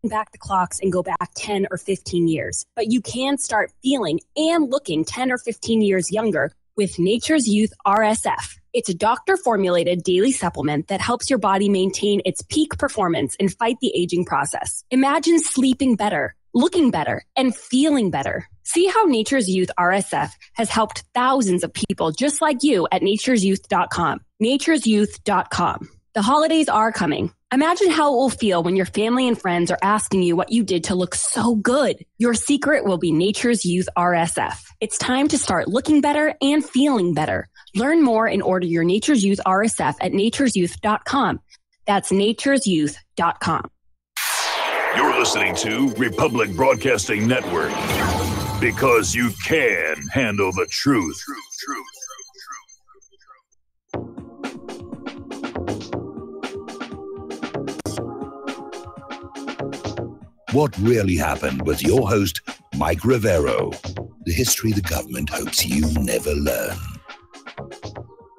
back the clocks and go back 10 or 15 years, but you can start feeling and looking 10 or 15 years younger with Nature's Youth RSF. It's a doctor-formulated daily supplement that helps your body maintain its peak performance and fight the aging process. Imagine sleeping better, looking better, and feeling better. See how Nature's Youth RSF has helped thousands of people just like you at nature'syouth.com. nature'syouth.com. The holidays are coming. Imagine how it will feel when your family and friends are asking you what you did to look so good. Your secret will be Nature's Youth RSF. It's time to start looking better and feeling better. Learn more and order your Nature's Youth RSF at nature'syouth.com. That's nature'syouth.com. You're listening to Republic Broadcasting Network, because you can handle the truth. What Really Happened with your host, Mike Rivero. The history the government hopes you never learn.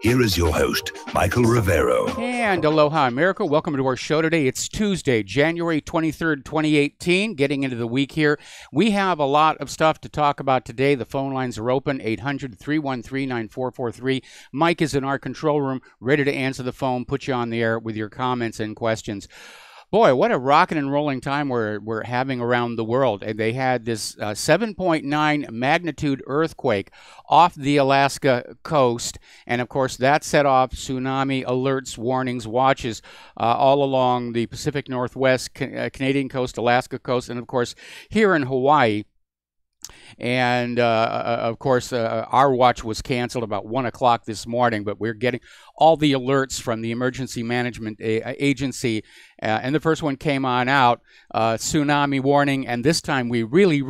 Here is your host, Michael Rivero. And aloha, America. Welcome to our show today. It's Tuesday, January 23rd, 2018, getting into the week here. We have a lot of stuff to talk about today. The phone lines are open, 800-313-9443. Mike is in our control room, ready to answer the phone, put you on the air with your comments and questions. Boy, what a rocking and rolling time we're having around the world. And they had this 7.9 magnitude earthquake off the Alaska coast. And, of course, that set off tsunami alerts, warnings, watches all along the Pacific Northwest, Canadian coast, Alaska coast, and, of course, here in Hawaii. And, of course, our watch was canceled about 1 o'clock this morning, but we're getting all the alerts from the Emergency Management Agency. And the first one came on out, tsunami warning, and this time we really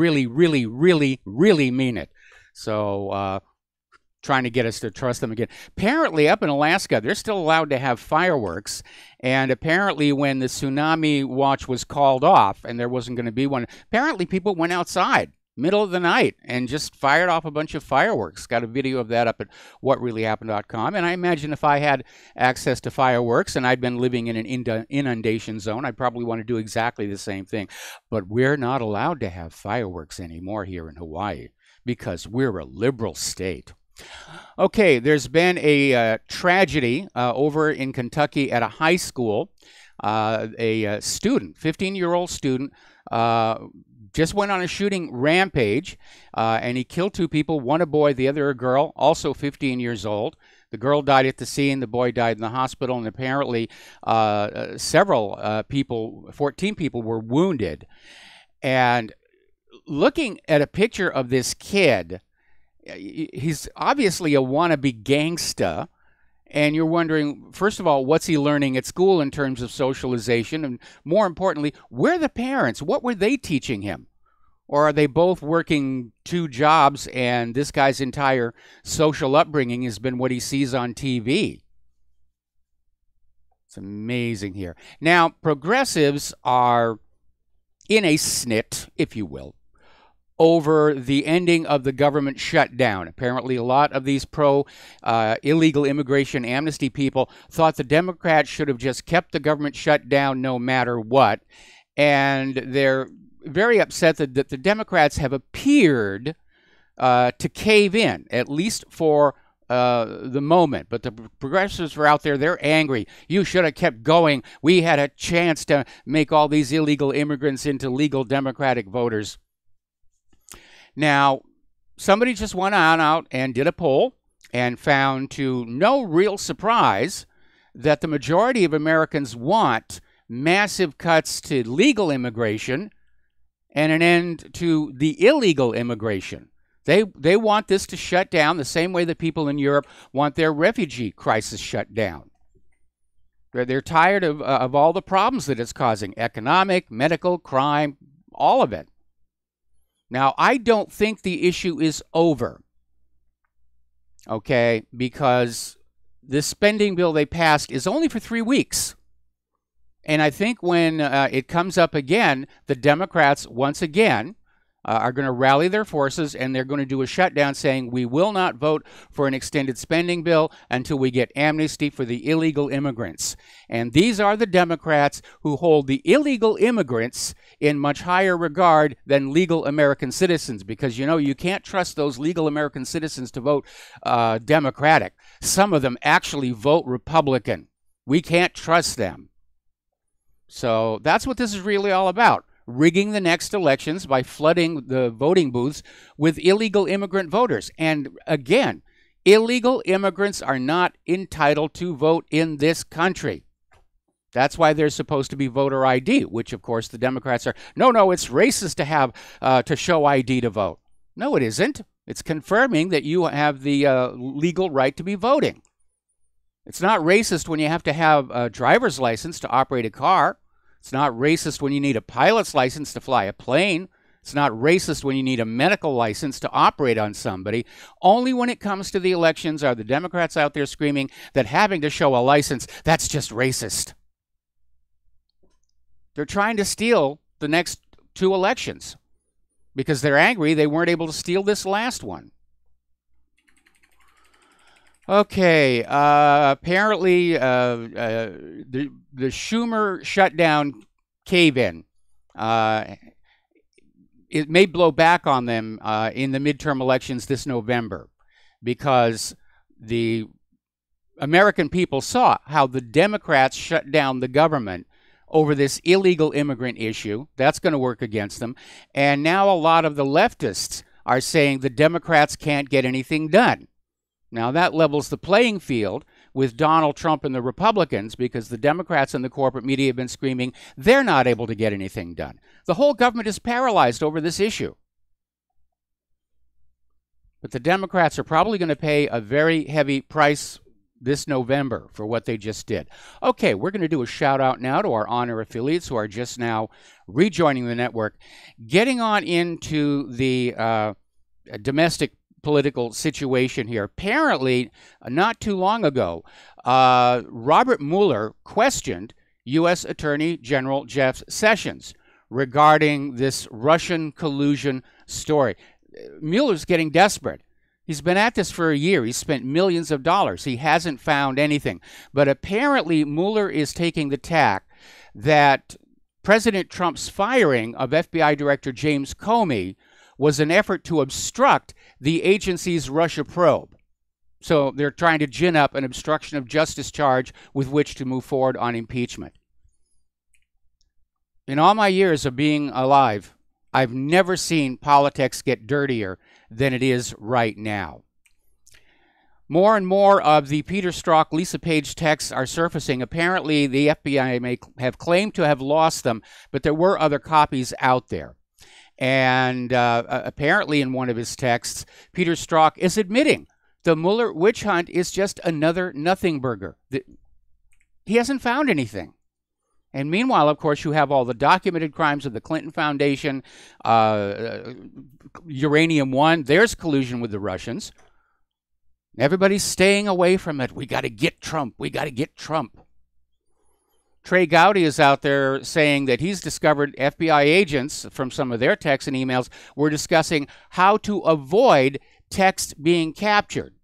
mean it. So trying to get us to trust them again. Apparently, up in Alaska, they're still allowed to have fireworks. And apparently, when the tsunami watch was called off and there wasn't going to be one, apparently people went outside middle of the night and just fired off a bunch of fireworks. Got a video of that up at whatreallyhappened.com. And I imagine if I had access to fireworks and I'd been living in an inundation zone, I'd probably want to do exactly the same thing. But we're not allowed to have fireworks anymore here in Hawaii because we're a liberal state. Okay, there's been a tragedy over in Kentucky at a high school. A student, 15-year-old student, just went on a shooting rampage, and he killed two people, one a boy, the other a girl, also 15 years old. The girl died at the scene, the boy died in the hospital, and apparently several people, 14 people, were wounded. And looking at a picture of this kid, he's obviously a wannabe gangsta. And you're wondering, first of all, what's he learning at school in terms of socialization? And more importantly, where are the parents? What were they teaching him? Or are they both working two jobs and this guy's entire social upbringing has been what he sees on TV? It's amazing here. Now, progressives are in a snit, if you will, over the ending of the government shutdown. Apparently, a lot of these pro-illegal immigration amnesty people thought the Democrats should have just kept the government shut down no matter what. And they're very upset that the Democrats have appeared to cave in, at least for the moment. But the progressives are out there. They're angry. You should have kept going. We had a chance to make all these illegal immigrants into legal Democratic voters. Now, somebody just went on out and did a poll and found, to no real surprise, that the majority of Americans want massive cuts to legal immigration and an end to the illegal immigration. They want this to shut down the same way that people in Europe want their refugee crisis shut down. They're tired of all the problems that it's causing, economic, medical, crime, all of it. Now, I don't think the issue is over, okay, because this spending bill they passed is only for 3 weeks. And I think when it comes up again, the Democrats, once again, are going to rally their forces, and they're going to do a shutdown saying we will not vote for an extended spending bill until we get amnesty for the illegal immigrants. And these are the Democrats who hold the illegal immigrants in much higher regard than legal American citizens, because, you can't trust those legal American citizens to vote Democratic. Some of them actually vote Republican. We can't trust them. So that's what this is really all about. Rigging the next elections by flooding the voting booths with illegal immigrant voters. And again, illegal immigrants are not entitled to vote in this country. That's why there's supposed to be voter ID, which, of course, the Democrats are, no, it's racist to have to show ID to vote. No, it isn't. It's confirming that you have the legal right to be voting. It's not racist when you have to have a driver's license to operate a car. It's not racist when you need a pilot's license to fly a plane. It's not racist when you need a medical license to operate on somebody. Only when it comes to the elections are the Democrats out there screaming that having to show a license, that's just racist. They're trying to steal the next 2 elections because they're angry they weren't able to steal this last one. Okay, apparently the Schumer shutdown cave-in, it may blow back on them in the midterm elections this November, because the American people saw how the Democrats shut down the government over this illegal immigrant issue. That's going to work against them. And now a lot of the leftists are saying the Democrats can't get anything done. Now, that levels the playing field with Donald Trump and the Republicans, because the Democrats and the corporate media have been screaming they're not able to get anything done. The whole government is paralyzed over this issue. But the Democrats are probably going to pay a very heavy price this November for what they just did. Okay, we're going to do a shout out now to our Honor affiliates who are just now rejoining the network. Getting on into the domestic political situation here. Apparently, not too long ago, Robert Mueller questioned U.S. Attorney General Jeff Sessions regarding this Russian collusion story. Mueller's getting desperate. He's been at this for a year. He's spent millions of dollars. He hasn't found anything. But apparently, Mueller is taking the tack that President Trump's firing of FBI Director James Comey was an effort to obstruct the agency's Russia probe. So they're trying to gin up an obstruction of justice charge with which to move forward on impeachment. In all my years of being alive, I've never seen politics get dirtier than it is right now. More and more of the Peter Strzok, Lisa Page texts are surfacing. Apparently, the FBI may have claimed to have lost them, but there were other copies out there. And apparently in one of his texts, Peter Strzok is admitting the Mueller witch hunt is just another nothing burger. He hasn't found anything. And meanwhile, of course, you have all the documented crimes of the Clinton Foundation, Uranium One. There's collusion with the Russians. Everybody's staying away from it. We got to get Trump. We got to get Trump. Trey Gowdy is out there saying that he's discovered FBI agents from some of their texts and emails were discussing how to avoid text being captured.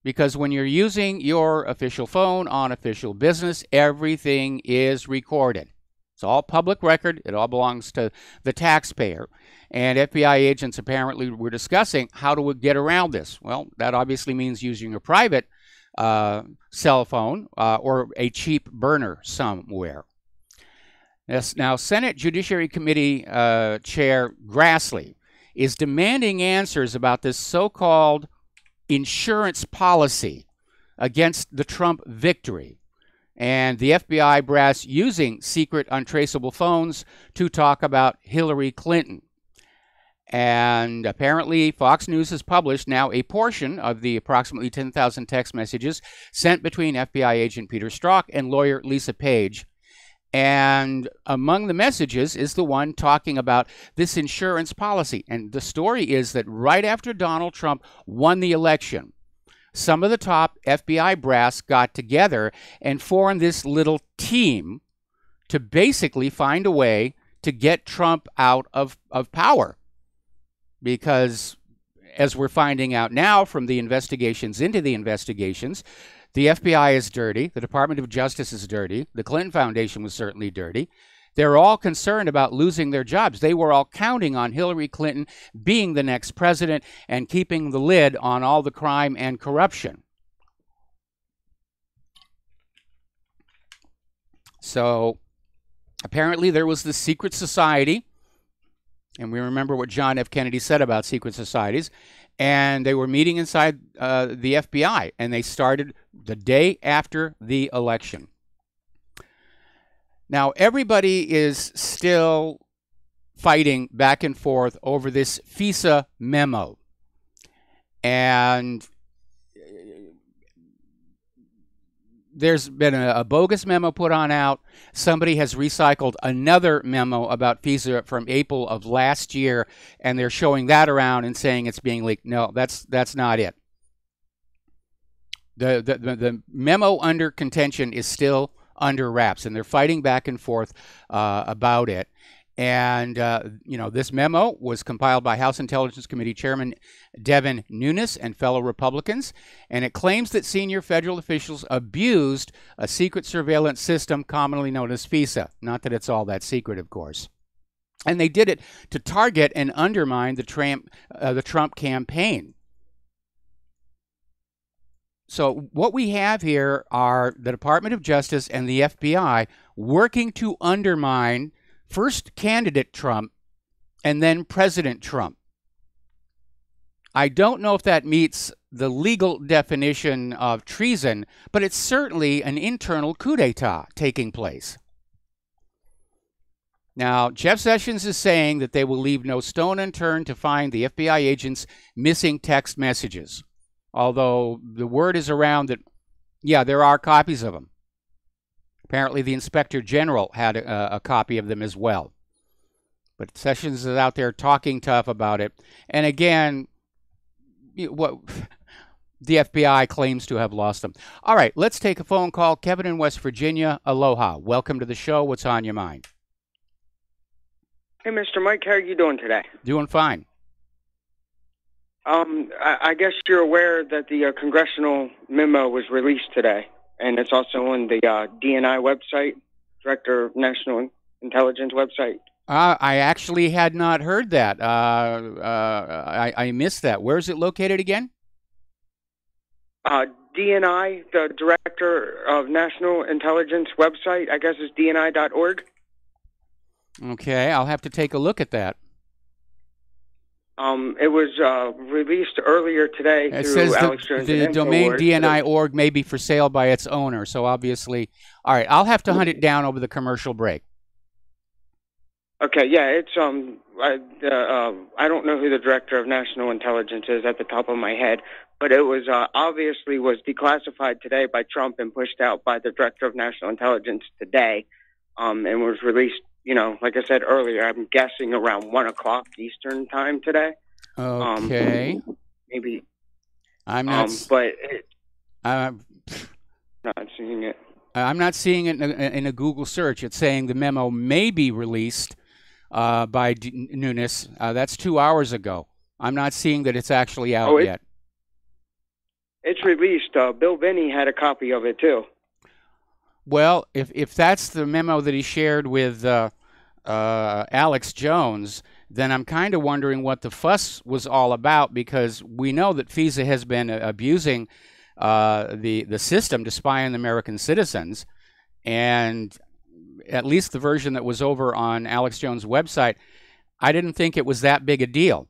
Because when you're using your official phone on official business, everything is recorded. It's all public record. It all belongs to the taxpayer. And FBI agents apparently were discussing how to get around this. Well, that obviously means using a private cell phone or a cheap burner somewhere. Yes, now, Senate Judiciary Committee Chair Grassley is demanding answers about this so-called insurance policy against the Trump victory, and the FBI brass using secret untraceable phones to talk about Hillary Clinton. And apparently Fox News has published now a portion of the approximately 10,000 text messages sent between FBI agent Peter Strzok and lawyer Lisa Page. And among the messages is the one talking about this insurance policy. And the story is that right after Donald Trump won the election, some of the top FBI brass got together and formed this little team to basically find a way to get Trump out of power. because as we're finding out now from the investigations into the investigations, the FBI is dirty, the Department of Justice is dirty, the Clinton Foundation was certainly dirty. They're all concerned about losing their jobs. They were all counting on Hillary Clinton being the next president and keeping the lid on all the crime and corruption. So apparently there was this secret society, and we remember what John F. Kennedy said about secret societies, and they were meeting inside the FBI, and they started the day after the election. Now, everybody is still fighting back and forth over this FISA memo. And there's been a bogus memo put on out. Somebody has recycled another memo about FISA from April of last year, and they're showing that around and saying it's being leaked. No, that's not it. The memo under contention is still under wraps, and they're fighting back and forth about it. And, this memo was compiled by House Intelligence Committee Chairman Devin Nunes and fellow Republicans, and it claims that senior federal officials abused a secret surveillance system commonly known as FISA. Not that it's all that secret, of course. And they did it to target and undermine the Trump campaign. So what we have here are the Department of Justice and the FBI working to undermine first candidate Trump and then President Trump. I don't know if that meets the legal definition of treason, but it's certainly an internal coup d'etat taking place. Now, Jeff Sessions is saying that they will leave no stone unturned to find the FBI agents' missing text messages. Although the word is around that, yeah, there are copies of them. Apparently, the Inspector General had a copy of them as well. But Sessions is out there talking tough about it. And again, what the FBI claims to have lost them. All right, let's take a phone call. Kevin in West Virginia, aloha. Welcome to the show. What's on your mind? Hey, Mr. Mike, how are you doing today? Doing fine. I guess you're aware that the congressional memo was released today, and it's also on the DNI website, Director of National Intelligence website. I actually had not heard that. I missed that. Where is it located again? DNI, the Director of National Intelligence website, I guess is dni.org. Okay, I'll have to take a look at that. It was released earlier today through Alex Jones. The domain DNI.org may be for sale by its owner, so obviously, all right, I'll have to hunt it down over the commercial break. Okay, yeah, it's I don't know who the Director of National Intelligence is at the top of my head, but it was obviously was declassified today by Trump and pushed out by the Director of National Intelligence today, and was released. Like I said earlier, I'm guessing around 1 o'clock Eastern time today. Okay. Maybe. I'm not. Not seeing it. I'm not seeing it in a Google search. It's saying the memo may be released by Nunes. That's 2 hours ago. I'm not seeing that it's actually out yet. It's released. Bill Binney had a copy of it too. Well, if that's the memo that he shared with Alex Jones, then I'm kind of wondering what the fuss was all about, because we know that FISA has been abusing the system to spy on American citizens, and at least the version that was over on Alex Jones' website, I didn't think it was that big a deal.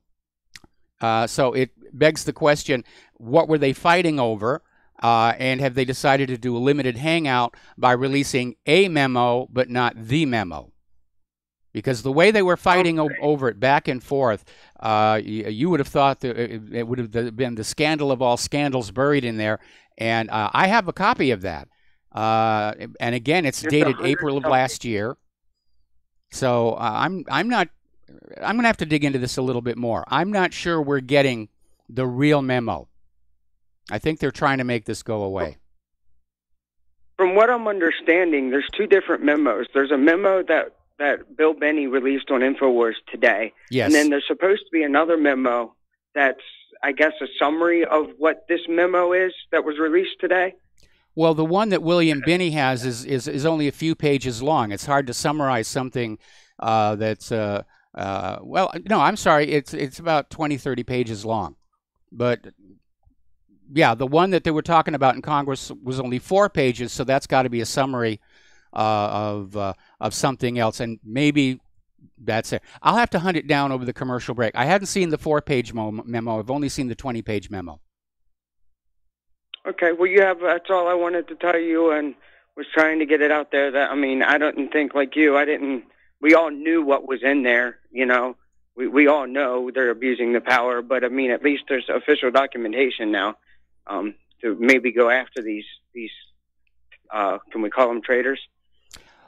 So it begs the question, what were they fighting over? And have they decided to do a limited hangout by releasing a memo but not the memo? Because the way they were fighting over it back and forth, you would have thought that it would have been the scandal of all scandals buried in there. And I have a copy of that. And again, it's dated April of last year. So I'm going to have to dig into this a little bit more. I'm not sure we're getting the real memo. I think they're trying to make this go away. From what I'm understanding, there's two different memos. There's a memo that that Bill Benny released on InfoWars today. Yes. And then there's supposed to be another memo that's, I guess, a summary of what this memo is that was released today. Well, the one that William Binney has is only a few pages long. It's hard to summarize something that's, well, no, I'm sorry. It's about 20, 30 pages long. But, yeah, the one that they were talking about in Congress was only 4 pages, so that's got to be a summary of something else, and maybe that's it. I'll have to hunt it down over the commercial break. I hadn't seen the 4-page memo. I've only seen the 20-page memo. Okay, well, that's all I wanted to tell you, and was trying to get it out there. That, I mean, I don't think like you. We all knew what was in there. You know, we all know they're abusing the power, but I mean, at least there's official documentation now to maybe go after these. Can we call them traitors?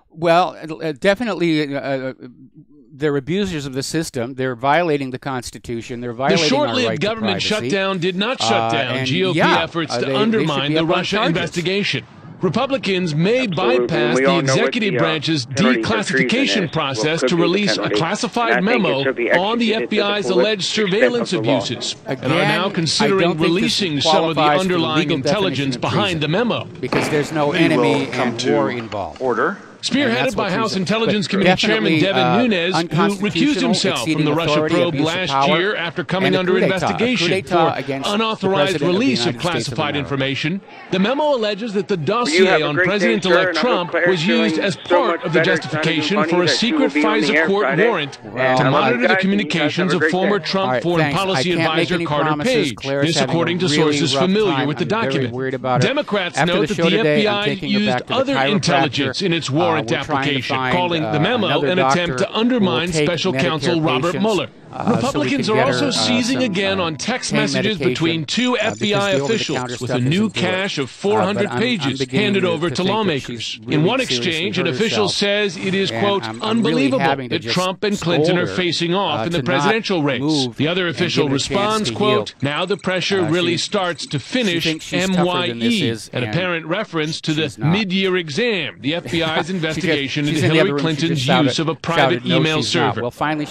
Well, definitely, they're abusers of the system. They're violating the Constitution. They're violating the short-lived our right government to privacy. shutdown did not shut down GOP efforts to undermine the Russia investigation. Republicans may bypass the executive branch's declassification process to release a classified memo on the FBI's alleged surveillance abuses, and are now considering releasing some of the underlying intelligence behind the memo. Because there's no enemy and war involved. Order. Spearheaded by House Intelligence Committee Chairman Devin Nunes, who recused himself from the Russia probe last year after coming under investigation for unauthorized release of classified information. The memo alleges that the dossier on President-elect Trump was used as part of the justification for a secret FISA court warrant to monitor the communications of former Trump foreign policy advisor Carter Page. This according to sources familiar with the document. Democrats note that the FBI used other intelligence in its warrant application, calling the memo an attempt to undermine Special Counsel Robert Mueller. Republicans are also seizing again on text messages between 2 FBI officials with a new cache of 400 pages handed over to lawmakers. In one exchange, an official says it is, quote, unbelievable that Trump and Clinton are facing off in the presidential race. The other official responds, quote, now the pressure really starts to finish MYE, an apparent reference to the mid-year exam, the FBI's investigation into Hillary Clinton's use of a private email server.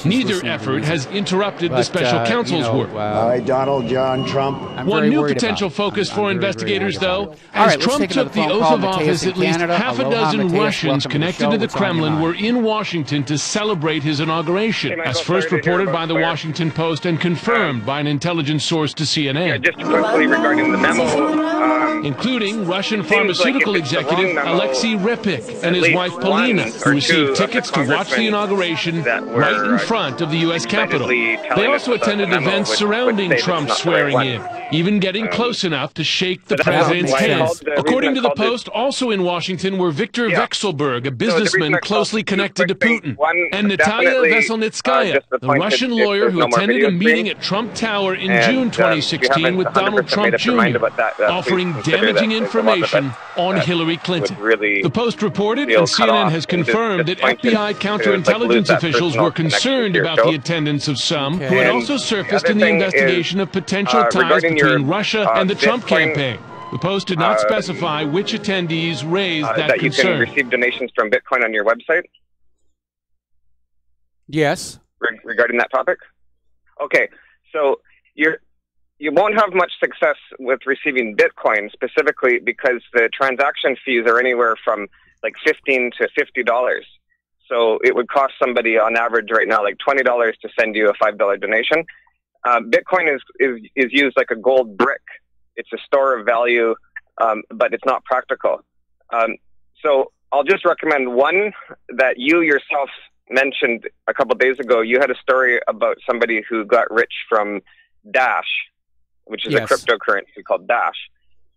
Neither effort has interrupted the special counsel's work. All right, Donald John Trump. One new potential focus for investigators, though, as Trump took the oath of office, at least half a dozen Russians connected to the Kremlin were in Washington to celebrate his inauguration, as first reported by the Washington Post and confirmed by an intelligence source to CNN. Just quickly regarding the memo, including Russian pharmaceutical executive Alexei Repik and his wife Polina, who received tickets to watch the inauguration right in front of the U.S. Capitol. They also attended events surrounding Trump's swearing in, even getting close enough to shake the president's hand. According to the Post, also in Washington were Viktor Vekselberg, a businessman closely connected to Putin, and Natalia Veselnitskaya, the Russian lawyer who attended a meeting at Trump Tower in June 2016 with Donald Trump Jr., offering damaging information on Hillary Clinton. The Post reported, and CNN has confirmed, that FBI counterintelligence officials were concerned about the attendance of some who had also surfaced in the investigation of potential ties between Russia and the Trump campaign. The Post did not specify which attendees raised that concern. You can receive donations from Bitcoin on your website? Yes. Regarding that topic? Okay, so you won't have much success with receiving Bitcoin specifically because the transaction fees are anywhere from like $15 to $50. So it would cost somebody on average right now like $20 to send you a $5 donation. Bitcoin is used like a gold brick. It's a store of value, but it's not practical. So I'll just recommend one that you yourself mentioned a couple of days ago. You had a story about somebody who got rich from Dash, which is a cryptocurrency called Dash.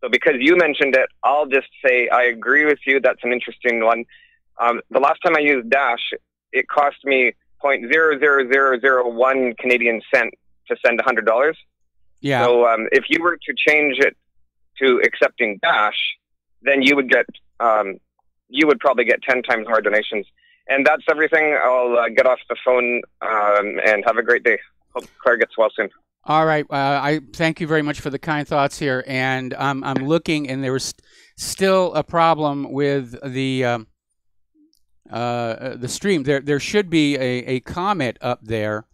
So because you mentioned it, I'll just say I agree with you. That's an interesting one. The last time I used Dash, it cost me 0.00001 Canadian cent to send $100. Yeah. So if you were to change it to accepting Dash, then you would get you would probably get 10 times more donations. And that's everything. I'll get off the phone and have a great day. Hope Claire gets well soon. All right. I thank you very much for the kind thoughts here. And I'm looking, and there was still a problem with the the stream, there should be a comment up there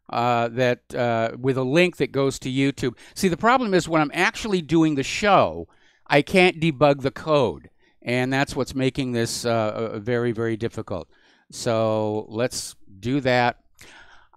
that with a link that goes to YouTube. See, the problem is when I'm actually doing the show, I can't debug the code, and that's what's making this very, very difficult. So let's do that.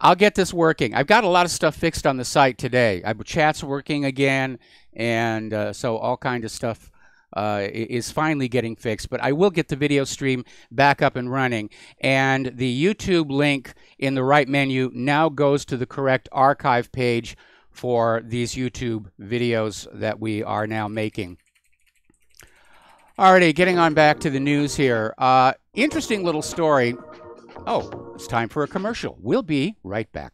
I'll get this working. I've got a lot of stuff fixed on the site today. Chat's working again, and so all kind of stuff is finally getting fixed. But I will get the video stream back up and running. And the YouTube link in the right menu now goes to the correct archive page for these YouTube videos that we are now making. Alrighty, getting on back to the news here. Interesting little story. Oh, it's time for a commercial. We'll be right back.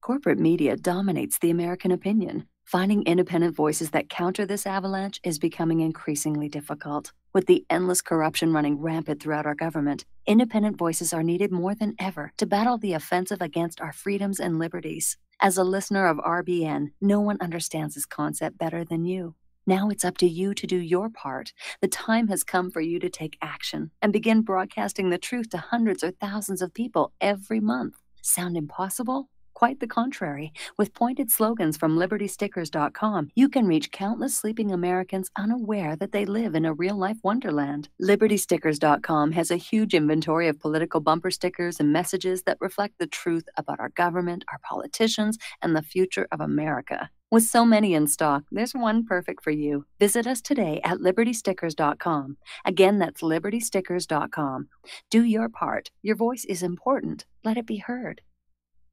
Corporate media dominates the American opinion. Finding independent voices that counter this avalanche is becoming increasingly difficult. With the endless corruption running rampant throughout our government, independent voices are needed more than ever to battle the offensive against our freedoms and liberties. As a listener of RBN, no one understands this concept better than you. Now it's up to you to do your part. The time has come for you to take action and begin broadcasting the truth to hundreds or thousands of people every month. Sound impossible? Quite the contrary. With pointed slogans from LibertyStickers.com, you can reach countless sleeping Americans unaware that they live in a real-life wonderland. LibertyStickers.com has a huge inventory of political bumper stickers and messages that reflect the truth about our government, our politicians, and the future of America. With so many in stock, there's one perfect for you. Visit us today at LibertyStickers.com. Again, that's LibertyStickers.com. Do your part. Your voice is important. Let it be heard.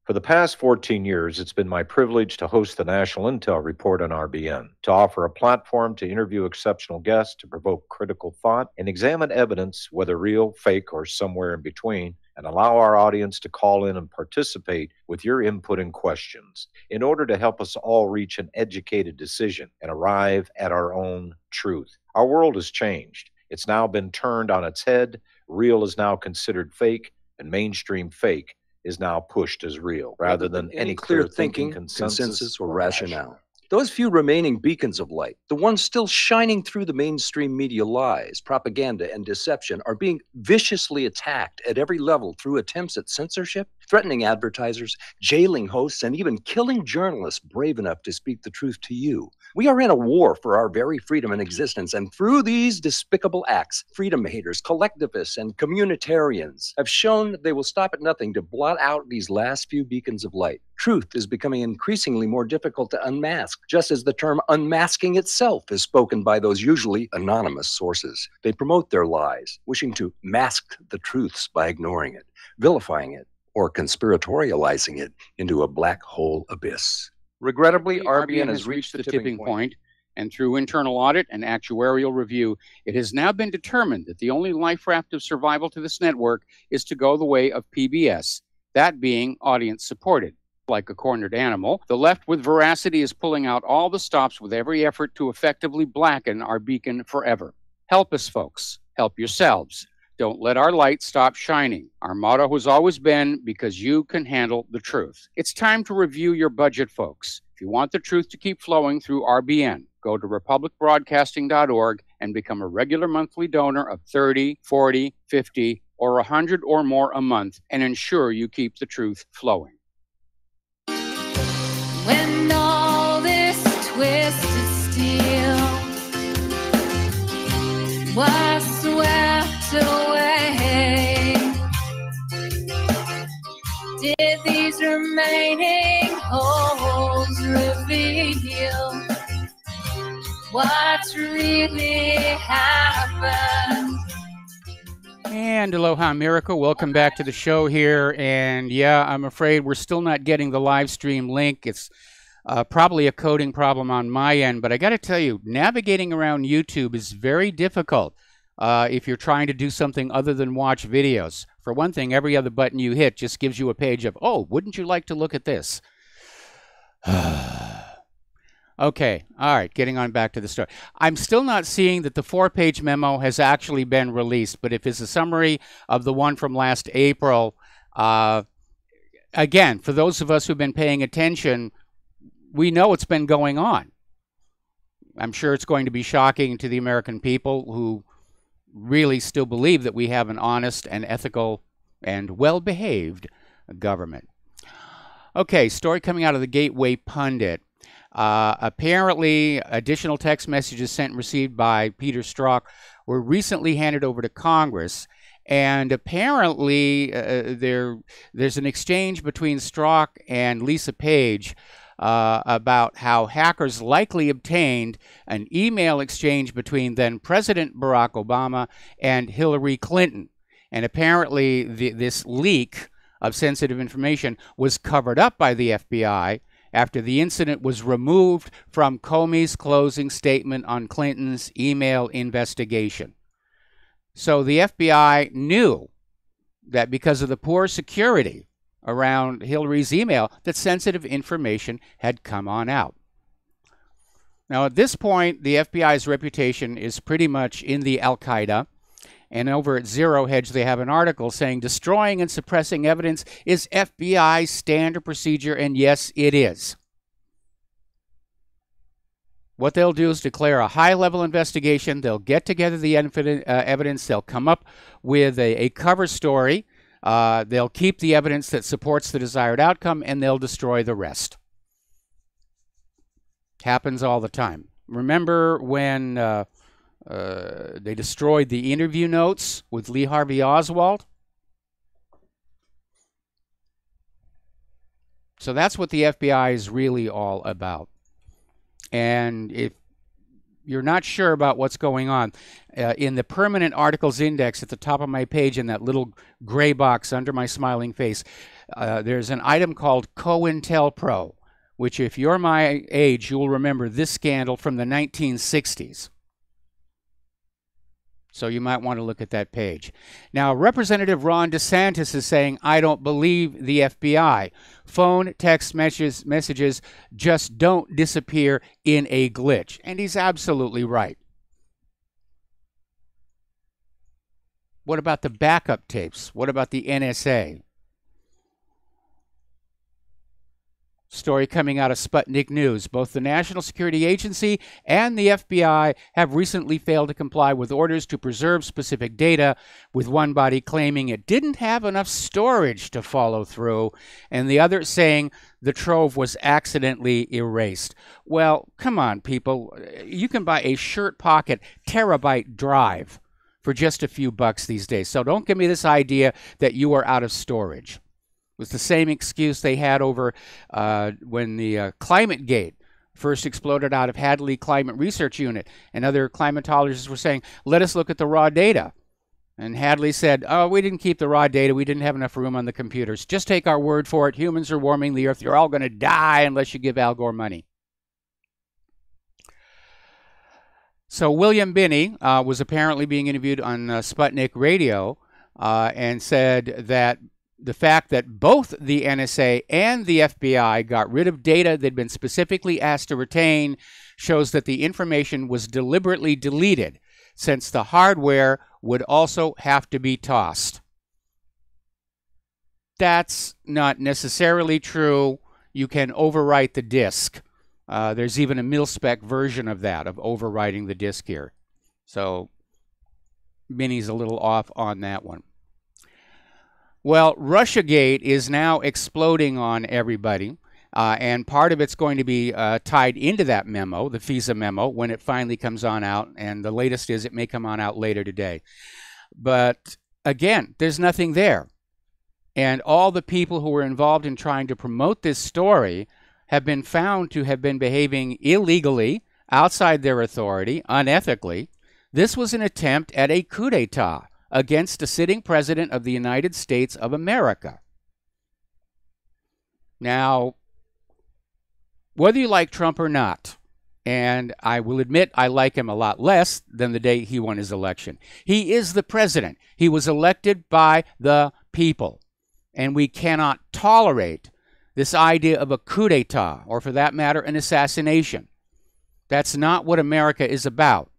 For the past 14 years, it's been my privilege to host the National Intel Report on RBN, to offer a platform to interview exceptional guests, to provoke critical thought, and examine evidence, whether real, fake, or somewhere in between, and allow our audience to call in and participate with your input and questions in order to help us all reach an educated decision and arrive at our own truth. Our world has changed. It's now been turned on its head. Real is now considered fake, and mainstream fake is now pushed as real, rather than any clear thinking, consensus, or rationale. Those few remaining beacons of light, the ones still shining through the mainstream media lies, propaganda, and deception, are being viciously attacked at every level through attempts at censorship, threatening advertisers, jailing hosts, and even killing journalists brave enough to speak the truth to you. We are in a war for our very freedom and existence, and through these despicable acts, freedom haters, collectivists, and communitarians have shown they will stop at nothing to blot out these last few beacons of light. Truth is becoming increasingly more difficult to unmask, just as the term unmasking itself is spoken by those usually anonymous sources. They promote their lies, wishing to mask the truths by ignoring it, vilifying it, or conspiratorializing it into a black hole abyss. Regrettably, RBN has reached the tipping point, and through internal audit and actuarial review, it has now been determined that the only life raft of survival to this network is to go the way of PBS, that being audience-supported. Like a cornered animal, the left with veracity is pulling out all the stops with every effort to effectively blacken our beacon forever. Help us, folks. Help yourselves. Don't let our light stop shining. Our motto has always been, because you can handle the truth. It's time to review your budget, folks. If you want the truth to keep flowing through RBN, go to republicbroadcasting.org and become a regular monthly donor of $30, $40, $50, or $100 or more a month and ensure you keep the truth flowing. When all this twisted steel was swept away, did these remaining holes reveal what's really happened? And aloha, America. Welcome back to the show here. And yeah, I'm afraid we're still not getting the live stream link. It's probably a coding problem on my end. But I got to tell you, navigating around YouTube is very difficult if you're trying to do something other than watch videos. For one thing, every other button you hit just gives you a page of, oh, wouldn't you like to look at this? Okay, all right, getting on back to the story. I'm still not seeing that the 4-page memo has actually been released, but if it's a summary of the one from last April, again, for those of us who've been paying attention, we know it's been going on. I'm sure it's going to be shocking to the American people who really still believe that we have an honest and ethical and well-behaved government. Okay, story coming out of the Gateway Pundit. Apparently, additional text messages sent and received by Peter Strzok were recently handed over to Congress, and apparently there's an exchange between Strzok and Lisa Page about how hackers likely obtained an email exchange between then President Barack Obama and Hillary Clinton. And apparently this leak of sensitive information was covered up by the FBI after the incident was removed from Comey's closing statement on Clinton's email investigation. So the FBI knew that because of the poor security around Hillary's email, that sensitive information had come on out. Now, at this point, the FBI's reputation is pretty much in the Al-Qaeda. And over at Zero Hedge, they have an article saying destroying and suppressing evidence is FBI's standard procedure, and yes, it is. What they'll do is declare a high-level investigation. They'll get together the evidence. They'll come up with a cover story. They'll keep the evidence that supports the desired outcome, and they'll destroy the rest. Happens all the time. Remember when they destroyed the interview notes with Lee Harvey Oswald? So that's what the FBI is really all about. And if you're not sure about what's going on, in the permanent articles index at the top of my page in that little gray box under my smiling face, there's an item called COINTELPRO, which if you're my age, you will remember this scandal from the 1960s. So you might want to look at that page. Now, Representative Ron DeSantis is saying, I don't believe the FBI. Phone, text messages just don't disappear in a glitch. And he's absolutely right. What about the backup tapes? What about the NSA? Story coming out of Sputnik News. Both the National Security Agency and the FBI have recently failed to comply with orders to preserve specific data, with one body claiming it didn't have enough storage to follow through, and the other saying the trove was accidentally erased. Well, come on, people. You can buy a shirt pocket terabyte drive for just a few bucks these days. So don't give me this idea that you are out of storage. It was the same excuse they had over when the ClimateGate first exploded out of Hadley Climate Research Unit, and other climatologists were saying, let us look at the raw data. And Hadley said, oh, we didn't keep the raw data. We didn't have enough room on the computers. Just take our word for it. Humans are warming the earth. You're all going to die unless you give Al Gore money. So William Binney was apparently being interviewed on Sputnik Radio and said that the fact that both the NSA and the FBI got rid of data they'd been specifically asked to retain shows that the information was deliberately deleted, since the hardware would also have to be tossed. That's not necessarily true. You can overwrite the disk. There's even a mil-spec version of that, of overwriting the disk here. So Binney's a little off on that one. Well, Russiagate is now exploding on everybody, and part of it's going to be tied into that memo, the FISA memo, when it finally comes on out, and the latest is it may come on out later today. But again, there's nothing there. And all the people who were involved in trying to promote this story have been found to have been behaving illegally, outside their authority, unethically. This was an attempt at a coup d'etat against a sitting president of the United States of America. Now, whether you like Trump or not, and I will admit I like him a lot less than the day he won his election. He is the president. He was elected by the people. And we cannot tolerate this idea of a coup d'etat, or for that matter, an assassination. That's not what America is about.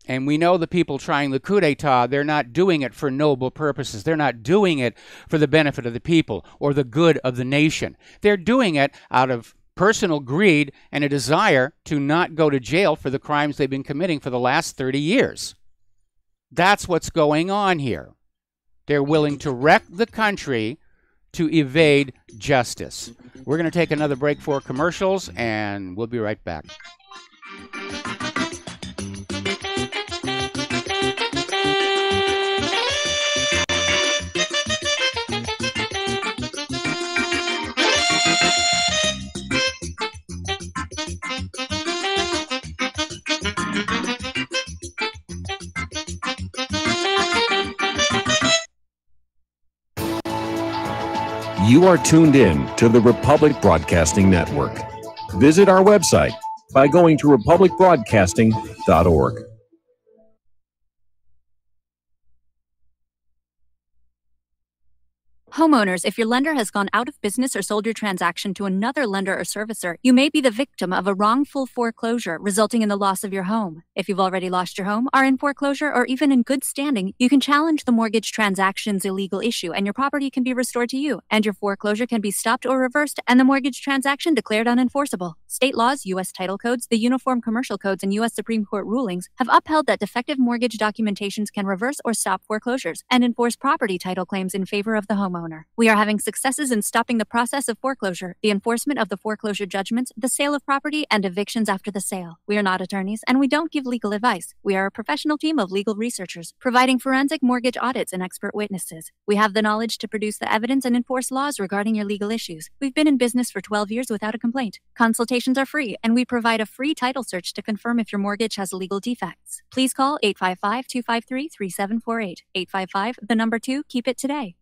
And we know the people trying the coup d'etat, they're not doing it for noble purposes. They're not doing it for the benefit of the people or the good of the nation. They're doing it out of personal greed and a desire to not go to jail for the crimes they've been committing for the last 30 years. That's what's going on here. They're willing to wreck the country to evade justice. We're going to take another break for commercials, and we'll be right back. You are tuned in to the Republic Broadcasting Network. Visit our website by going to republicbroadcasting.org. Homeowners, if your lender has gone out of business or sold your transaction to another lender or servicer, you may be the victim of a wrongful foreclosure, resulting in the loss of your home. If you've already lost your home, are in foreclosure, or even in good standing, you can challenge the mortgage transaction's illegal issue, and your property can be restored to you, and your foreclosure can be stopped or reversed, and the mortgage transaction declared unenforceable. State laws, U.S. title codes, the Uniform Commercial Codes, and U.S. Supreme Court rulings have upheld that defective mortgage documentations can reverse or stop foreclosures and enforce property title claims in favor of the homeowner. We are having successes in stopping the process of foreclosure, the enforcement of the foreclosure judgments, the sale of property, and evictions after the sale. We are not attorneys, and we don't give legal advice. We are a professional team of legal researchers, providing forensic mortgage audits and expert witnesses. We have the knowledge to produce the evidence and enforce laws regarding your legal issues. We've been in business for 12 years without a complaint. Consultations are free, and we provide a free title search to confirm if your mortgage has legal defects. Please call 855-253-3748. 855, keep it today.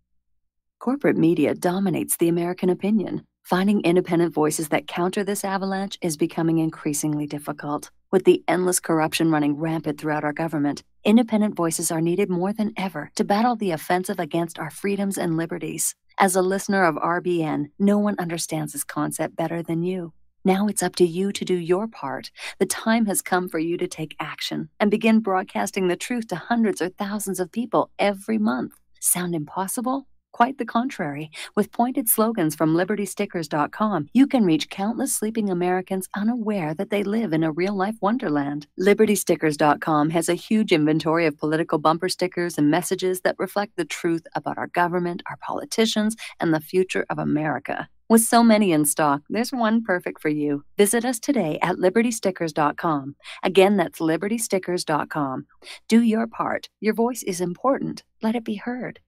Corporate media dominates the American opinion. Finding independent voices that counter this avalanche is becoming increasingly difficult. With the endless corruption running rampant throughout our government, independent voices are needed more than ever to battle the offensive against our freedoms and liberties. As a listener of RBN, no one understands this concept better than you. Now it's up to you to do your part. The time has come for you to take action and begin broadcasting the truth to hundreds or thousands of people every month. Sound impossible? Quite the contrary. With pointed slogans from LibertyStickers.com, you can reach countless sleeping Americans unaware that they live in a real-life wonderland. LibertyStickers.com has a huge inventory of political bumper stickers and messages that reflect the truth about our government, our politicians, and the future of America. With so many in stock, there's one perfect for you. Visit us today at LibertyStickers.com. Again, that's LibertyStickers.com. Do your part. Your voice is important. Let it be heard.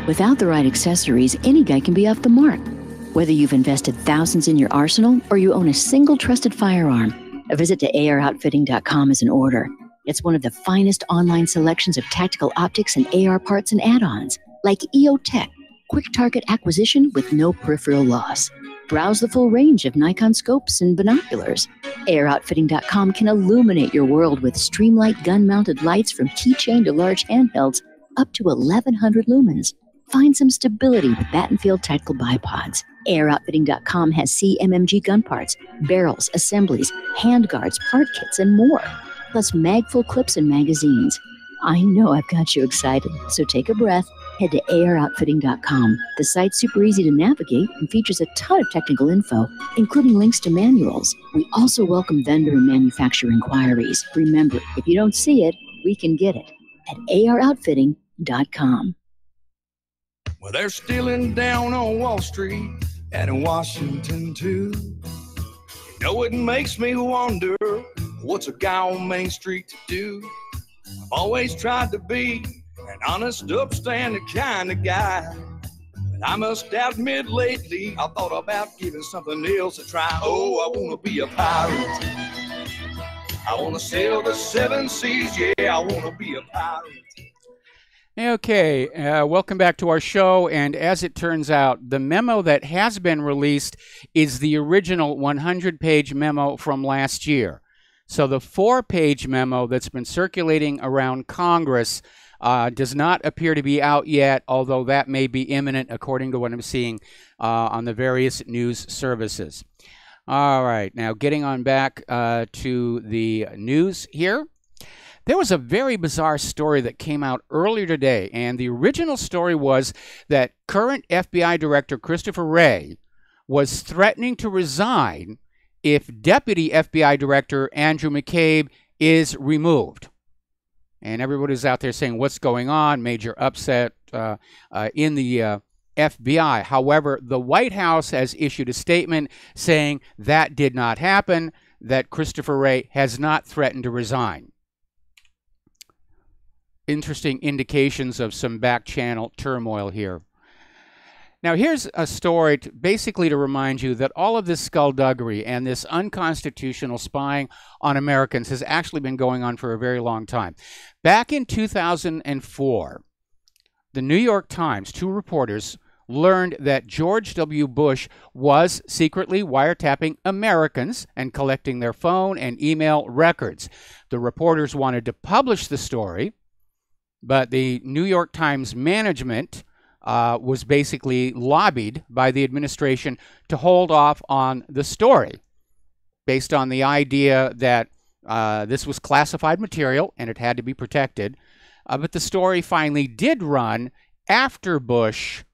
Without the right accessories, any guy can be off the mark. Whether you've invested thousands in your arsenal or you own a single trusted firearm, a visit to AROutfitting.com is in order. It's one of the finest online selections of tactical optics and AR parts and add-ons, like EOTech, quick target acquisition with no peripheral loss. Browse the full range of Nikon scopes and binoculars. AROutfitting.com can illuminate your world with Streamlight gun-mounted lights from keychain to large handhelds up to 1,100 lumens. Find some stability with Battenfield Tactical Bipods. AirOutfitting.com has CMMG gun parts, barrels, assemblies, handguards, part kits, and more. Plus mag-full clips and magazines. I know I've got you excited, so take a breath. Head to AirOutfitting.com. The site's super easy to navigate and features a ton of technical info, including links to manuals. We also welcome vendor and manufacturer inquiries. Remember, if you don't see it, we can get it at AirOutfitting.com. Well, they're stealing down on Wall Street and in Washington, too. You know, it makes me wonder, what's a guy on Main Street to do? I've always tried to be an honest, upstanding kind of guy. But I must admit lately, I thought about giving something else a try. Oh, I want to be a pirate. I want to sail the seven seas. Yeah, I want to be a pirate. Okay, welcome back to our show, and as it turns out, the memo that has been released is the original 100-page memo from last year. So the 4-page memo that's been circulating around Congress does not appear to be out yet, although that may be imminent according to what I'm seeing on the various news services. All right, now getting on back to the news here. There was a very bizarre story that came out earlier today, and the original story was that current FBI Director Christopher Wray was threatening to resign if Deputy FBI Director Andrew McCabe is removed. And everybody's out there saying, what's going on? Major upset in the FBI. However, the White House has issued a statement saying that did not happen, that Christopher Wray has not threatened to resign. Interesting indications of some back-channel turmoil here. Now, here's a story basically to remind you that all of this skullduggery and this unconstitutional spying on Americans has actually been going on for a very long time. Back in 2004, the New York Times, two reporters, learned that George W. Bush was secretly wiretapping Americans and collecting their phone and email records. The reporters wanted to publish the story, but the New York Times management was basically lobbied by the administration to hold off on the story based on the idea that this was classified material and it had to be protected. But the story finally did run after Bush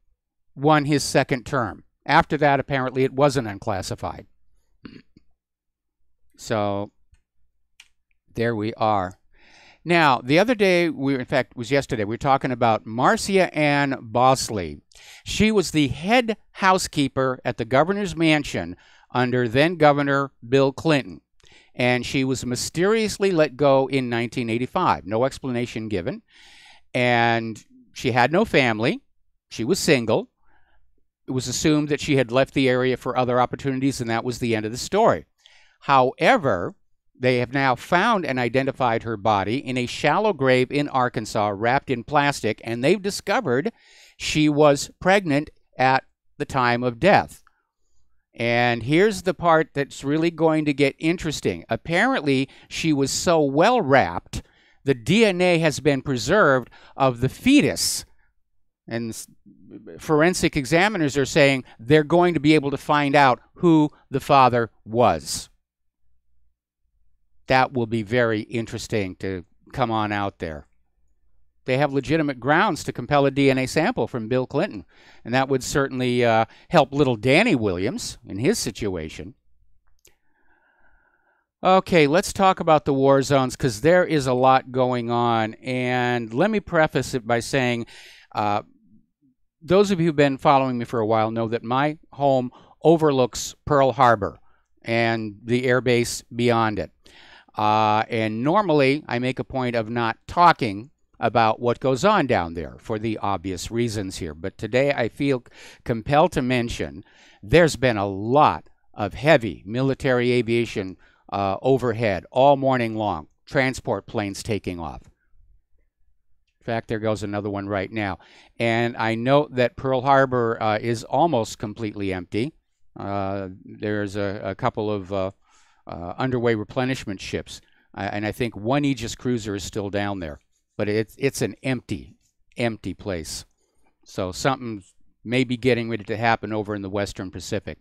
won his second term. After that, apparently, it wasn't unclassified. So there we are. Now, the other day, in fact, it was yesterday, we were talking about Marcia Ann Bosley. She was the head housekeeper at the governor's mansion under then-Governor Bill Clinton. And she was mysteriously let go in 1985. No explanation given. And she had no family. She was single. It was assumed that she had left the area for other opportunities, and that was the end of the story. However, they have now found and identified her body in a shallow grave in Arkansas, wrapped in plastic, and they've discovered she was pregnant at the time of death. And here's the part that's really going to get interesting. Apparently, she was so well wrapped, the DNA has been preserved of the fetus. And forensic examiners are saying they're going to be able to find out who the father was. That will be very interesting to come on out there. They have legitimate grounds to compel a DNA sample from Bill Clinton, and that would certainly help little Danny Williams in his situation. Okay, let's talk about the war zones, because there is a lot going on. And let me preface it by saying, those of you who've been following me for a while know that my home overlooks Pearl Harbor and the air base beyond it. And normally, I make a point of not talking about what goes on down there for the obvious reasons here. But today, I feel compelled to mention there's been a lot of heavy military aviation overhead all morning long. Transport planes taking off. In fact, there goes another one right now. And I note that Pearl Harbor is almost completely empty. There's a couple of underway replenishment ships. And I think one Aegis cruiser is still down there. But it's an empty place. So something may be getting ready to happen over in the Western Pacific.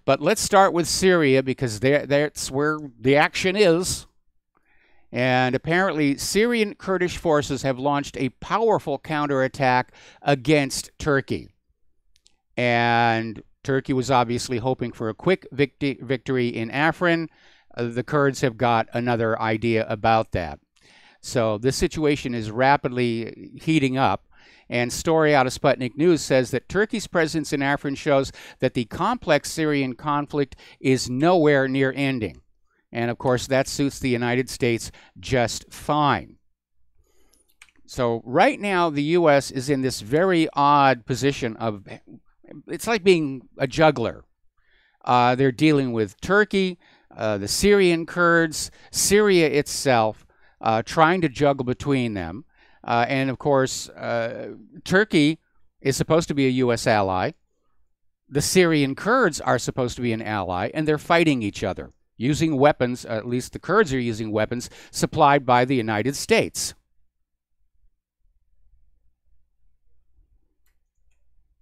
But let's start with Syria, because that's where the action is. And apparently, Syrian Kurdish forces have launched a powerful counterattack against Turkey. And Turkey was obviously hoping for a quick victory in Afrin. The Kurds have got another idea about that. So this situation is rapidly heating up. And story out of Sputnik News says that Turkey's presence in Afrin shows that the complex Syrian conflict is nowhere near ending. And, of course, that suits the United States just fine. So right now, the U.S. is in this very odd position of, it's like being a juggler. They're dealing with Turkey, the Syrian Kurds, Syria itself, trying to juggle between them. And, of course, Turkey is supposed to be a U.S. ally. The Syrian Kurds are supposed to be an ally, and they're fighting each other, using weapons, at least the Kurds are using weapons, supplied by the United States.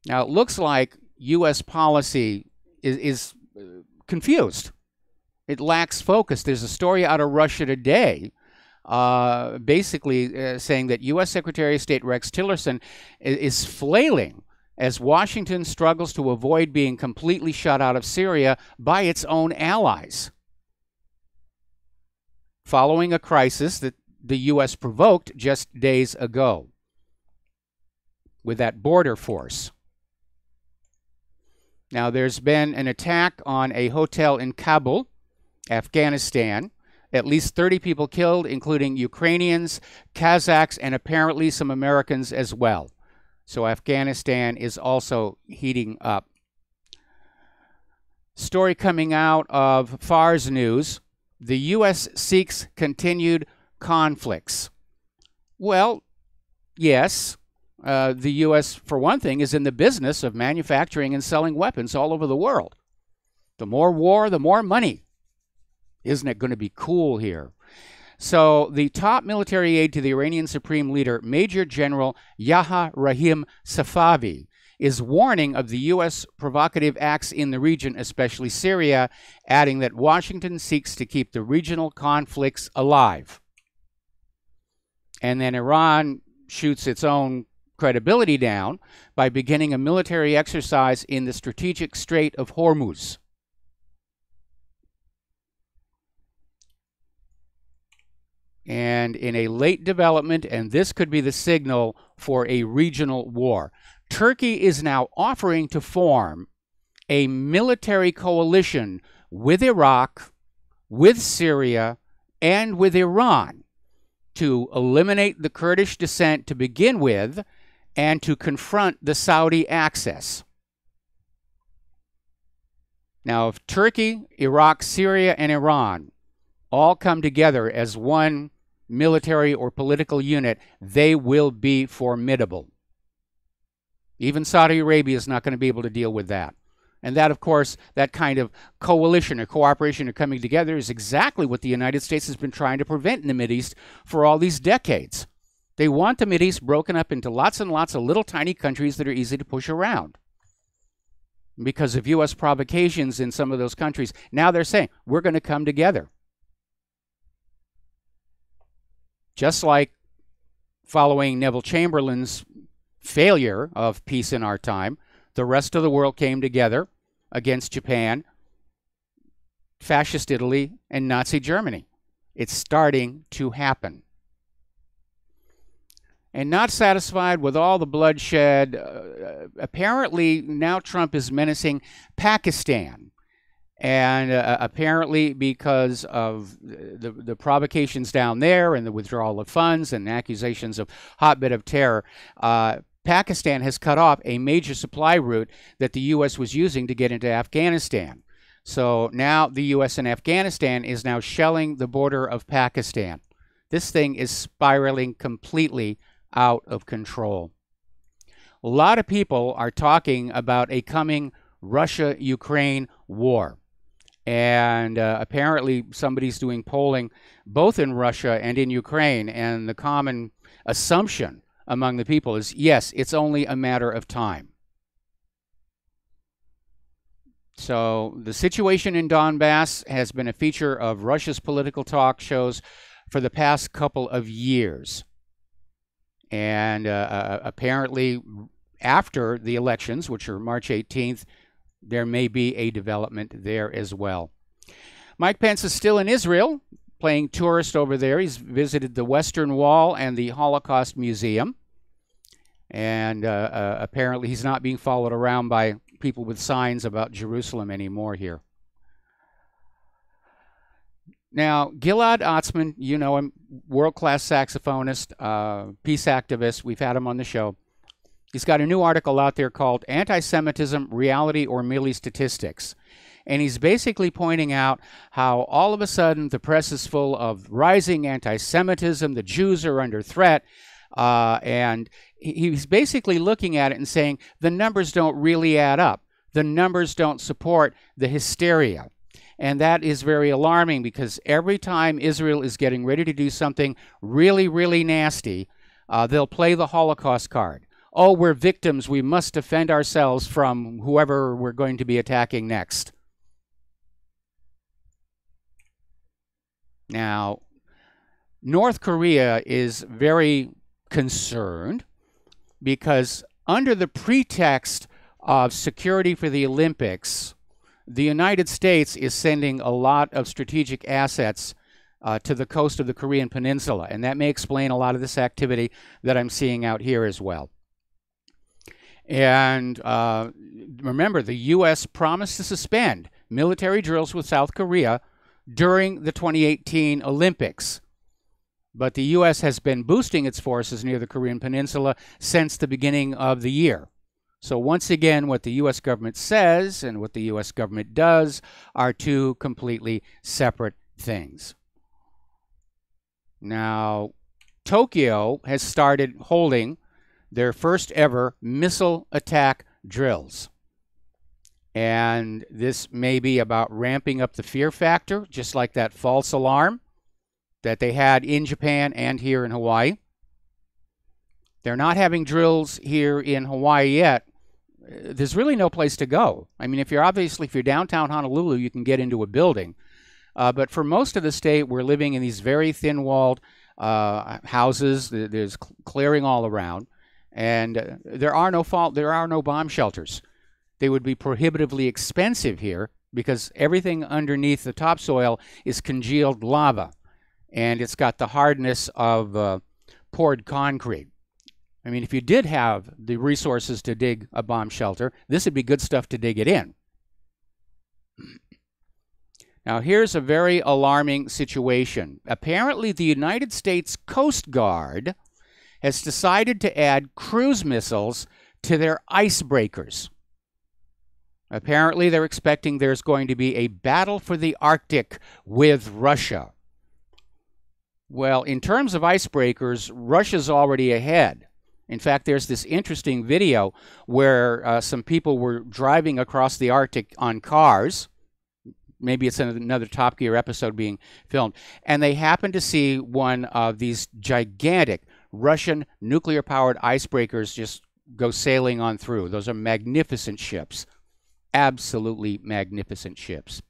Now, it looks like U.S. policy is confused. It lacks focus. There's a story out of Russia today basically saying that U.S. Secretary of State Rex Tillerson is flailing as Washington struggles to avoid being completely shut out of Syria by its own allies, following a crisis that the U.S. provoked just days ago with that border force. Now, there's been an attack on a hotel in Kabul, Afghanistan. At least 30 people killed, including Ukrainians, Kazakhs, and apparently some Americans as well. So Afghanistan is also heating up. Story coming out of Fars News: the U.S. seeks continued conflicts. Well, yes. The U.S., for one thing, is in the business of manufacturing and selling weapons all over the world. The more war, the more money. Isn't it going to be cool here? So the top military aide to the Iranian Supreme Leader, Major General Yahya Rahim Safavi, is warning of the U.S. provocative acts in the region, especially Syria, adding that Washington seeks to keep the regional conflicts alive. And then Iran shoots its own credibility down by beginning a military exercise in the strategic Strait of Hormuz. And in a late development, and this could be the signal for a regional war, Turkey is now offering to form a military coalition with Iraq, with Syria, and with Iran to eliminate the Kurdish dissent to begin with and to confront the Saudi axis. Now, if Turkey, Iraq, Syria, and Iran all come together as one military or political unit, they will be formidable. Even Saudi Arabia is not going to be able to deal with that. And that, of course, that kind of coalition or cooperation or coming together is exactly what the United States has been trying to prevent in the Mideast for all these decades. They want the Mideast broken up into lots and lots of little tiny countries that are easy to push around. Because of U.S. provocations in some of those countries, now they're saying, we're going to come together. Just like following Neville Chamberlain's failure of peace in our time, the rest of the world came together against Japan, fascist Italy, and Nazi Germany. It's starting to happen. And not satisfied with all the bloodshed, apparently now Trump is menacing Pakistan. And apparently because of the provocations down there and the withdrawal of funds and accusations of hotbed of terror, Pakistan has cut off a major supply route that the U.S. was using to get into Afghanistan. So now the U.S. and Afghanistan is now shelling the border of Pakistan. This thing is spiraling completely out of control. A lot of people are talking about a coming Russia-Ukraine war. And apparently somebody's doing polling both in Russia and in Ukraine. And the common assumption among the people is, yes, it's only a matter of time. So the situation in Donbass has been a feature of Russia's political talk shows for the past couple of years. And apparently after the elections, which are March 18th, there may be a development there as well. Mike Pence is still in Israel, playing tourist over there. He's visited the Western Wall and the Holocaust Museum. And apparently he's not being followed around by people with signs about Jerusalem anymore here. Now, Gilad Atzmon, you know him, world-class saxophonist, peace activist. We've had him on the show. He's got a new article out there called Anti-Semitism, Reality or Merely Statistics. And he's basically pointing out how all of a sudden the press is full of rising anti-Semitism, the Jews are under threat, and he's basically looking at it and saying the numbers don't really add up. The numbers don't support the hysteria. And that is very alarming because every time Israel is getting ready to do something really, really nasty, they'll play the Holocaust card. oh, we're victims, we must defend ourselves from whoever we're going to be attacking next. Now, North Korea is very concerned because under the pretext of security for the Olympics, the United States is sending a lot of strategic assets to the coast of the Korean Peninsula, and that may explain a lot of this activity that I'm seeing out here as well. And remember, the U.S. promised to suspend military drills with South Korea during the 2018 Olympics. But the U.S. has been boosting its forces near the Korean Peninsula since the beginning of the year. So once again, what the U.S. government says and what the U.S. government does are two completely separate things. Now, Tokyo has started holding their first ever missile attack drills. And this may be about ramping up the fear factor, just like that false alarm that they had in Japan and here in Hawaii. They're not having drills here in Hawaii yet. There's really no place to go. I mean, if you're downtown Honolulu, you can get into a building. But for most of the state, we're living in these very thin-walled houses. There's clearing all around. And there are no bomb shelters. They would be prohibitively expensive here because everything underneath the topsoil is congealed lava. And it's got the hardness of poured concrete. I mean, if you did have the resources to dig a bomb shelter, this would be good stuff to dig it in. Now, here's a very alarming situation. Apparently, the United States Coast Guard has decided to add cruise missiles to their icebreakers. Apparently, they're expecting there's going to be a battle for the Arctic with Russia. Well, in terms of icebreakers, Russia's already ahead. In fact, there's this interesting video where some people were driving across the Arctic on cars. Maybe it's another Top Gear episode being filmed. And they happened to see one of these gigantic Russian nuclear-powered icebreakers just go sailing on through. Those are magnificent ships. Absolutely magnificent ships.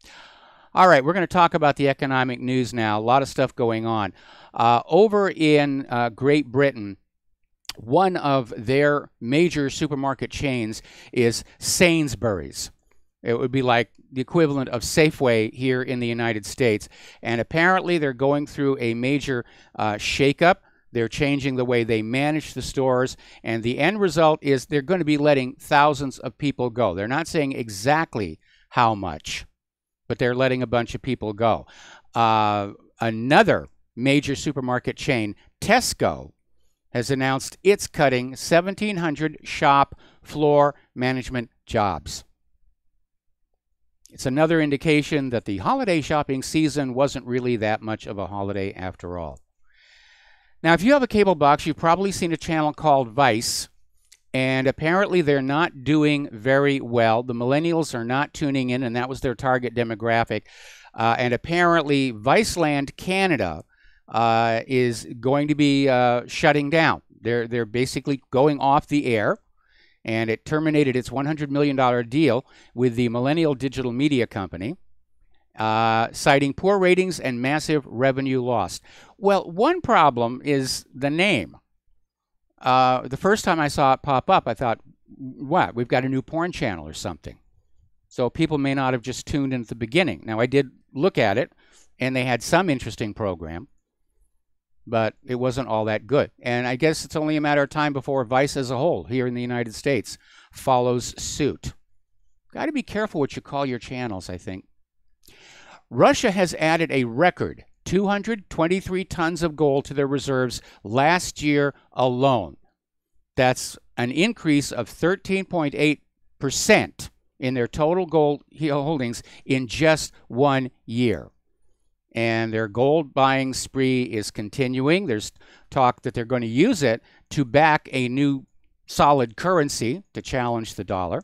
All right, we're going to talk about the economic news now. A lot of stuff going on. Over in Great Britain, one of their major supermarket chains is Sainsbury's. It would be like the equivalent of Safeway here in the United States. And apparently they're going through a major shakeup. They're changing the way they manage the stores. And the end result is they're going to be letting thousands of people go. They're not saying exactly how much, but they're letting a bunch of people go. Another major supermarket chain, Tesco, has announced it's cutting 1,700 shop floor management jobs. It's another indication that the holiday shopping season wasn't really that much of a holiday after all. Now, if you have a cable box, you've probably seen a channel called Vice, and apparently they're not doing very well. The millennials are not tuning in, and that was their target demographic. And apparently Viceland Canada is going to be shutting down. They're basically going off the air, and it terminated its $100 million deal with the Millennial Digital Media Company, citing poor ratings and massive revenue lost. Well, one problem is the name. The first time I saw it pop up, I thought, what, we've got a new porn channel or something. So people may not have just tuned in at the beginning. Now, I did look at it, and they had some interesting program, but it wasn't all that good. And I guess it's only a matter of time before Vice as a whole here in the United States follows suit. Got to be careful what you call your channels, I think. Russia has added a record 223 tons of gold to their reserves last year alone. That's an increase of 13.8% in their total gold holdings in just 1 year. And their gold buying spree is continuing. There's talk that they're going to use it to back a new solid currency to challenge the dollar.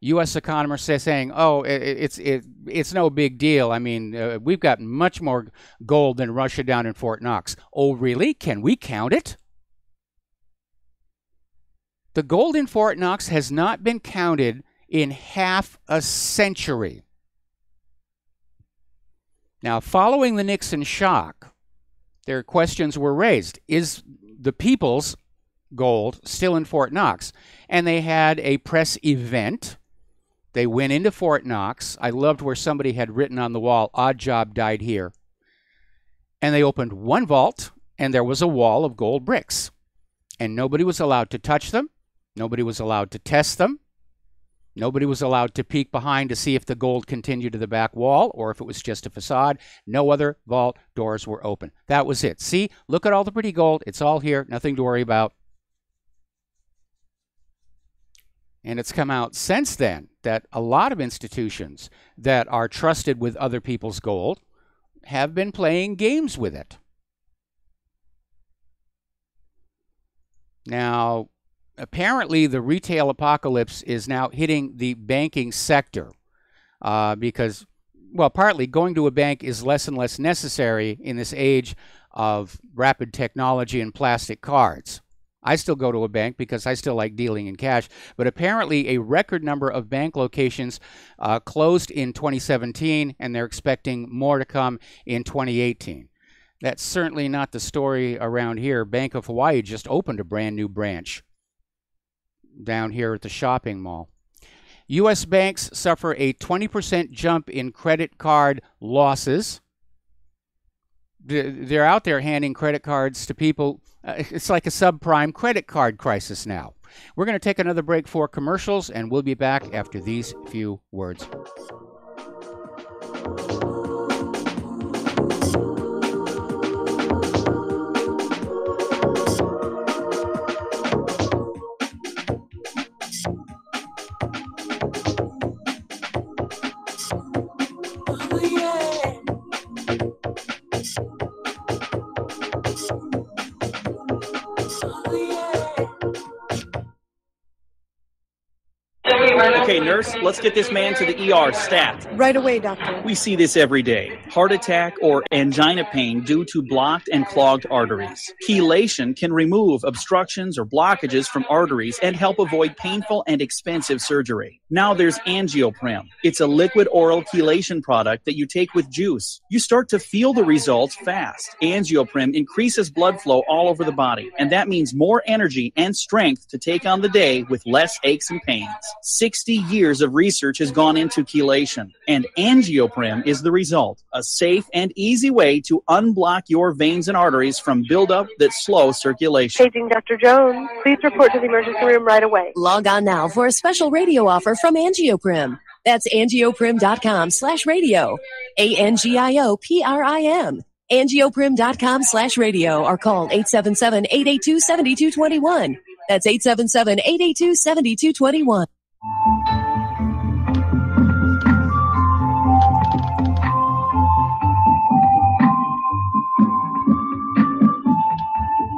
U.S. economists are saying, oh, it's no big deal. I mean, we've got much more gold than Russia down in Fort Knox. Oh, really? Can we count it? The gold in Fort Knox has not been counted in half a century. Now, following the Nixon shock, their questions were raised. Is the people's gold still in Fort Knox? And they had a press event. They went into Fort Knox. I loved where somebody had written on the wall, "Odd job died here." And they opened one vault, and there was a wall of gold bricks. And nobody was allowed to touch them. Nobody was allowed to test them. Nobody was allowed to peek behind to see if the gold continued to the back wall or if it was just a facade. No other vault doors were open. That was it. See, look at all the pretty gold. It's all here. Nothing to worry about. And it's come out since then that a lot of institutions that are trusted with other people's gold have been playing games with it. Now, apparently the retail apocalypse is now hitting the banking sector because, well, partly going to a bank is less and less necessary in this age of rapid technology and plastic cards. I still go to a bank because I still like dealing in cash, but apparently a record number of bank locations closed in 2017, and they're expecting more to come in 2018. That's certainly not the story around here. Bank of Hawaii just opened a brand new branch down here at the shopping mall. U.S. banks suffer a 20% jump in credit card losses. They're out there handing credit cards to people. It's like a subprime credit card crisis now. We're going to take another break for commercials, and we'll be back after these few words. Okay, nurse, let's get this man to the ER stat. Right away, doctor. We see this every day. Heart attack or angina pain due to blocked and clogged arteries. Chelation can remove obstructions or blockages from arteries and help avoid painful and expensive surgery. Now there's Angioprim. It's a liquid oral chelation product that you take with juice. You start to feel the results fast. Angioprim increases blood flow all over the body, and that means more energy and strength to take on the day with less aches and pains. 60 years of research has gone into chelation, and Angioprim is the result. A safe and easy way to unblock your veins and arteries from buildup that slow circulation. Paging Dr. Jones. Please report to the emergency room right away. Log on now for a special radio offer from Angioprim. That's angioprim.com/radio. ANGIOPRIM. Angioprim.com/radio or call 877-882-7221. That's 877-882-7221.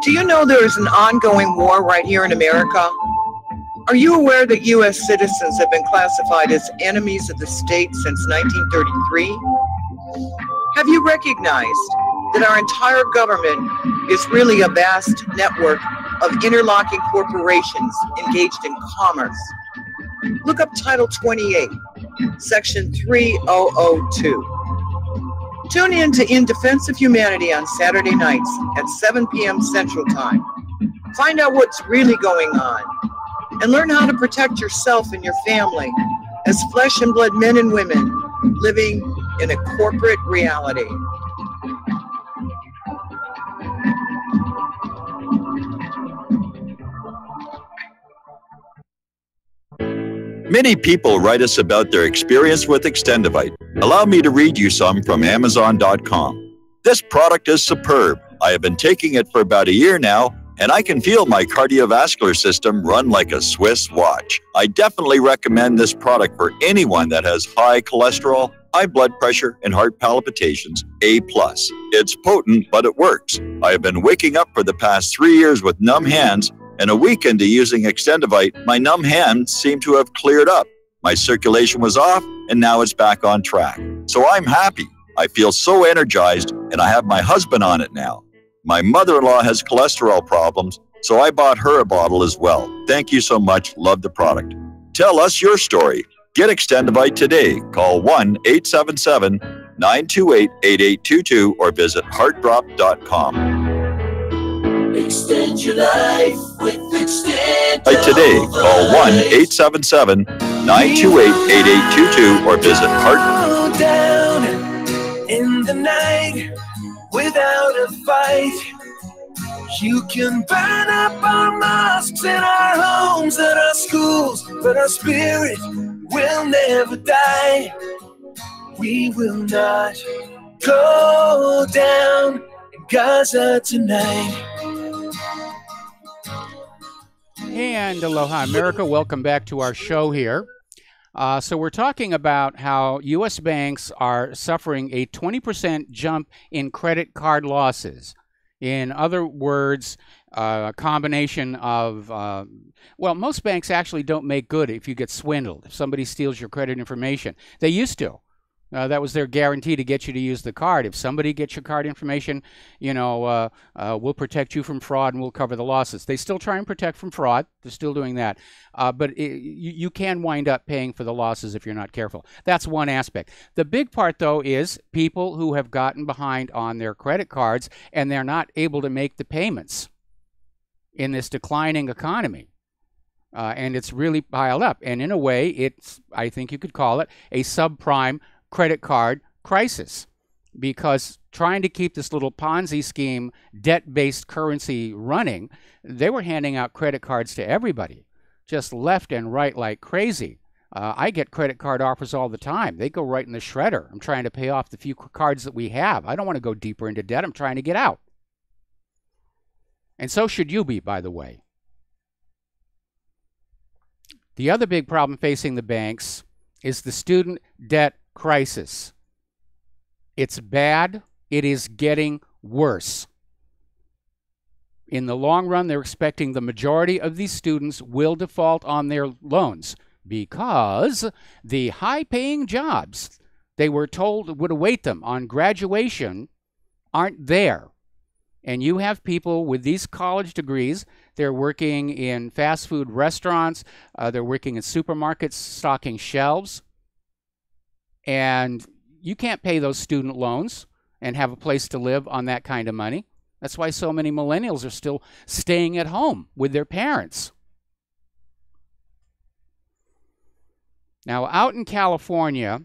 Do you know there is an ongoing war right here in America? Are you aware that U.S. citizens have been classified as enemies of the state since 1933? Have you recognized that our entire government is really a vast network of interlocking corporations engaged in commerce? Look up Title 28, Section 3002. Tune in to In Defense of Humanity on Saturday nights at 7 p.m. Central Time. Find out what's really going on and learn how to protect yourself and your family as flesh and blood men and women living in a corporate reality. Many people write us about their experience with Extendivite. Allow me to read you some from Amazon.com. This product is superb. I have been taking it for about a year now, and I can feel my cardiovascular system run like a Swiss watch. I definitely recommend this product for anyone that has high cholesterol, high blood pressure, and heart palpitations, A+. It's potent, but it works. I have been waking up for the past 3 years with numb hands, and a week into using Extendivite, my numb hands seem to have cleared up. My circulation was off, and now it's back on track. So I'm happy. I feel so energized, and I have my husband on it now. My mother-in-law has cholesterol problems, So I bought her a bottle as well. Thank you so much. Love the product. Tell us your story. Get Extendivite today. Call 1-877-928-8822 or visit heartdrop.com. Extend your life with Extendivite. Today, call 1-877-928-8822 or visit heartdrop.com. Down in the night without a fight. You can burn up our mosques and our homes and our schools, but our spirit will never die. We will not go down in Gaza tonight. And aloha, America. Welcome back to our show here. So we're talking about how U.S. banks are suffering a 20% jump in credit card losses. In other words, a combination of, most banks actually don't make good if you get swindled, if somebody steals your credit information. They used to. That was their guarantee to get you to use the card. If somebody gets your card information, we'll protect you from fraud and we'll cover the losses. They still try and protect from fraud. They're still doing that. But you can wind up paying for the losses if you're not careful. That's one aspect. The big part, though, is people who have gotten behind on their credit cards and they're not able to make the payments in this declining economy. And it's really piled up. And in a way, I think you could call it a subprime credit card crisis, because trying to keep this little Ponzi scheme, debt-based currency running, they were handing out credit cards to everybody, just left and right like crazy. I get credit card offers all the time. They go right in the shredder. I'm trying to pay off the few cards that we have. I don't want to go deeper into debt. I'm trying to get out. And so should you be, by the way. The other big problem facing the banks is the student debt crisis. It's bad. It is getting worse. In the long run, they're expecting the majority of these students will default on their loans because the high-paying jobs they were told would await them on graduation aren't there. And you have people with these college degrees, they're working in fast food restaurants, they're working in supermarkets, stocking shelves. And you can't pay those student loans and have a place to live on that kind of money. That's why so many millennials are still staying at home with their parents. Now, out in California,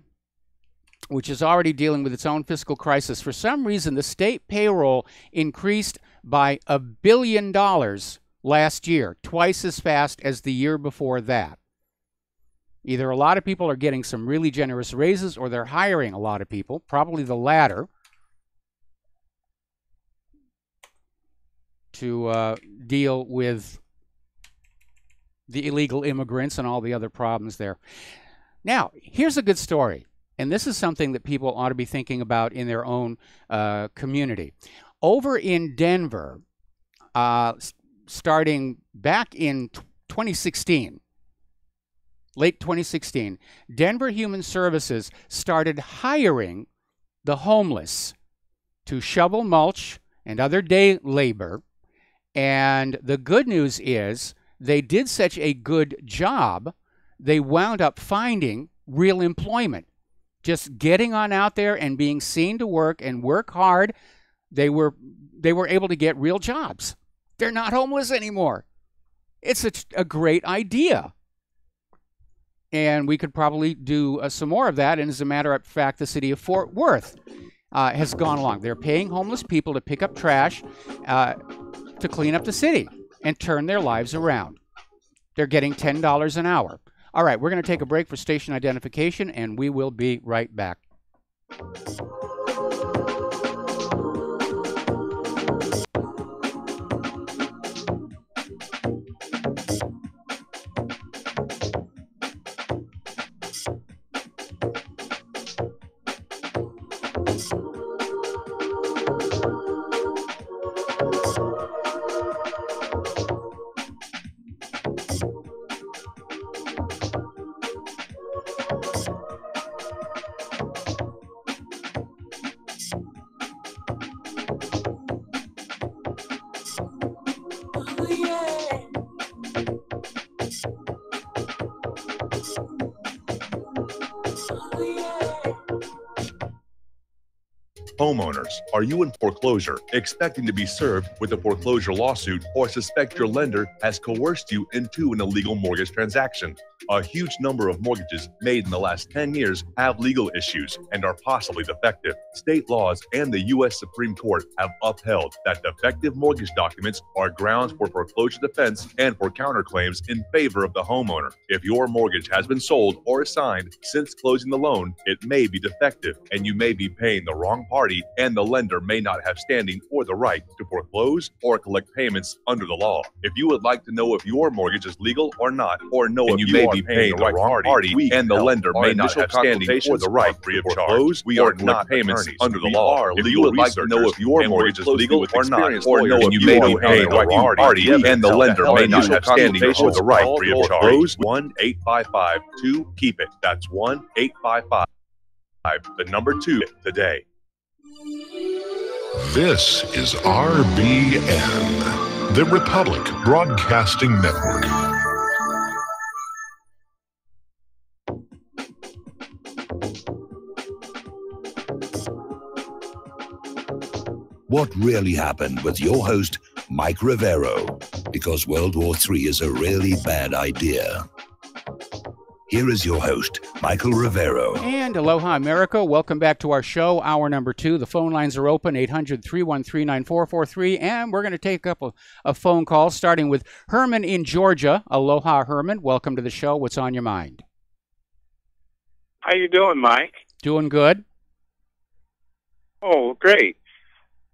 which is already dealing with its own fiscal crisis, for some reason the state payroll increased by $1 billion last year, twice as fast as the year before that. Either a lot of people are getting some really generous raises or they're hiring a lot of people, probably the latter, to deal with the illegal immigrants and all the other problems there. Now, here's a good story, and this is something that people ought to be thinking about in their own community. Over in Denver, starting back in 2016, late 2016, Denver Human Services started hiring the homeless to shovel mulch and other day labor. And the good news is they did such a good job, they wound up finding real employment. Just getting on out there and being seen to work and work hard, they were able to get real jobs. They're not homeless anymore. It's a great idea. And we could probably do some more of that. And as a matter of fact, the city of Fort Worth has gone along. They're paying homeless people to pick up trash to clean up the city and turn their lives around. They're getting $10 an hour. All right, we're going to take a break for station identification, and we will be right back. Homeowners, are you in foreclosure, expecting to be served with a foreclosure lawsuit, or suspect your lender has coerced you into an illegal mortgage transaction? A huge number of mortgages made in the last 10 years have legal issues and are possibly defective. State laws and the U.S. Supreme Court have upheld that defective mortgage documents are grounds for foreclosure defense and for counterclaims in favor of the homeowner. If your mortgage has been sold or assigned since closing the loan, it may be defective and you may be paying the wrong party, and the lender may not have standing or the right to foreclose or collect payments under the law. If you would like to know if your mortgage is legal or not, or know if you may be paying the wrong party and the lender may not have standing or the right to foreclose or collect payments under the law. If you would like to know if your mortgage is legal or not, or know if you may be paying the wrong party and the lender may not have standing or the right to foreclose, 1-855-2-KEEP-IT. That's 1-855, the number 2 today. This is RBN, the Republic Broadcasting Network. What really happened with your host, Mike Rivero, because World War III is a really bad idea. Here is your host, Michael Rivero. And aloha, America. Welcome back to our show, hour number 2. The phone lines are open, 800-313-9443, and we're going to take up a phone call, starting with Herman in Georgia. Aloha, Herman. Welcome to the show. What's on your mind? How you doing, Mike? Doing good. Oh, great.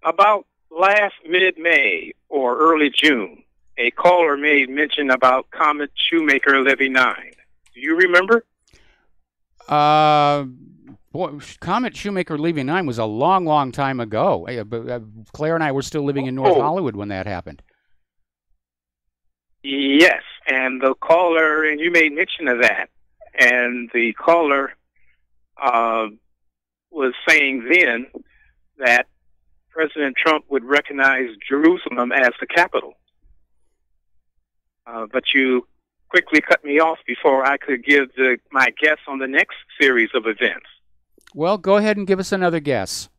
About last mid-May or early June, a caller made mention about Comet Shoemaker Levy 9. Do you remember? Comet Shoemaker Levy 9 was a long, long time ago. Claire and I were still living in North Hollywood when that happened. Yes, and the caller, and you made mention of that, and the caller was saying then that President Trump would recognize Jerusalem as the capital. But you quickly cut me off before I could give my guess on the next series of events. Well, go ahead and give us another guess.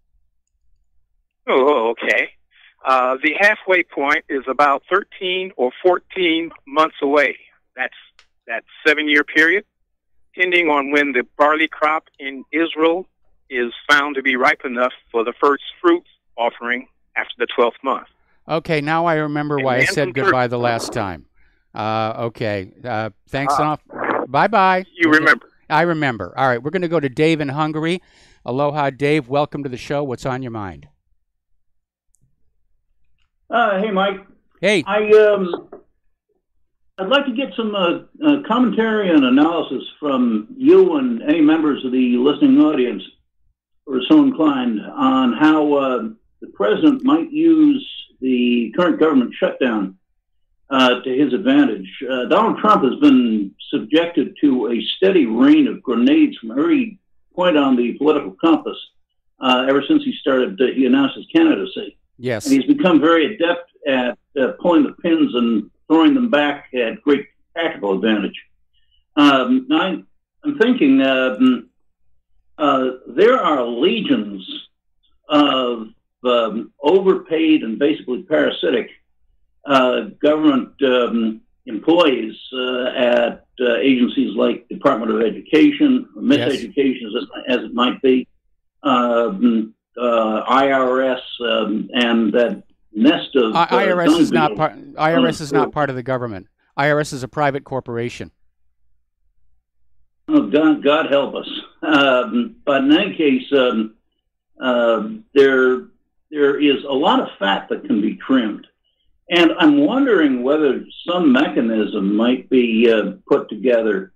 Oh, okay. The halfway point is about 13 or 14 months away. That's that 7-year period, depending on when the barley crop in Israel is found to be ripe enough for the first fruits offering after the 12th month. Okay, now I remember why I said goodbye the last time. Okay, thanks enough. Bye-bye. You remember. I remember. All right, we're going to go to Dave in Hungary. Aloha, Dave. Welcome to the show. What's on your mind? Hey, Mike. Hey. I'd like to get some commentary and analysis from you and any members of the listening audience who are so inclined on how the president might use the current government shutdown to his advantage. Donald Trump has been subjected to a steady rain of grenades from every point on the political compass ever since he announced his candidacy. Yes. And he's become very adept at pulling the pins and throwing them back at great tactical advantage. Now I'm thinking there are legions of overpaid and basically parasitic government employees at agencies like Department of Education, or Miseducation as it might be, IRS, and that nest of IRS is not part. IRS is not part of the government. IRS is a private corporation. Oh, God help us! But in any case, there is a lot of fat that can be trimmed. And I'm wondering whether some mechanism might be put together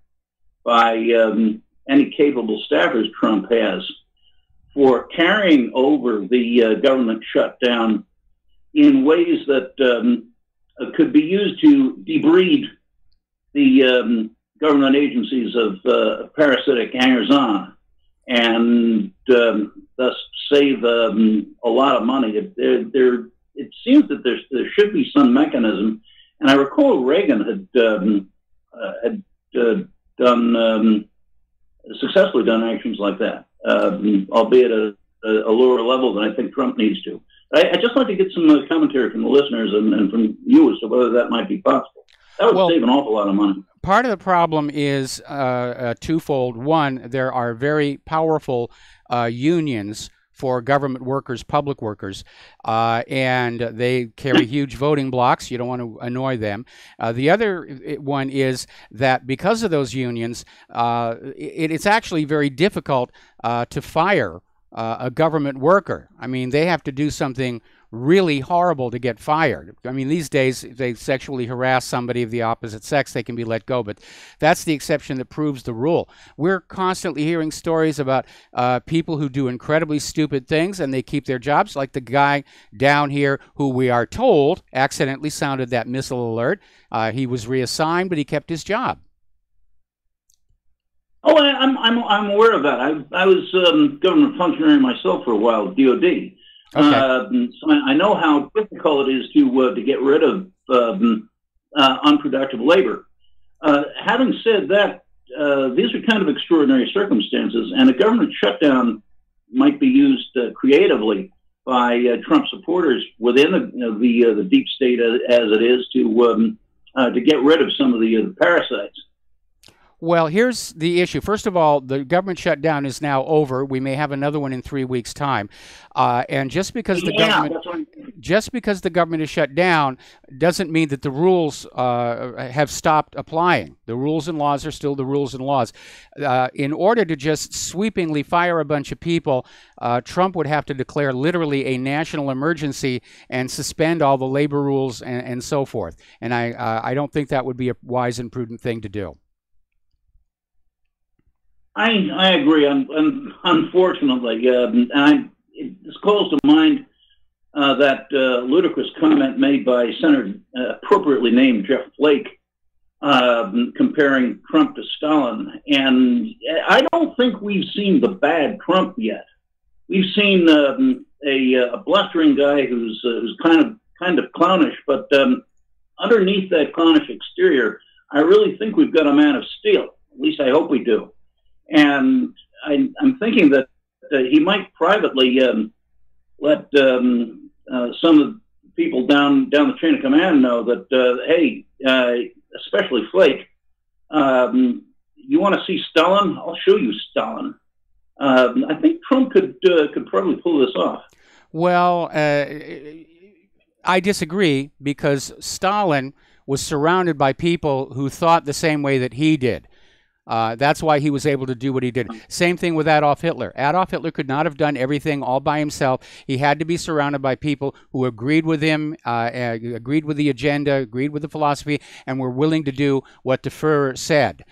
by any capable staffers Trump has for carrying over the government shutdown in ways that could be used to debride the government agencies of parasitic hangers-on and thus save a lot of money. It seems that there should be some mechanism, and I recall Reagan had successfully done actions like that, albeit at a lower level than I think Trump needs to. I just like to get some commentary from the listeners and from you as to whether that might be possible. That would save an awful lot of money. Part of the problem is twofold. One, there are very powerful unions for government workers, public workers, and they carry huge voting blocks. You don't want to annoy them. The other one is that because of those unions, it's actually very difficult to fire a government worker. I mean, they have to do something really horrible to get fired. I mean, these days, if they sexually harass somebody of the opposite sex, they can be let go, but that's the exception that proves the rule. We're constantly hearing stories about people who do incredibly stupid things and they keep their jobs, like the guy down here who we are told accidentally sounded that missile alert. He was reassigned, but he kept his job. Oh, I'm aware of that. I was government functionary myself for a while, DOD. Okay. So I know how difficult it is to get rid of unproductive labor. Having said that, these are kind of extraordinary circumstances, and a government shutdown might be used creatively by Trump supporters within the deep state as it is to get rid of some of the parasites. Well, here's the issue. First of all, the government shutdown is now over. We may have another one in 3 weeks' time. And just because the government is shut down doesn't mean that the rules have stopped applying. The rules and laws are still the rules and laws. In order to just sweepingly fire a bunch of people, Trump would have to declare literally a national emergency and suspend all the labor rules and so forth. And I don't think that would be a wise and prudent thing to do. I agree. Unfortunately, it calls to mind that ludicrous comment made by Senator appropriately named Jeff Flake, comparing Trump to Stalin. And I don't think we've seen the bad Trump yet. We've seen a blustering guy who's kind of clownish, but underneath that clownish exterior, I really think we've got a man of steel. At least I hope we do. And I'm thinking that he might privately let some of the people down the chain of command know that, hey, especially Flake, you want to see Stalin? I'll show you Stalin. I think Trump could probably pull this off. Well, I disagree, because Stalin was surrounded by people who thought the same way that he did. That's why he was able to do what he did. Same thing with Adolf Hitler. Adolf Hitler could not have done everything all by himself. He had to be surrounded by people who agreed with him, agreed with the agenda, agreed with the philosophy, and were willing to do what the Fuhrer said.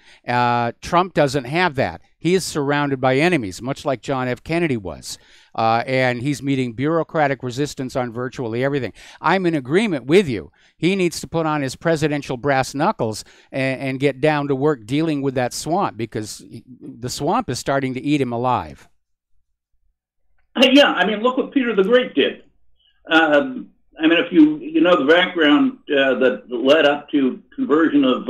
Trump doesn't have that. He is surrounded by enemies, much like John F. Kennedy was. And he's meeting bureaucratic resistance on virtually everything. I'm in agreement with you. He needs to put on his presidential brass knuckles and get down to work dealing with that swamp, because the swamp is starting to eat him alive. Yeah, I mean, look what Peter the Great did. I mean, if you know the background that led up to conversion of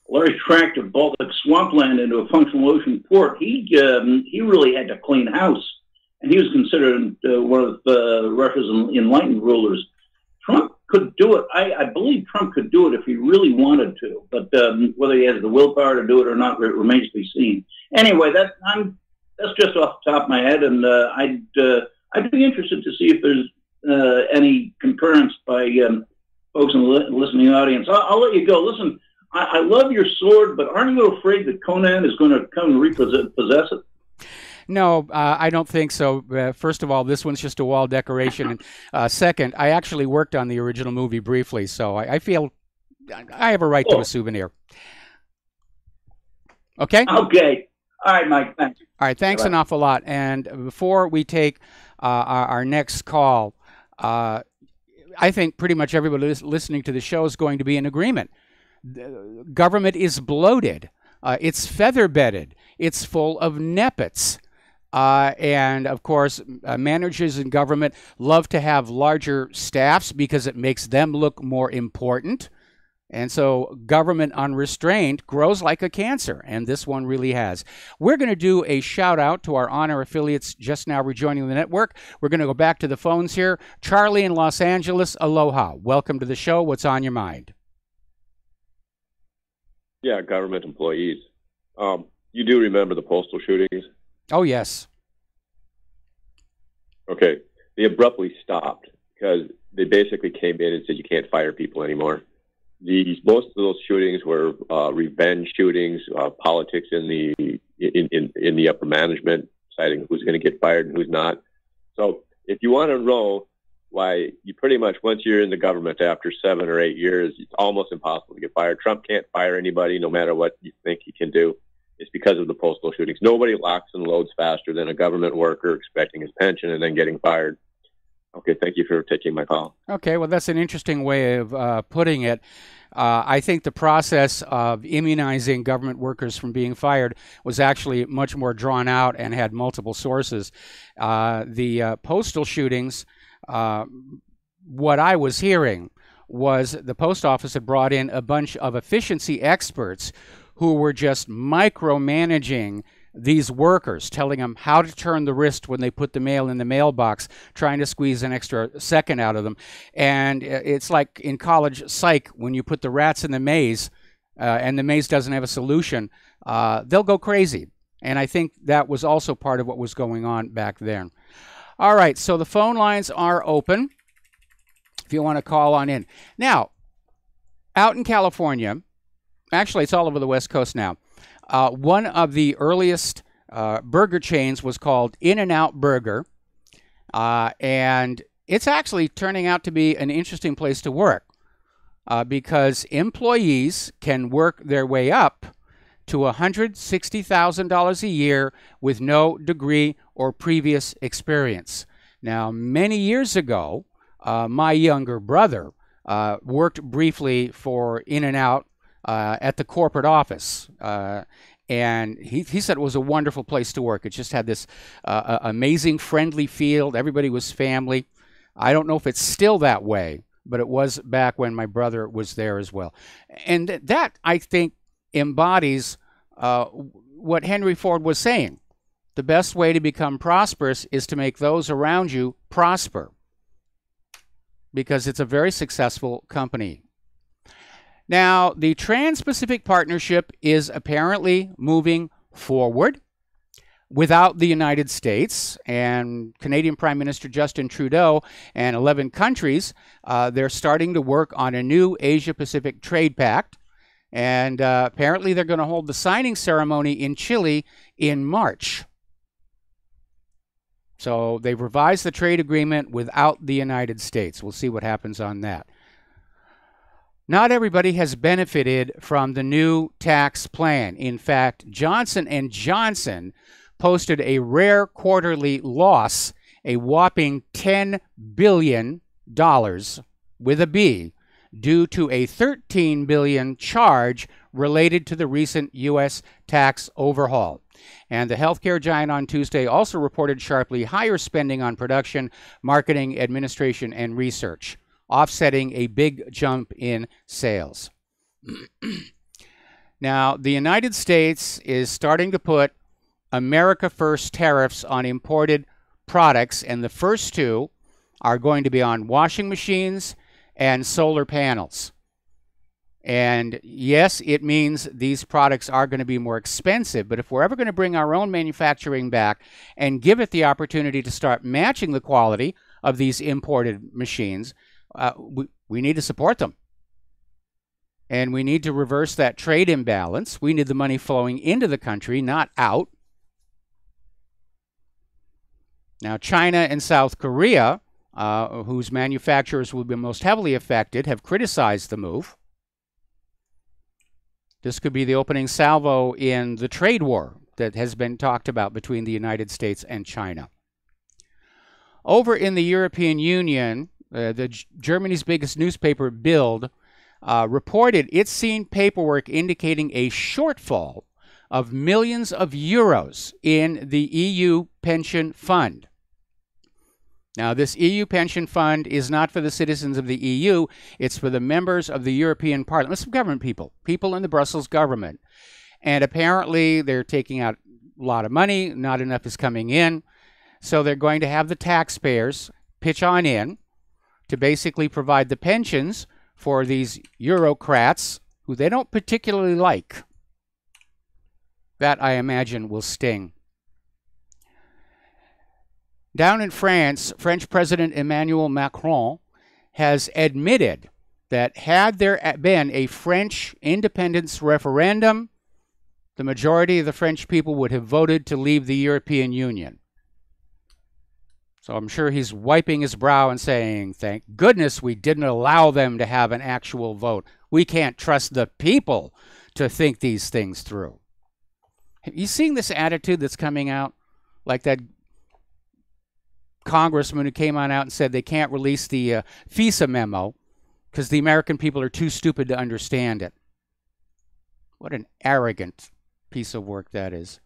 large tract of Baltic swampland into a functional ocean port, he really had to clean house. And he was considered one of Russia's enlightened rulers. Trump could do it. I believe Trump could do it if he really wanted to. But whether he has the willpower to do it or not remains to be seen. Anyway, that's just off the top of my head, and I'd be interested to see if there's any concurrence by folks in the listening audience. I'll let you go. Listen, I love your sword, but aren't you afraid that Conan is going to come and repossess it? No, I don't think so. First of all, this one's just a wall decoration. And second, I actually worked on the original movie briefly, so I feel I have a right to a souvenir. Okay? Okay. All right, Mike. Thanks. All right, thanks an awful lot. And before we take our next call, I think pretty much everybody listening to the show is going to be in agreement. The government is bloated. It's feather-bedded. It's full of nepets. And, of course, managers in government love to have larger staffs because it makes them look more important. And so government unrestrained grows like a cancer, and this one really has. We're going to do a shout out to our honor affiliates just now rejoining the network. We're going to go back to the phones here. Charlie in Los Angeles, aloha. Welcome to the show. What's on your mind? Yeah, government employees. You do remember the postal shootings? Oh, yes. Okay. They abruptly stopped because they basically came in and said you can't fire people anymore. Most of those shootings were revenge shootings, politics in the upper management, deciding who's going to get fired and who's not. So if you want to know why you pretty much, once you're in the government after 7 or 8 years, it's almost impossible to get fired. Trump can't fire anybody no matter what you think he can do. It's because of the postal shootings. Nobody locks and loads faster than a government worker expecting his pension and then getting fired. Okay, thank you for taking my call. Okay, well, that's an interesting way of putting it. I think the process of immunizing government workers from being fired was actually much more drawn out and had multiple sources. The postal shootings, what I was hearing was the post office had brought in a bunch of efficiency experts who were just micromanaging these workers, telling them how to turn the wrist when they put the mail in the mailbox, trying to squeeze an extra second out of them. And it's like in college psych, when you put the rats in the maze and the maze doesn't have a solution, they'll go crazy. And I think that was also part of what was going on back then. All right, so the phone lines are open if you want to call on in. Now, out in California, actually it's all over the West Coast now, one of the earliest burger chains was called In-N-Out Burger, and it's actually turning out to be an interesting place to work because employees can work their way up to $160,000 a year with no degree or previous experience. Now, many years ago, my younger brother worked briefly for In-N-Out at the corporate office. And he said it was a wonderful place to work. It just had this amazing, friendly feel. Everybody was family. I don't know if it's still that way, but it was back when my brother was there as well. And that, I think, embodies what Henry Ford was saying. The best way to become prosperous is to make those around you prosper, because it's a very successful company. Now, the Trans-Pacific Partnership is apparently moving forward without the United States, and Canadian Prime Minister Justin Trudeau and 11 countries, they're starting to work on a new Asia-Pacific Trade Pact, and apparently they're going to hold the signing ceremony in Chile in March. So they've revised the trade agreement without the United States. We'll see what happens on that. Not everybody has benefited from the new tax plan. In fact, Johnson & Johnson posted a rare quarterly loss, a whopping $10 billion with a B, due to a $13 billion charge related to the recent U.S. tax overhaul. And the healthcare giant on Tuesday also reported sharply higher spending on production, marketing, administration, and research, offsetting a big jump in sales. Now, the United States is starting to put America First tariffs on imported products, and the first two are going to be on washing machines and solar panels. And yes, it means these products are going to be more expensive, but if we're ever going to bring our own manufacturing back and give it the opportunity to start matching the quality of these imported machines, we need to support them. And we need to reverse that trade imbalance. We need the money flowing into the country, not out. Now, China and South Korea, whose manufacturers will be most heavily affected, have criticized the move. This could be the opening salvo in the trade war that has been talked about between the United States and China. Over in the European Union, Germany's biggest newspaper, Bild, reported it's seen paperwork indicating a shortfall of millions of euros in the EU pension fund. Now, this EU pension fund is not for the citizens of the EU. It's for the members of the European Parliament. Some government people in the Brussels government. And apparently they're taking out a lot of money. Not enough is coming in. So they're going to have the taxpayers pitch on in to basically provide the pensions for these Eurocrats who they don't particularly like. That, I imagine, will sting. Down in France, French President Emmanuel Macron has admitted that had there been a French independence referendum, the majority of the French people would have voted to leave the European Union. So I'm sure he's wiping his brow and saying, thank goodness we didn't allow them to have an actual vote. We can't trust the people to think these things through. Have you seen this attitude that's coming out? Like that congressman who came on out and said they can't release the FISA memo because the American people are too stupid to understand it. What an arrogant piece of work that is.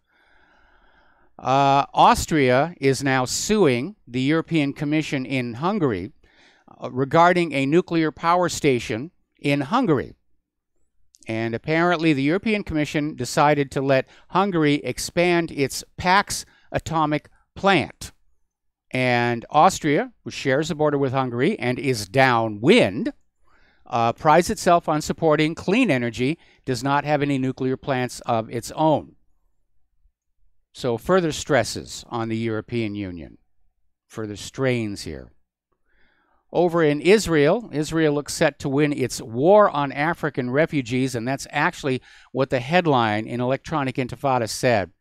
Austria is now suing the European Commission in Hungary regarding a nuclear power station in Hungary. And apparently the European Commission decided to let Hungary expand its Pax atomic plant. And Austria, which shares the border with Hungary and is downwind, prides itself on supporting clean energy, does not have any nuclear plants of its own. So further stresses on the European Union, further strains here. Over in Israel, Israel looks set to win its war on African refugees, and that's actually what the headline in Electronic Intifada said.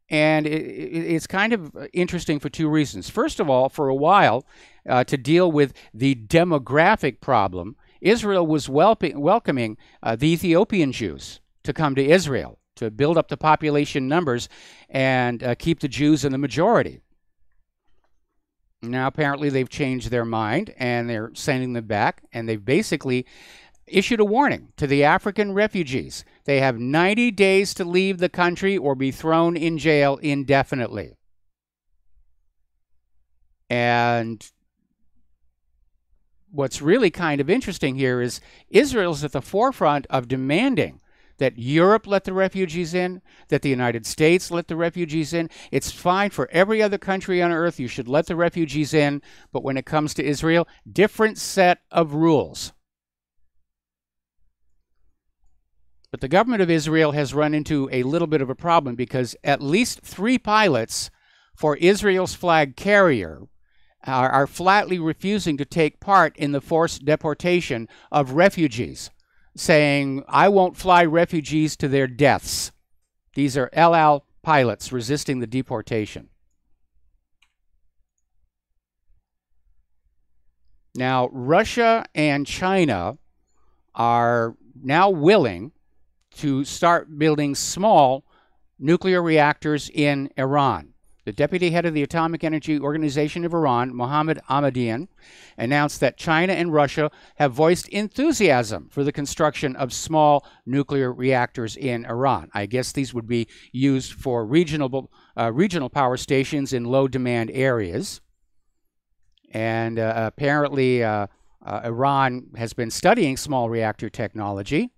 And it's kind of interesting for two reasons. First of all, for a while, to deal with the demographic problem, Israel was welcoming the Ethiopian Jews to come to Israel to build up the population numbers and keep the Jews in the majority. Now, apparently, they've changed their mind, and they're sending them back, and they've basically issued a warning to the African refugees. They have 90 days to leave the country or be thrown in jail indefinitely. And what's really kind of interesting here is Israel's at the forefront of demanding that Europe let the refugees in, that the United States let the refugees in. It's fine for every other country on earth. You should let the refugees in. But when it comes to Israel, different set of rules. But the government of Israel has run into a little bit of a problem because at least 3 pilots for Israel's flag carrier are flatly refusing to take part in the forced deportation of refugees, saying, I won't fly refugees to their deaths. These are El Al pilots resisting the deportation. Now, Russia and China are now willing to start building small nuclear reactors in Iran. The deputy head of the Atomic Energy Organization of Iran, Mohammad Ahmadinejad, announced that China and Russia have voiced enthusiasm for the construction of small nuclear reactors in Iran. I guess these would be used for regional power stations in low-demand areas. And apparently, Iran has been studying small reactor technology.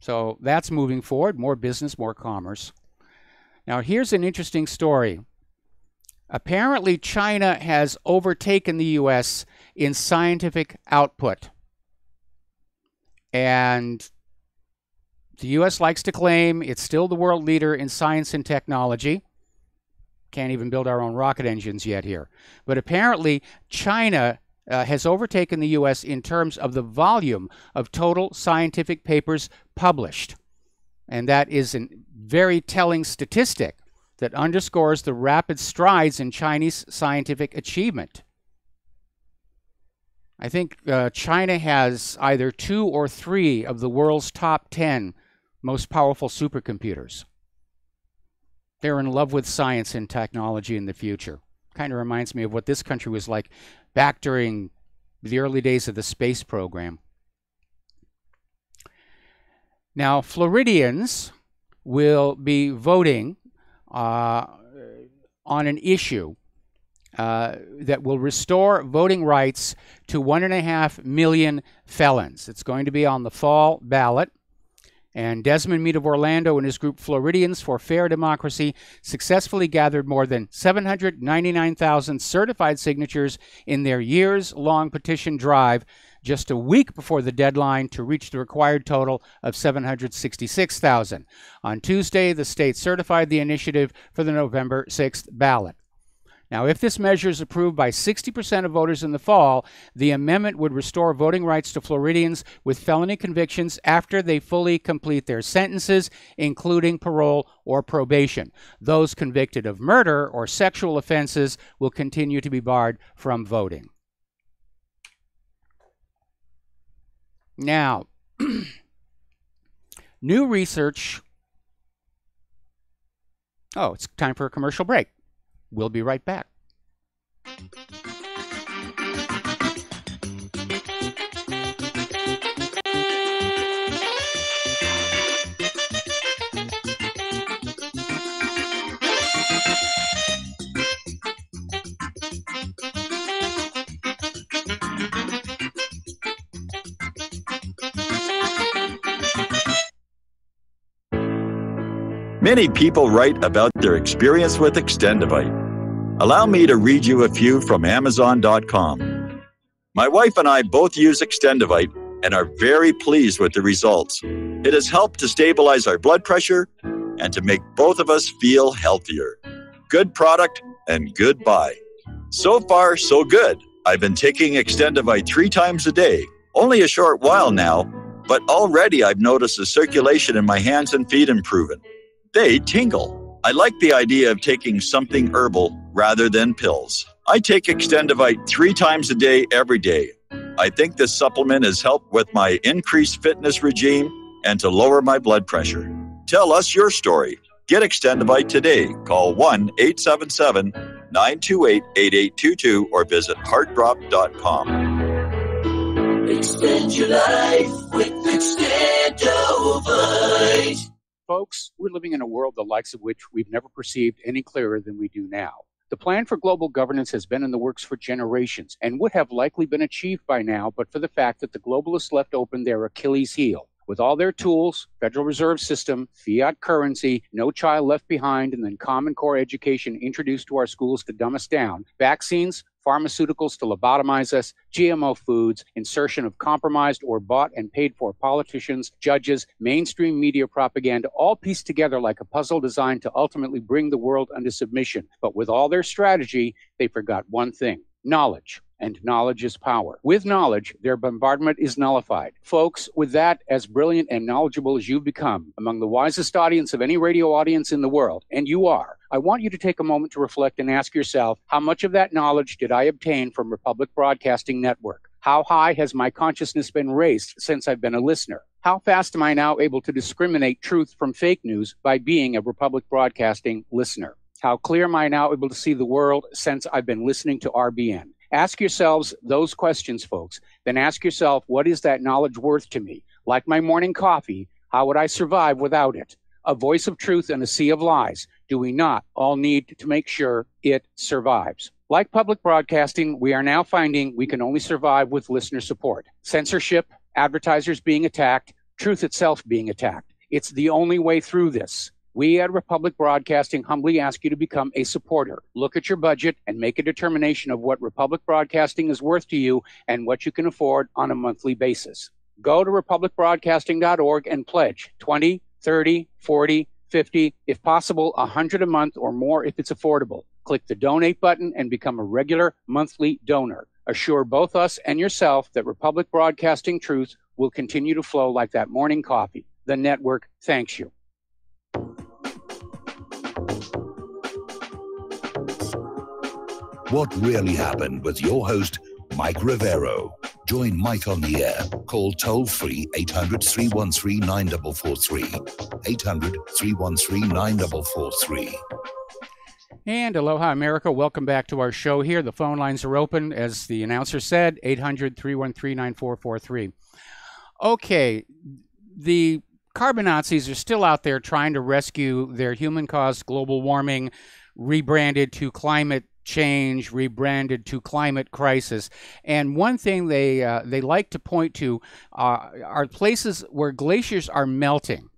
So that's moving forward. More business, more commerce. Now, here's an interesting story. Apparently, China has overtaken the U.S. in scientific output. And the U.S. likes to claim it's still the world leader in science and technology. Can't even build our own rocket engines yet here. But apparently, China has overtaken the U.S. in terms of the volume of total scientific papers published. And that is a very telling statistic that underscores the rapid strides in Chinese scientific achievement. I think China has either 2 or 3 of the world's top 10 most powerful supercomputers. They're in love with science and technology in the future. Kind of reminds me of what this country was like back during the early days of the space program. Now, Floridians will be voting on an issue that will restore voting rights to 1.5 million felons. It's going to be on the fall ballot. And Desmond Meade of Orlando and his group Floridians for Fair Democracy successfully gathered more than 799,000 certified signatures in their years-long petition drive just a week before the deadline to reach the required total of 766,000. On Tuesday, the state certified the initiative for the November 6th ballot. Now, if this measure is approved by 60% of voters in the fall, the amendment would restore voting rights to Floridians with felony convictions after they fully complete their sentences, including parole or probation. Those convicted of murder or sexual offenses will continue to be barred from voting. Now, new research. Oh, it's time for a commercial break. We'll be right back. Many people write about their experience with Extendivite. Allow me to read you a few from Amazon.com. My wife and I both use Extendivite and are very pleased with the results. It has helped to stabilize our blood pressure and to make both of us feel healthier. Good product and good buy. So far, so good. I've been taking Extendivite 3 times a day, only a short while now, but already I've noticed the circulation in my hands and feet improving. They tingle. I like the idea of taking something herbal rather than pills. I take Extendivite 3 times a day, every day. I think this supplement has helped with my increased fitness regime and to lower my blood pressure. Tell us your story. Get Extendivite today. Call 1-877-928-8822 or visit heartdrop.com. Extend your life with Extendivite. Folks, we're living in a world the likes of which we've never perceived any clearer than we do now. The plan for global governance has been in the works for generations and would have likely been achieved by now, but for the fact that the globalists left open their Achilles heel. With all their tools, Federal Reserve System, fiat currency, no child left behind, and then Common Core education introduced to our schools to dumb us down, vaccines, pharmaceuticals to lobotomize us, GMO foods, insertion of compromised or bought and paid for politicians, judges, mainstream media propaganda, all pieced together like a puzzle designed to ultimately bring the world under submission. But with all their strategy, they forgot one thing: knowledge. And knowledge is power. With knowledge, their bombardment is nullified. Folks, with that, as brilliant and knowledgeable as you've become, among the wisest audience of any radio audience in the world, and you are, I want you to take a moment to reflect and ask yourself, how much of that knowledge did I obtain from Republic Broadcasting Network? How high has my consciousness been raised since I've been a listener? How fast am I now able to discriminate truth from fake news by being a Republic Broadcasting listener? How clear am I now able to see the world since I've been listening to RBN? Ask yourselves those questions, folks. Then ask yourself, what is that knowledge worth to me? Like my morning coffee, how would I survive without it? A voice of truth in a sea of lies. Do we not all need to make sure it survives? Like public broadcasting, we are now finding we can only survive with listener support. Censorship, advertisers being attacked, truth itself being attacked. It's the only way through this. We at Republic Broadcasting humbly ask you to become a supporter. Look at your budget and make a determination of what Republic Broadcasting is worth to you and what you can afford on a monthly basis. Go to republicbroadcasting.org and pledge $20, $30, $40, $50, if possible, $100 a month or more if it's affordable. Click the donate button and become a regular monthly donor. Assure both us and yourself that Republic Broadcasting truth will continue to flow like that morning coffee. The network thanks you. What Really Happened with your host, Mike Rivero. Join Mike on the air. Call toll-free 800-313-9443. 800-313-9443. And aloha, America. Welcome back to our show here. The phone lines are open, as the announcer said, 800-313-9443. Okay, the carbon Nazis are still out there trying to rescue their human-caused global warming, rebranded to climate change rebranded to climate crisis. And one thing they like to point to are places where glaciers are melting.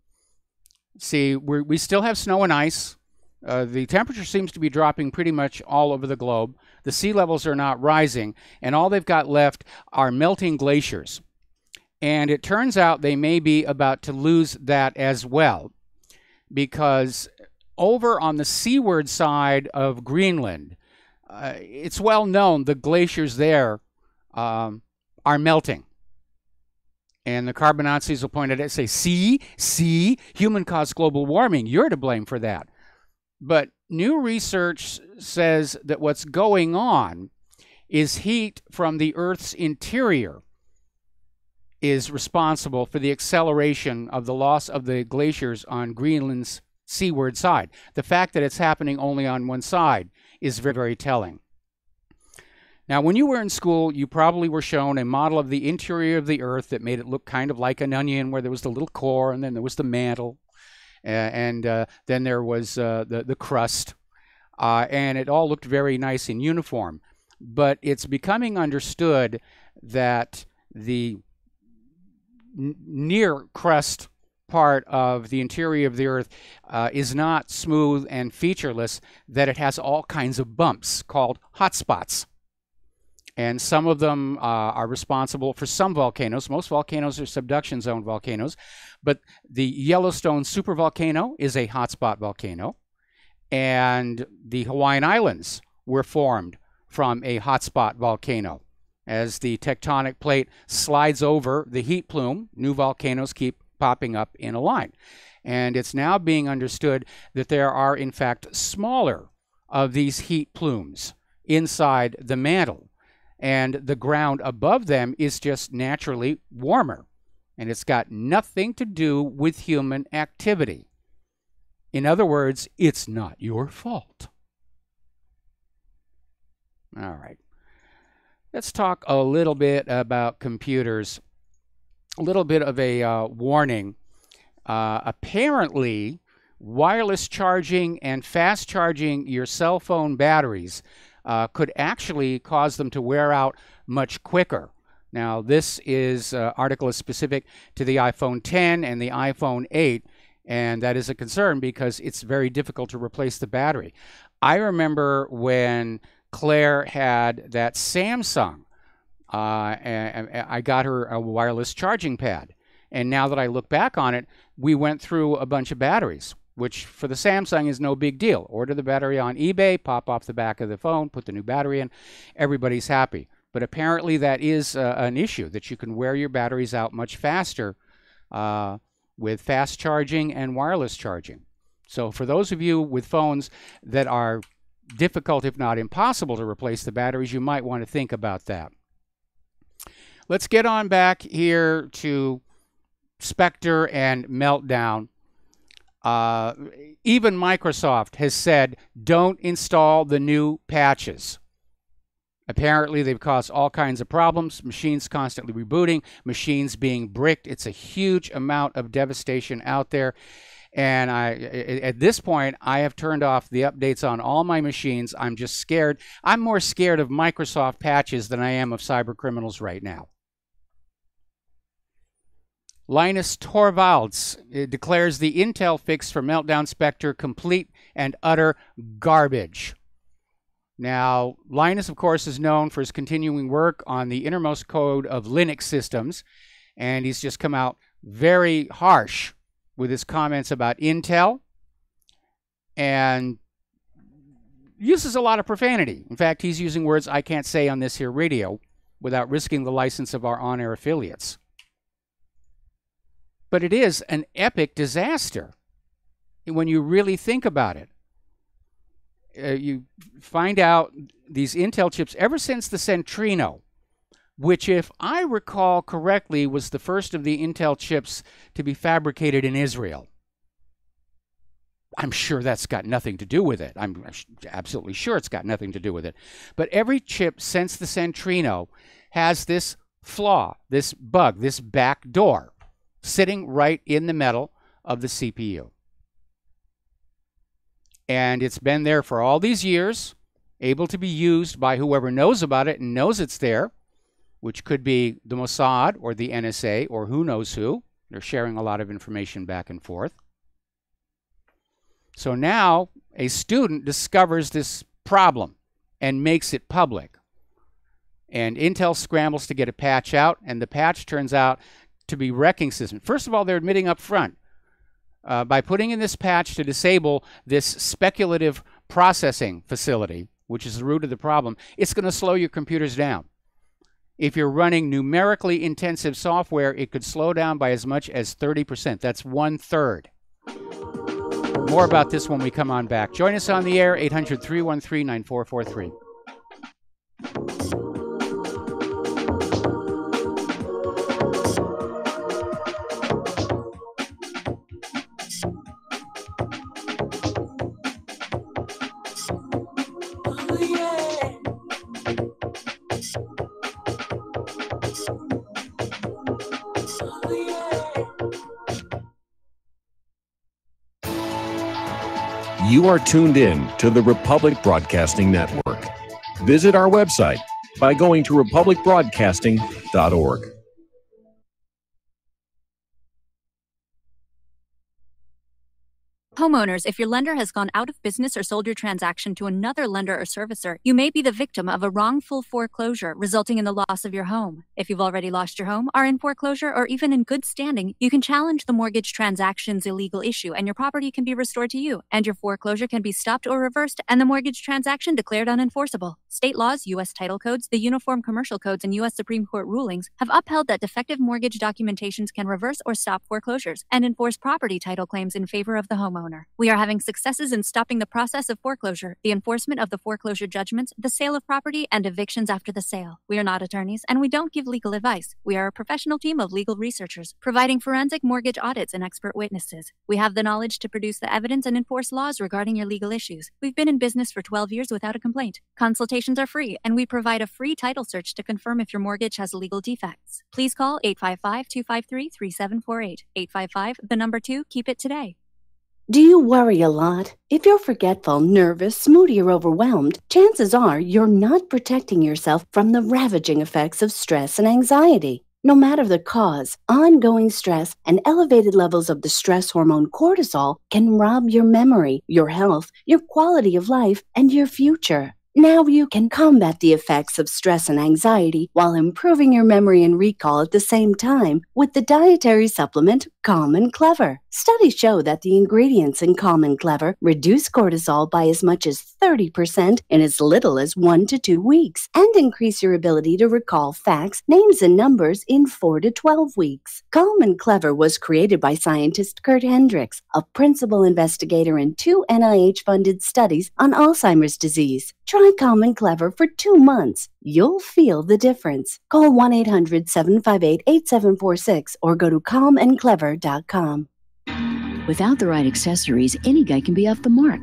See, we still have snow and ice. The temperature seems to be dropping pretty much all over the globe. The sea levels are not rising, and all they've got left are melting glaciers. And it turns out they may be about to lose that as well, because over on the seaward side of Greenland, it's well known the glaciers there are melting. And the carbon Nazis will point at it and say, see, human-caused global warming. You're to blame for that. But new research says that what's going on is heat from the Earth's interior is responsible for the acceleration of the loss of the glaciers on Greenland's seaward side. The fact that it's happening only on one side is very, very telling. Now, when you were in school, you probably were shown a model of the interior of the Earth that made it look kind of like an onion, where there was the little core, and then there was the mantle, and then there was the crust, and it all looked very nice and uniform. But it's becoming understood that the near crust part of the interior of the Earth is not smooth and featureless, that it has all kinds of bumps called hotspots. And some of them are responsible for some volcanoes. Most volcanoes are subduction zone volcanoes, but the Yellowstone supervolcano is a hotspot volcano, and the Hawaiian Islands were formed from a hotspot volcano. As the tectonic plate slides over the heat plume, new volcanoes keep popping up in a line. And it's now being understood that there are, in fact, smaller of these heat plumes inside the mantle. And the ground above them is just naturally warmer. And it's got nothing to do with human activity. In other words, it's not your fault. All right. Let's talk a little bit about computers. A little bit of a warning. Apparently, wireless charging and fast charging your cell phone batteries could actually cause them to wear out much quicker. Now, this article is specific to the iPhone 10 and the iPhone 8, and that is a concern because it's very difficult to replace the battery. I remember when Claire had that Samsung, and I got her a wireless charging pad. And now that I look back on it, we went through a bunch of batteries, which for the Samsung is no big deal. Order the battery on eBay, pop off the back of the phone, put the new battery in, everybody's happy. But apparently that is an issue, that you can wear your batteries out much faster with fast charging and wireless charging. So for those of you with phones that are difficult, if not impossible, to replace the batteries, you might want to think about that. Let's get on back here to Spectre and Meltdown. Even Microsoft has said, don't install the new patches. Apparently, they've caused all kinds of problems, machines constantly rebooting, machines being bricked. It's a huge amount of devastation out there. And at this point, I have turned off the updates on all my machines. I'm just scared. I'm more scared of Microsoft patches than I am of cyber criminals right now. Linus Torvalds declares the Intel fix for Meltdown Spectre complete and utter garbage. Now, Linus, of course, is known for his continuing work on the innermost code of Linux systems, and he's just come out very harsh with his comments about Intel and uses a lot of profanity. In fact, he's using words I can't say on this here radio without risking the license of our on-air affiliates. But it is an epic disaster when you really think about it. You find out these Intel chips, ever since the Centrino, which, if I recall correctly, was the first of the Intel chips to be fabricated in Israel. I'm sure that's got nothing to do with it. I'm absolutely sure it's got nothing to do with it. But every chip since the Centrino has this flaw, this bug, this back door sitting right in the metal of the CPU. And it's been there for all these years. able to be used by whoever knows about it and knows it's there, which could be the Mossad or the NSA or who knows who. They're sharing a lot of information back and forth. So now a student discovers this problem and makes it public. And Intel scrambles to get a patch out, and the patch turns out to be wrecking system. First of all, they're admitting up front, by putting in this patch to disable this speculative processing facility, which is the root of the problem, it's going to slow your computers down. If you're running numerically intensive software, it could slow down by as much as 30%. That's 1/3. More about this when we come on back. Join us on the air, 800-313-9443. You are tuned in to the Republic Broadcasting Network. Visit our website by going to republicbroadcasting.org. Homeowners, if your lender has gone out of business or sold your transaction to another lender or servicer, you may be the victim of a wrongful foreclosure, resulting in the loss of your home. If you've already lost your home, are in foreclosure, or even in good standing, you can challenge the mortgage transaction's illegal issue, and your property can be restored to you, and your foreclosure can be stopped or reversed, and the mortgage transaction declared unenforceable. State laws, U.S. title codes, the Uniform Commercial Codes, and U.S. Supreme Court rulings have upheld that defective mortgage documentations can reverse or stop foreclosures and enforce property title claims in favor of the homeowner. We are having successes in stopping the process of foreclosure, the enforcement of the foreclosure judgments, the sale of property, and evictions after the sale. We are not attorneys, and we don't give legal advice. We are a professional team of legal researchers, providing forensic mortgage audits and expert witnesses. We have the knowledge to produce the evidence and enforce laws regarding your legal issues. We've been in business for 12 years without a complaint. Consultations are free, and we provide a free title search to confirm if your mortgage has legal defects. Please call 855-253-3748. 855, 2, keep it today. Do you worry a lot? If you're forgetful, nervous, moody, or overwhelmed, chances are you're not protecting yourself from the ravaging effects of stress and anxiety. No matter the cause, ongoing stress and elevated levels of the stress hormone cortisol can rob your memory, your health, your quality of life, and your future. Now you can combat the effects of stress and anxiety while improving your memory and recall at the same time with the dietary supplement Calm and Clever. Studies show that the ingredients in Calm and Clever reduce cortisol by as much as 30% in as little as 1 to 2 weeks and increase your ability to recall facts, names, and numbers in 4 to 12 weeks. Calm and Clever was created by scientist Kurt Hendricks, a principal investigator in 2 NIH-funded studies on Alzheimer's disease. Try Calm and Clever for 2 months. You'll feel the difference. Call 1-800-758-8746 or go to calmandclever.com. Without the right accessories, any guy can be off the mark.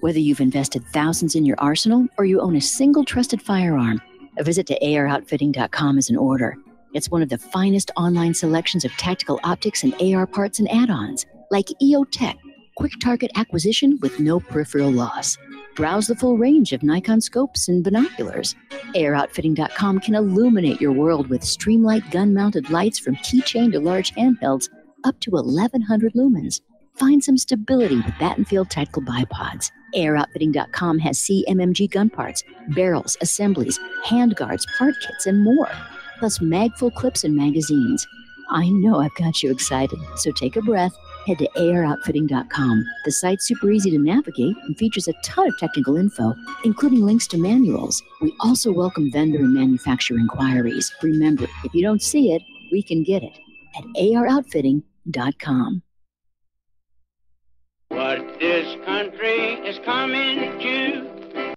Whether you've invested thousands in your arsenal or you own a single trusted firearm, a visit to AROutfitting.com is in order. It's one of the finest online selections of tactical optics and AR parts and add-ons, like EOTech, quick target acquisition with no peripheral loss. Browse the full range of Nikon scopes and binoculars. AROutfitting.com can illuminate your world with Streamlight gun-mounted lights from keychain to large handhelds up to 1,100 lumens. Find some stability with Battenfield tactical bipods. AROutfitting.com has CMMG gun parts, barrels, assemblies, handguards, part kits, and more, plus mag-full clips and magazines. I know I've got you excited, so take a breath. Head to AROutfitting.com. The site's super easy to navigate and features a ton of technical info, including links to manuals. We also welcome vendor and manufacturer inquiries. Remember, if you don't see it, we can get it at AROutfitting.com. What this country is coming to,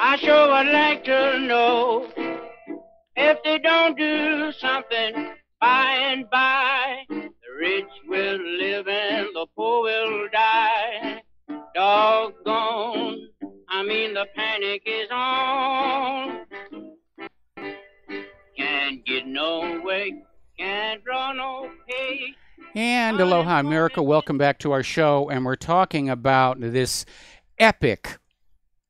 I sure would like to know. If they don't do something by and by, the rich will live and the poor will die. Doggone, the panic is on. Can't get no way, can't draw no pay. And aloha, America. Welcome back to our show. And we're talking about this epic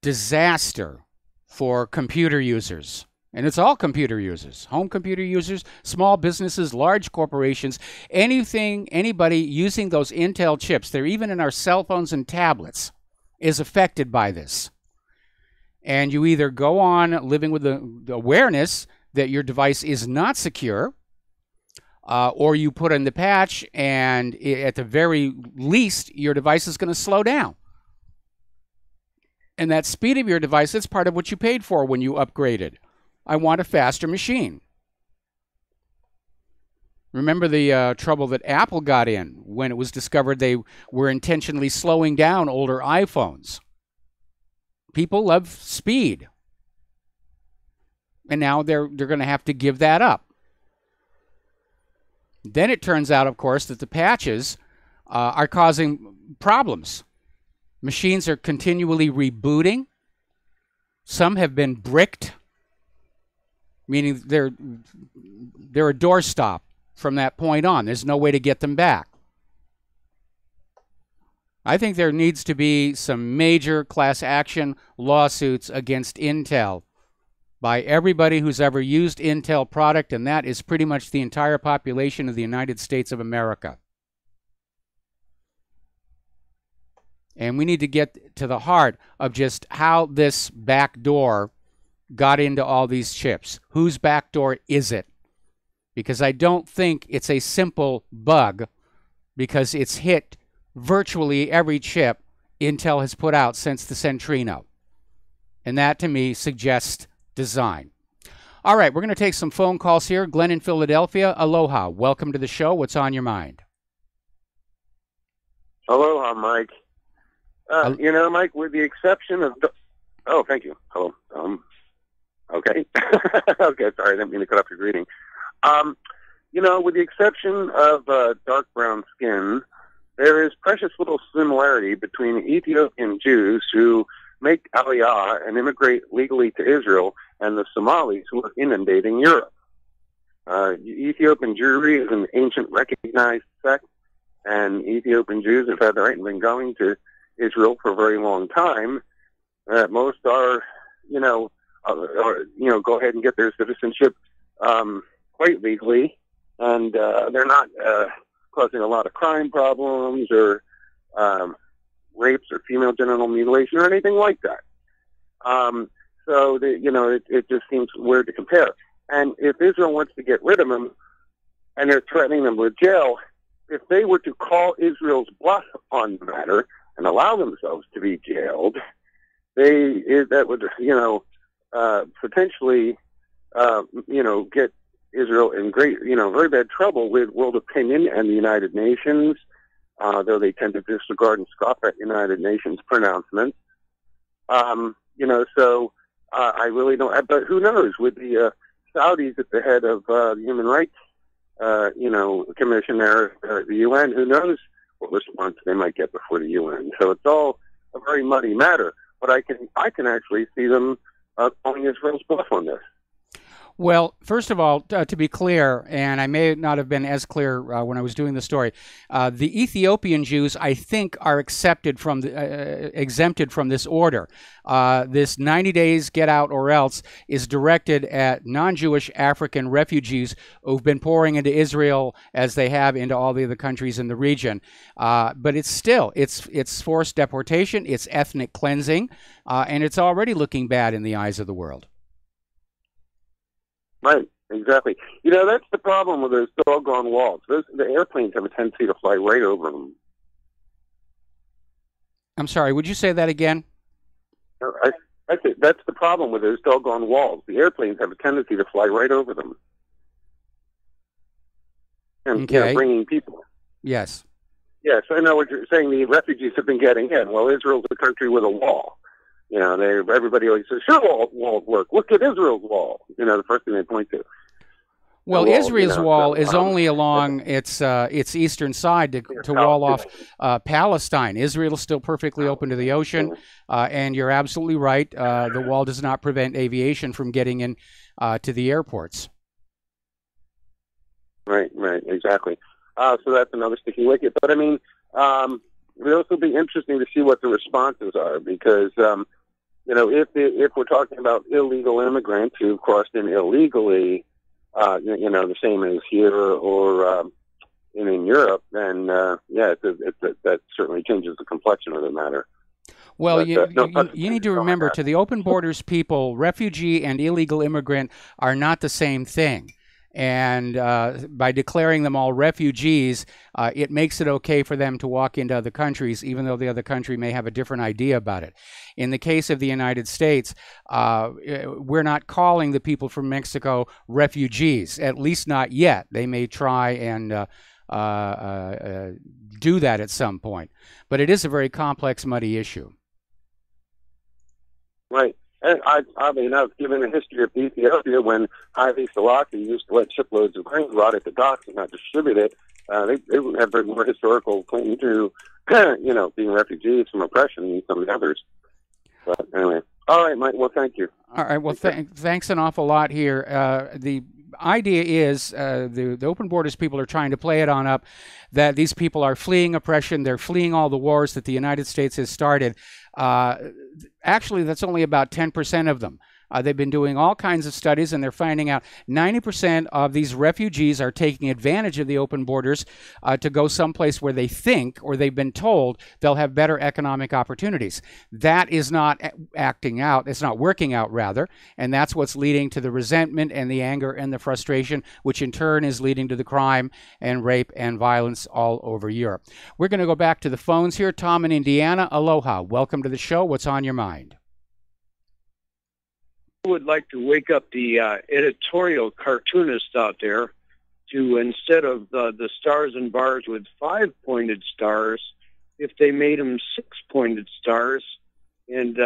disaster for computer users. And it's all computer users, home computer users, small businesses, large corporations, anybody using those Intel chips, they're even in our cell phones and tablets, is affected by this. And you either go on living with the awareness that your device is not secure, or you put in the patch and at the very least, your device is going to slow down. And that speed of your device, that's part of what you paid for when you upgraded. I want a faster machine. Remember the trouble that Apple got in when it was discovered they were intentionally slowing down older iPhones. People love speed. And now they're going to have to give that up. Then it turns out, of course, that the patches are causing problems. Machines are continually rebooting. Some have been bricked, meaning they're a doorstop from that point on. There's no way to get them back. I think there needs to be some major class action lawsuits against Intel by everybody who's ever used Intel product, and that is pretty much the entire population of the United States of America. And we need to get to the heart of just how this back door got into all these chips. Whose back door is it? Because I don't think it's a simple bug, because it's hit virtually every chip Intel has put out since the Centrino. And that, to me, suggests design. All right, we're going to take some phone calls here. Glenn in Philadelphia, aloha. Welcome to the show. What's on your mind? Aloha, Mike. You know, Mike, with the exception of... Oh, thank you. Hello. Okay. Okay, sorry, I didn't mean to cut off your greeting. You know, with the exception of dark brown skin, there is precious little similarity between Ethiopian Jews who make Aliyah and immigrate legally to Israel and the Somalis who are inundating Europe. Ethiopian Jewry is an ancient recognized sect, and Ethiopian Jews have had the right and been going to Israel for a very long time. Most are, go ahead and get their citizenship quite legally, and they're not causing a lot of crime problems or rapes or female genital mutilation or anything like that. So, it just seems weird to compare. And if Israel wants to get rid of them, and they're threatening them with jail, if they were to call Israel's bluff on the matter and allow themselves to be jailed, that would, potentially, get Israel in very bad trouble with world opinion and the United Nations, though they tend to disregard and scoff at United Nations pronouncements. So I really don't, but who knows, with the Saudis at the head of the Human Rights, Commission there, the UN, who knows what response they might get before the UN. So it's all a very muddy matter. But I can actually see them calling Israel's bluff on this. Well, first of all, to be clear, and I may not have been as clear when I was doing the story, the Ethiopian Jews, I think, are exempted from this order. This 90 days get out or else is directed at non-Jewish African refugees who've been pouring into Israel as they have into all the other countries in the region. But it's still, it's forced deportation, it's ethnic cleansing, and it's already looking bad in the eyes of the world. Right, exactly. That's the problem with those doggone walls. The airplanes have a tendency to fly right over them. I'm sorry, would you say that again? I said that's the problem with those doggone walls. The airplanes have a tendency to fly right over them. And bringing people. Yes. Yes, I know what you're saying. The refugees have been getting in. Well, Israel's a country with a wall. Everybody always says, sure, walls work. Look at Israel's wall. The first thing they point to. Well, Israel's wall is only along its eastern side to wall off Palestine. Israel is still perfectly open to the ocean, and you're absolutely right. The wall does not prevent aviation from getting in to the airports. Right, exactly. So that's another sticky wicket. But, it'll also be interesting to see what the responses are, because, if we're talking about illegal immigrants who crossed in illegally, the same as here or in Europe, then that certainly changes the complexion of the matter. Well, you need to remember, to the open borders people, refugee and illegal immigrant are not the same thing. And by declaring them all refugees, it makes it okay for them to walk into other countries, even though the other country may have a different idea about it. In the case of the United States, we're not calling the people from Mexico refugees, at least not yet. They may try and do that at some point. But it is a very complex, muddy issue. Right. And I mean, I've given a history of Ethiopia when Haile Selassie used to let shiploads of grain rot at the docks and not distribute it. They have a more historical claim to, being refugees from oppression than some of the others. But anyway. All right, Mike. Well, thank you. All right. Well, thanks an awful lot here. The idea is the open borders people are trying to play it on up that these people are fleeing oppression. They're fleeing all the wars that the United States has started. Actually, that's only about 10% of them. They've been doing all kinds of studies, and they're finding out 90% of these refugees are taking advantage of the open borders to go someplace where they think, or they've been told, they'll have better economic opportunities. That is not acting out. It's not working out, rather, and that's what's leading to the resentment and the anger and the frustration, which in turn is leading to the crime and rape and violence all over Europe. We're going to go back to the phones here. Tom in Indiana, aloha. Welcome to the show. What's on your mind? Would like to wake up the editorial cartoonists out there to, instead of the stars and bars with 5-pointed stars, if they made them 6-pointed stars and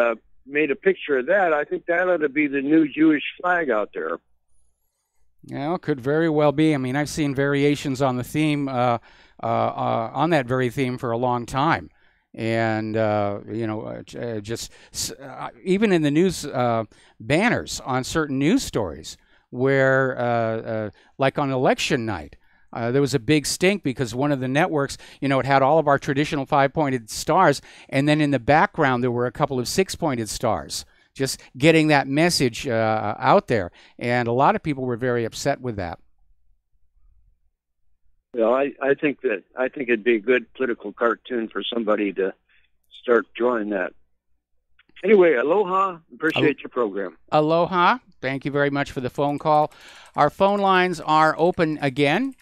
made a picture of that, I think that ought to be the new Jewish flag out there. Yeah, it could very well be. I mean, I've seen variations on the theme, on that very theme for a long time. And, just even in the news banners on certain news stories where, like on election night, there was a big stink because one of the networks, it had all of our traditional 5-pointed stars, and then in the background there were a couple of 6-pointed stars, just getting that message out there. And a lot of people were very upset with that. Well, I think it'd be a good political cartoon for somebody to start drawing that. Anyway, aloha. Appreciate your program. Aloha. Thank you very much for the phone call. Our phone lines are open again,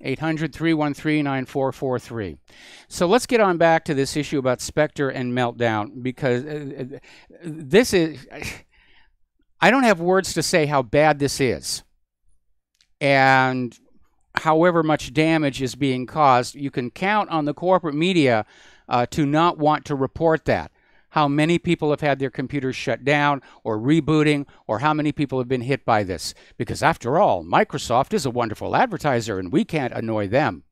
800-313-9443. So let's get on back to this issue about Spectre and Meltdown, because this is... I don't have words to say how bad this is. And however much damage is being caused, you can count on the corporate media to not want to report that. How many people have had their computers shut down or rebooting, or how many people have been hit by this. Because after all, Microsoft is a wonderful advertiser and we can't annoy them.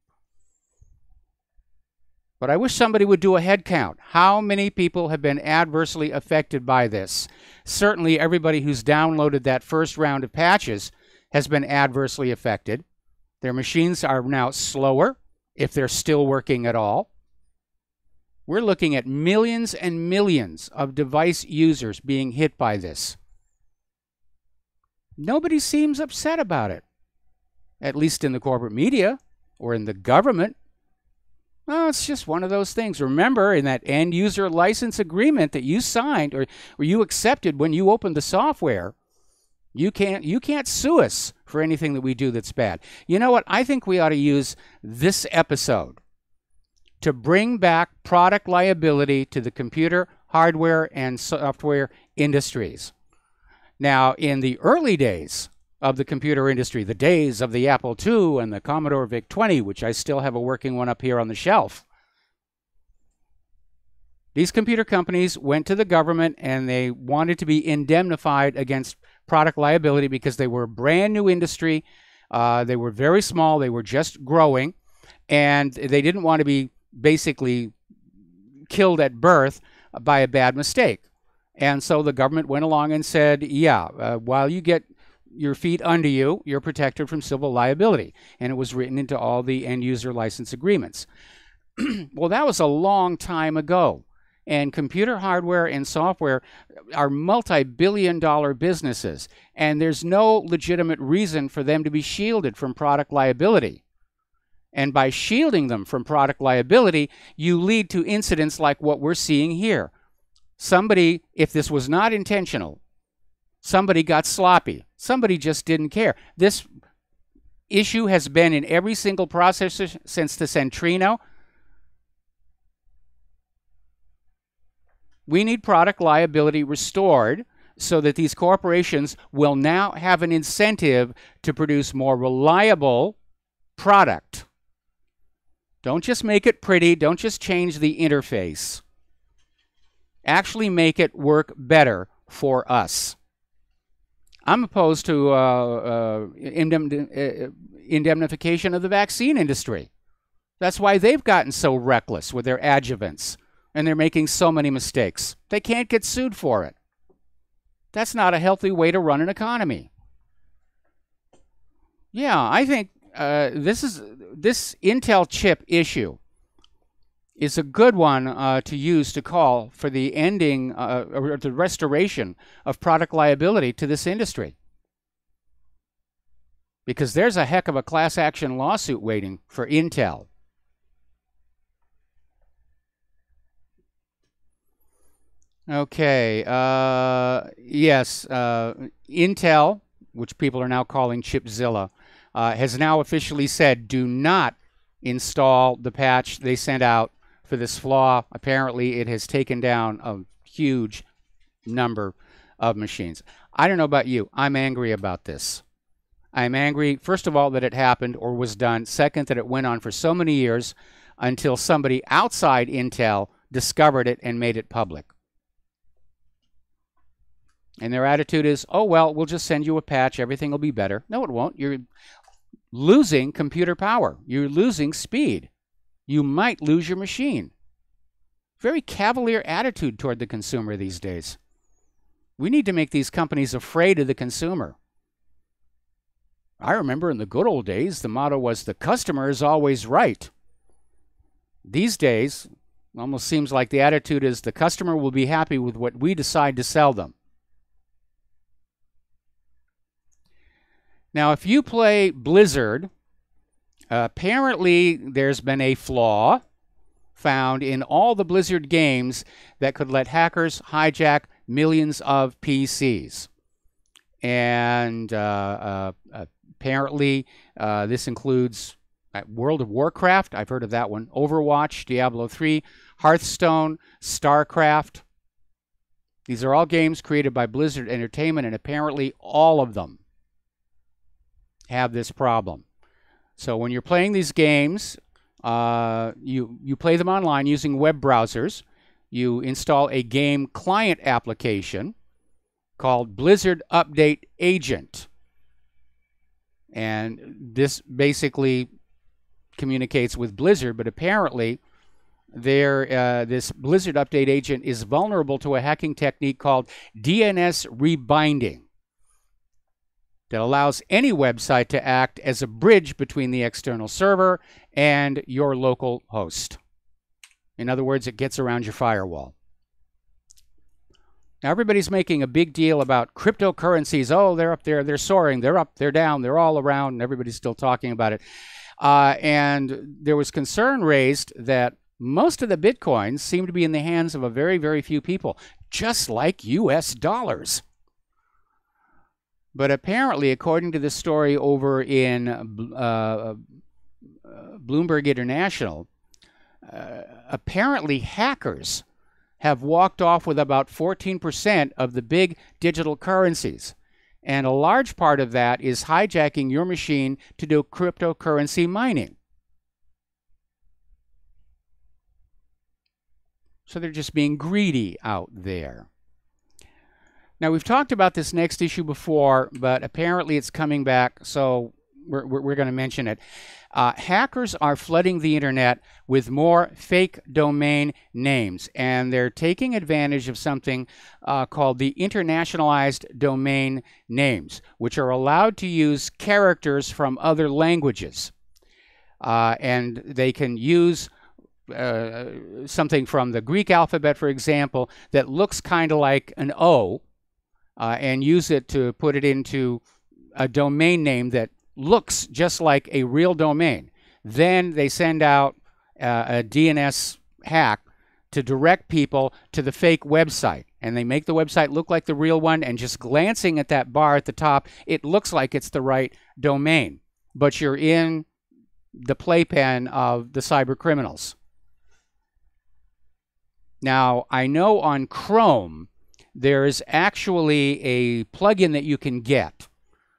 But I wish somebody would do a head count. How many people have been adversely affected by this? Certainly everybody who's downloaded that first round of patches has been adversely affected. Their machines are now slower, if they're still working at all. We're looking at millions and millions of device users being hit by this. Nobody seems upset about it, at least in the corporate media or in the government. Well, it's just one of those things. Remember, in that end user license agreement that you signed or you accepted when you opened the software, you can't sue us for anything that we do that's bad. You know what? I think we ought to use this episode to bring back product liability to the computer, hardware, and software industries. Now, in the early days of the computer industry, the days of the Apple II and the Commodore VIC-20, which I still have a working one up here on the shelf, these computer companies went to the government and they wanted to be indemnified against product liability because they were a brand new industry. They were very small. They were just growing. And they didn't want to be basically killed at birth by a bad mistake. And so the government went along and said, while you get your feet under you, you're protected from civil liability. And it was written into all the end user license agreements. Well, that was a long time ago. and computer hardware and software are multi-billion-dollar businesses, and there's no legitimate reason for them to be shielded from product liability. And by shielding them from product liability, you lead to incidents like what we're seeing here. Somebody, if this was not intentional, somebody got sloppy. Somebody just didn't care. This issue has been in every single processor since the Centrino. We need product liability restored so that these corporations will now have an incentive to produce more reliable product. Don't just make it pretty. Don't just change the interface. Actually make it work better for us. I'm opposed to indemnification of the vaccine industry. That's why they've gotten so reckless with their adjuvants, and they're making so many mistakes. They can't get sued for it. That's not a healthy way to run an economy. Yeah, I think this Intel chip issue is a good one to use to call for the ending or the restoration of product liability to this industry. Because there's a heck of a class action lawsuit waiting for Intel. Okay, yes, Intel, which people are now calling Chipzilla, has now officially said do not install the patch they sent out for this flaw. Apparently, it has taken down a huge number of machines. I don't know about you. I'm angry about this. I'm angry, first of all, that it happened or was done. Second, that it went on for so many years until somebody outside Intel discovered it and made it public. And their attitude is, oh, well, we'll just send you a patch. Everything will be better. No, it won't. You're losing computer power. You're losing speed. You might lose your machine. Very cavalier attitude toward the consumer these days. We need to make these companies afraid of the consumer. I remember in the good old days, the motto was, the customer is always right. These days, it almost seems like the attitude is, the customer will be happy with what we decide to sell them. Now, if you play Blizzard, apparently there's been a flaw found in all the Blizzard games that could let hackers hijack millions of PCs. And apparently this includes World of Warcraft, I've heard of that one, Overwatch, Diablo 3, Hearthstone, StarCraft. These are all games created by Blizzard Entertainment, and apparently all of them have this problem. So when you're playing these games, you play them online using web browsers. You install a game client application called Blizzard Update Agent. And this basically communicates with Blizzard, but apparently this Blizzard Update Agent is vulnerable to a hacking technique called DNS rebinding that allows any website to act as a bridge between the external server and your local host. In other words, it gets around your firewall. Now, everybody's making a big deal about cryptocurrencies. Oh, they're up there, they're soaring, they're up, they're down, they're all around, and everybody's still talking about it. And there was concern raised that most of the Bitcoins seem to be in the hands of a very, very few people, just like US dollars. But apparently, according to this story over in Bloomberg International, apparently hackers have walked off with about 14% of the big digital currencies. And a large part of that is hijacking your machine to do cryptocurrency mining. So they're just being greedy out there. Now, we've talked about this next issue before, but apparently it's coming back, so we're going to mention it. Hackers are flooding the internet with more fake domain names, and they're taking advantage of something called the internationalized domain names, which are allowed to use characters from other languages. And they can use something from the Greek alphabet, for example, that looks kind of like an O, and use it to put it into a domain name that looks just like a real domain. Then they send out a DNS hack to direct people to the fake website. And they make the website look like the real one, and just glancing at that bar at the top, it looks like it's the right domain. But you're in the playpen of the cyber criminals. Now, I know on Chrome, there's actually a plugin that you can get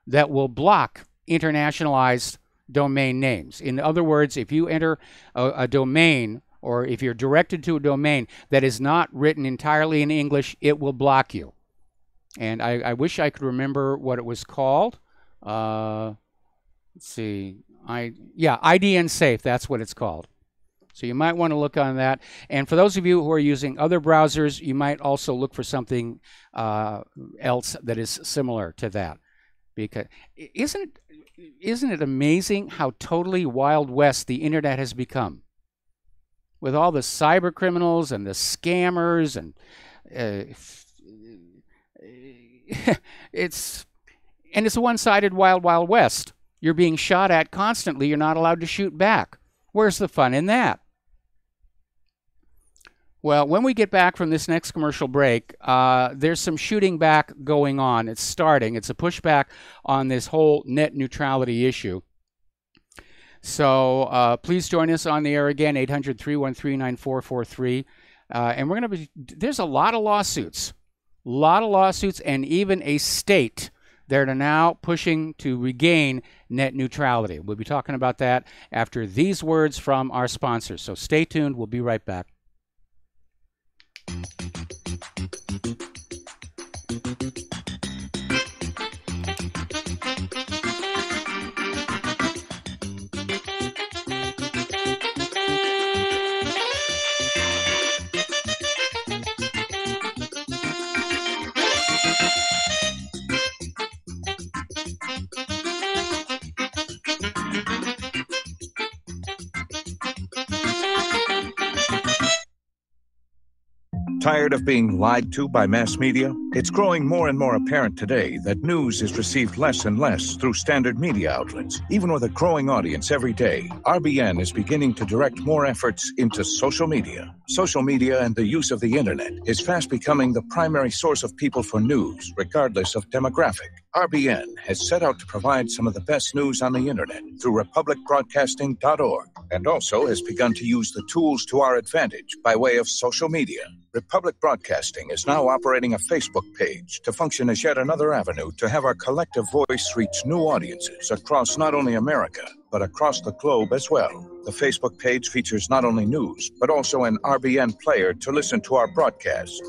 that will block internationalized domain names. In other words, if you enter a domain, or if you're directed to a domain that is not written entirely in English, it will block you. And I wish I could remember what it was called. Let's see. IDN Safe, that's what it's called. So you might want to look on that. And for those of you who are using other browsers, you might also look for something else that is similar to that. Because isn't it amazing how totally Wild West the internet has become? With all the cyber criminals and the scammers, and it's a one-sided wild, wild west. You're being shot at constantly. You're not allowed to shoot back. Where's the fun in that? Well, when we get back from this next commercial break, there's some shooting back going on. It's starting. It's a pushback on this whole net neutrality issue. So please join us on the air again, 800-313-9443. And we're going to be, there's a lot of lawsuits, and even a state that are now pushing to regain net neutrality. We'll be talking about that after these words from our sponsors. So stay tuned. We'll be right back. Tired of being lied to by mass media? It's growing more and more apparent today that news is received less and less through standard media outlets. Even with a growing audience every day, RBN is beginning to direct more efforts into social media. Social media and the use of the internet is fast becoming the primary source of people for news, regardless of demographic. RBN has set out to provide some of the best news on the internet through republicbroadcasting.org, and also has begun to use the tools to our advantage by way of social media. Republic Broadcasting is now operating a Facebook page to function as yet another avenue to have our collective voice reach new audiences across not only America, but across the globe as well. The Facebook page features not only news, but also an RBN player to listen to our broadcasts.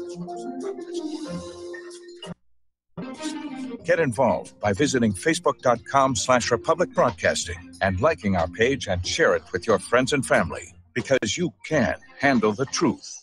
Get involved by visiting facebook.com/Republic Broadcasting and liking our page, and share it with your friends and family, because you can handle the truth.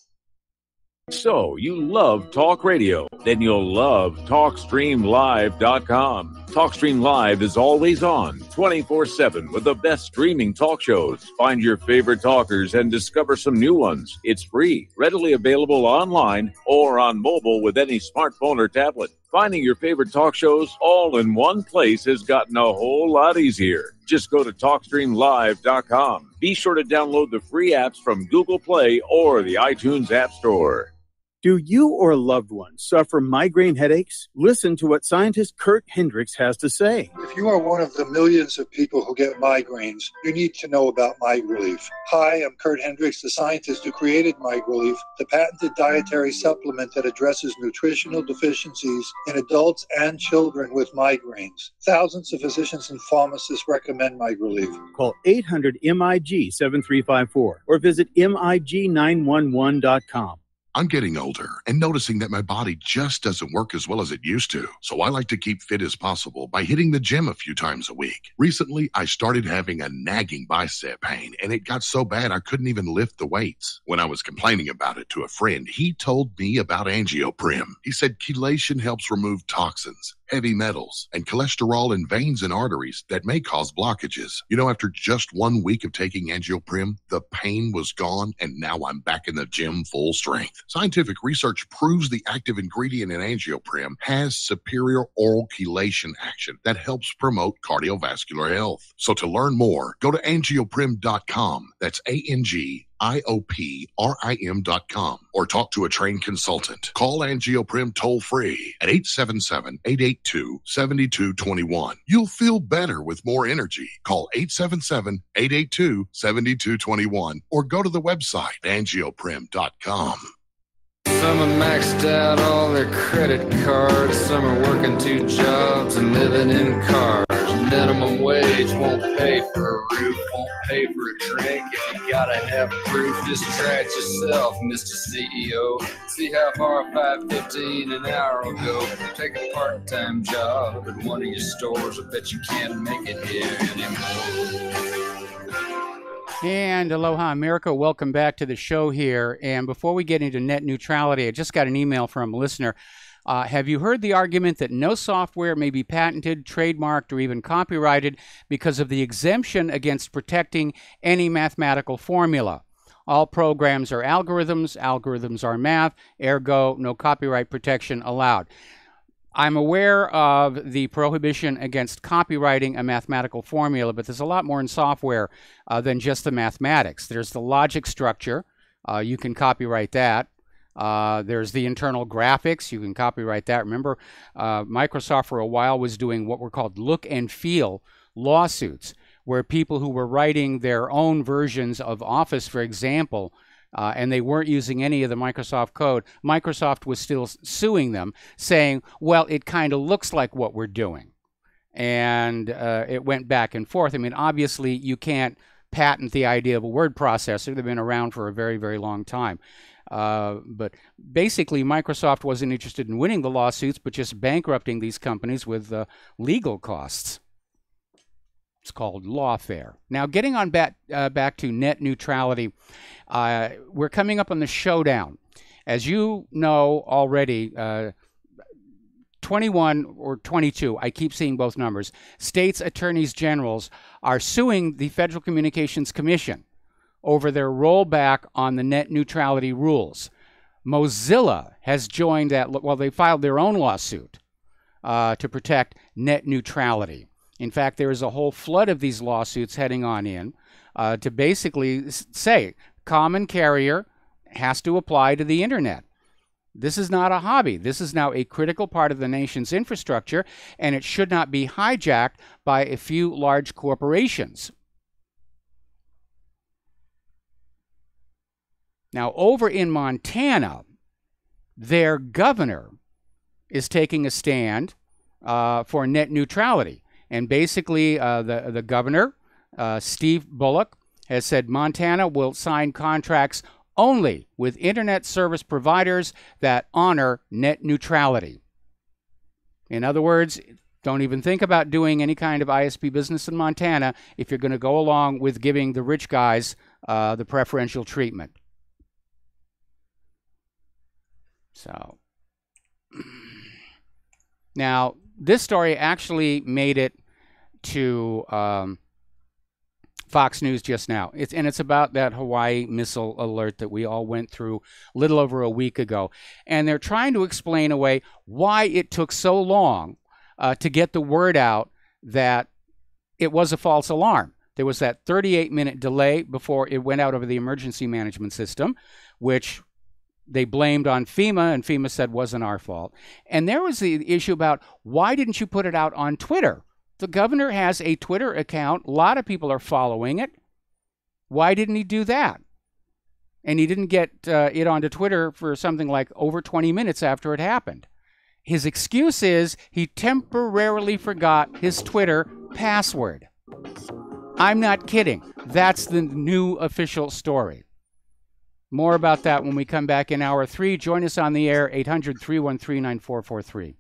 So, you love talk radio? Then you'll love TalkStreamLive.com. TalkStream Live is always on, 24/7, with the best streaming talk shows. Find your favorite talkers and discover some new ones. It's free, readily available online or on mobile with any smartphone or tablet. Finding your favorite talk shows all in one place has gotten a whole lot easier. Just go to TalkStreamLive.com. Be sure to download the free apps from Google Play or the iTunes App Store. Do you or a loved one suffer migraine headaches? Listen to what scientist Kurt Hendricks has to say. If you are one of the millions of people who get migraines, you need to know about MigRelief. Hi, I'm Kurt Hendricks, the scientist who created MigRelief, the patented dietary supplement that addresses nutritional deficiencies in adults and children with migraines. Thousands of physicians and pharmacists recommend MigRelief. Call 800-MIG-7354 or visit MIG911.com. I'm getting older and noticing that my body just doesn't work as well as it used to. So I like to keep fit as possible by hitting the gym a few times a week. Recently, I started having a nagging bicep pain, and it got so bad I couldn't even lift the weights. When I was complaining about it to a friend, he told me about AngioPrim. He said chelation helps remove toxins, heavy metals, and cholesterol in veins and arteries that may cause blockages. You know, after just 1 week of taking Angioprim, the pain was gone, and now I'm back in the gym full strength. Scientific research proves the active ingredient in Angioprim has superior oral chelation action that helps promote cardiovascular health. So to learn more, go to angioprim.com. That's ANGIOPRIM.com, or talk to a trained consultant. Call Angioprim toll free at 877-882-7221. You'll feel better with more energy. Call 877-882-7221 or go to the website angioprim.com. Some have maxed out all their credit cards. Some are working 2 jobs and living in cars. Minimum wage won't pay for a roof, won't pay for a drink. If you gotta have proof, just try it yourself, Mr. CEO. See how far 5.15 an hour will go. Take a part-time job at one of your stores. I bet you can't make it here anymore. And aloha, America. Welcome back to the show here. And before we get into net neutrality, I just got an email from a listener. Have you heard the argument that no software may be patented, trademarked, or even copyrighted because of the exemption against protecting any mathematical formula? All programs are algorithms. Algorithms are math. Ergo, no copyright protection allowed. I'm aware of the prohibition against copywriting a mathematical formula, but there's a lot more in software than just the mathematics. There's the logic structure. You can copyright that. There's the internal graphics. You can copyright that. Remember, Microsoft for a while was doing what were called look and feel lawsuits, where people who were writing their own versions of Office, for example, and they weren't using any of the Microsoft code, Microsoft was still suing them, saying, well, it kind of looks like what we're doing. And it went back and forth. I mean, obviously, you can't patent the idea of a word processor. They've been around for a very, very long time. But basically, Microsoft wasn't interested in winning the lawsuits, but just bankrupting these companies with legal costs. It's called lawfare. Now, getting on back to net neutrality, we're coming up on the showdown. As you know already, 21 or 22, I keep seeing both numbers, states' attorneys generals are suing the Federal Communications Commission over their rollback on the net neutrality rules. Mozilla has joined that, well, they filed their own lawsuit to protect net neutrality. In fact, there is a whole flood of these lawsuits heading on in to basically say common carrier has to apply to the internet. This is not a hobby. This is now a critical part of the nation's infrastructure, and it should not be hijacked by a few large corporations. Now, over in Montana, their governor is taking a stand for net neutrality. And basically, the governor, Steve Bullock, has said Montana will sign contracts only with internet service providers that honor net neutrality. In other words, don't even think about doing any kind of ISP business in Montana if you're going to go along with giving the rich guys the preferential treatment. So, now, this story actually made it to Fox News just now. It's about that Hawaii missile alert that we all went through a little over a week ago. And they're trying to explain away why it took so long to get the word out that it was a false alarm. There was that 38-minute delay before it went out over the emergency management system, which they blamed on FEMA, and FEMA said wasn't our fault. And there was the issue about, why didn't you put it out on Twitter? The governor has a Twitter account. A lot of people are following it. Why didn't he do that? And he didn't get it onto Twitter for something like over 20 minutes after it happened. His excuse is he temporarily forgot his Twitter password. I'm not kidding. That's the new official story. More about that when we come back in hour 3. Join us on the air, 800-313-9443.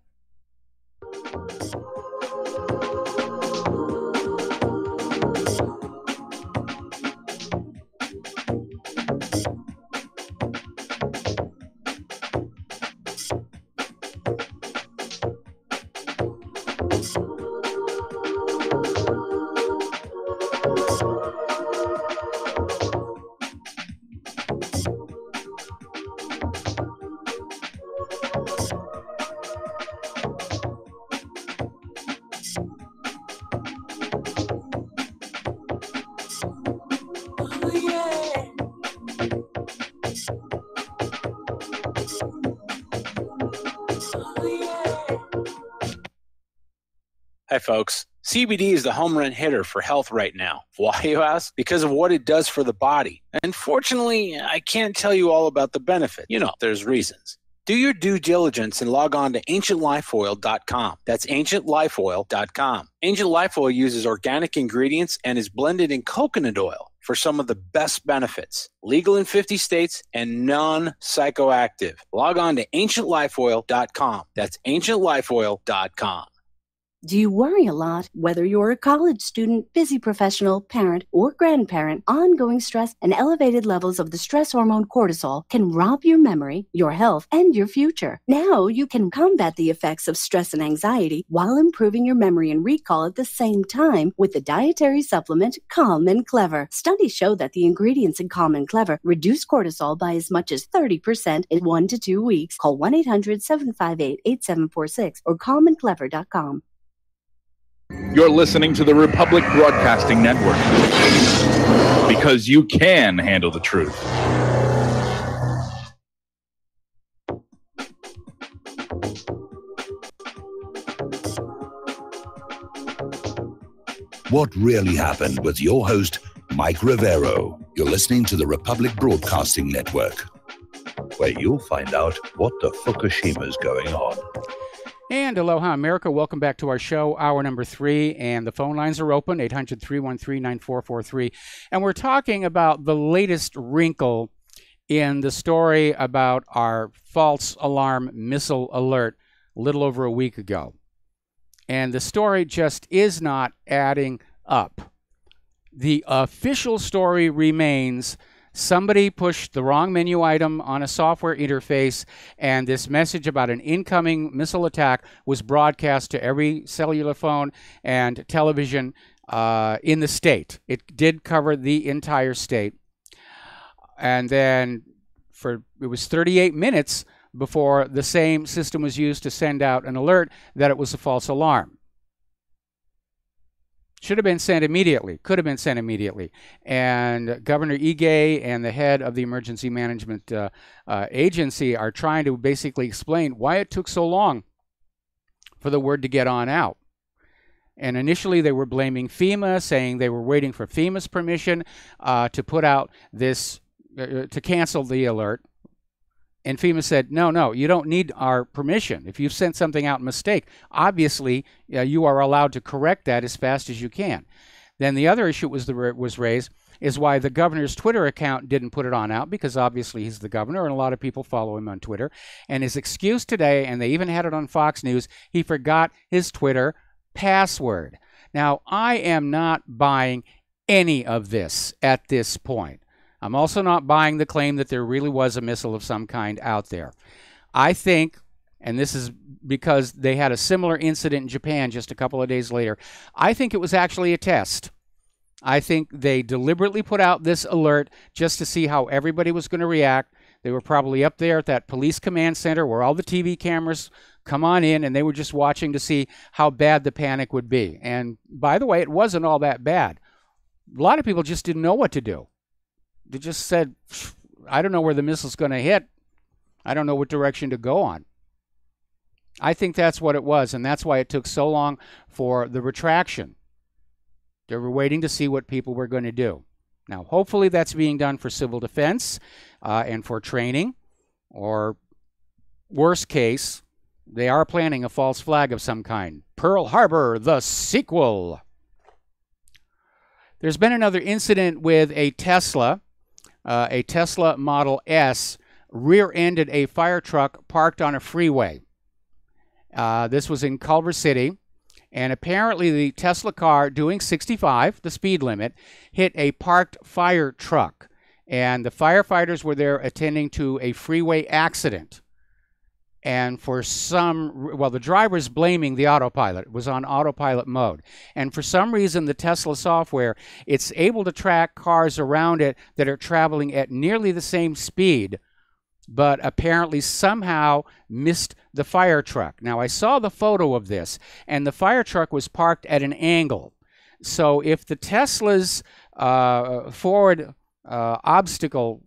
Hi, folks. CBD is the home run hitter for health right now. Why, you ask? Because of what it does for the body. Unfortunately, I can't tell you all about the benefit. You know, there's reasons. Do your due diligence and log on to ancientlifeoil.com. That's ancientlifeoil.com. Ancient Life Oil uses organic ingredients and is blended in coconut oil for some of the best benefits. Legal in 50 states and non-psychoactive. Log on to ancientlifeoil.com. That's ancientlifeoil.com. Do you worry a lot? Whether you're a college student, busy professional, parent, or grandparent, ongoing stress and elevated levels of the stress hormone cortisol can rob your memory, your health, and your future. Now you can combat the effects of stress and anxiety while improving your memory and recall at the same time with the dietary supplement Calm and Clever. Studies show that the ingredients in Calm and Clever reduce cortisol by as much as 30% in 1 to 2 weeks. Call 1-800-758-8746 or calmandclever.com. You're listening to the Republic Broadcasting Network, because you can handle the truth. What really happened with your host, Mike Rivero. You're listening to the Republic Broadcasting Network, where you'll find out what the Fukushima's going on. And aloha, America. Welcome back to our show, hour number 3. And the phone lines are open, 800-313-9443. And we're talking about the latest wrinkle in the story about our false alarm missile alert a little over a week ago. And the story just is not adding up. The official story remains somebody pushed the wrong menu item on a software interface, and this message about an incoming missile attack was broadcast to every cellular phone and television in the state. It did cover the entire state. And then it was 38 minutes before the same system was used to send out an alert that it was a false alarm. Should have been sent immediately, could have been sent immediately. And Governor Ige and the head of the Emergency Management Agency are trying to basically explain why it took so long for the word to get on out. And initially they were blaming FEMA, saying they were waiting for FEMA's permission to put out this, to cancel the alert. And FEMA said, no, you don't need our permission. If you've sent something out in mistake, obviously you are allowed to correct that as fast as you can. Then the other issue was raised is why the governor's Twitter account didn't put it on out, because obviously he's the governor and a lot of people follow him on Twitter. And his excuse today, and they even had it on Fox News, he forgot his Twitter password. Now, I am not buying any of this at this point. I'm also not buying the claim that there really was a missile of some kind out there. I think, and this is because they had a similar incident in Japan just a couple of days later, I think it was actually a test. I think they deliberately put out this alert just to see how everybody was going to react. They were probably up there at that police command center where all the TV cameras come on in, and they were just watching to see how bad the panic would be. And by the way, it wasn't all that bad. A lot of people just didn't know what to do. They just said, I don't know where the missile's going to hit. I don't know what direction to go on. I think that's what it was, and that's why it took so long for the retraction. They were waiting to see what people were going to do. Now, hopefully that's being done for civil defense and for training, or worst case, they are planning a false flag of some kind. Pearl Harbor, the sequel. There's been another incident with a Tesla Model S rear-ended a fire truck parked on a freeway. This was in Culver City, and apparently the Tesla car doing 65, the speed limit, hit a parked fire truck, and the firefighters were there attending to a freeway accident. And for the driver's blaming the autopilot. It was on autopilot mode. And for some reason, the Tesla software, it's able to track cars around it that are traveling at nearly the same speed, but apparently somehow missed the fire truck. Now, I saw the photo of this, and the fire truck was parked at an angle. So if the Tesla's forward obstacle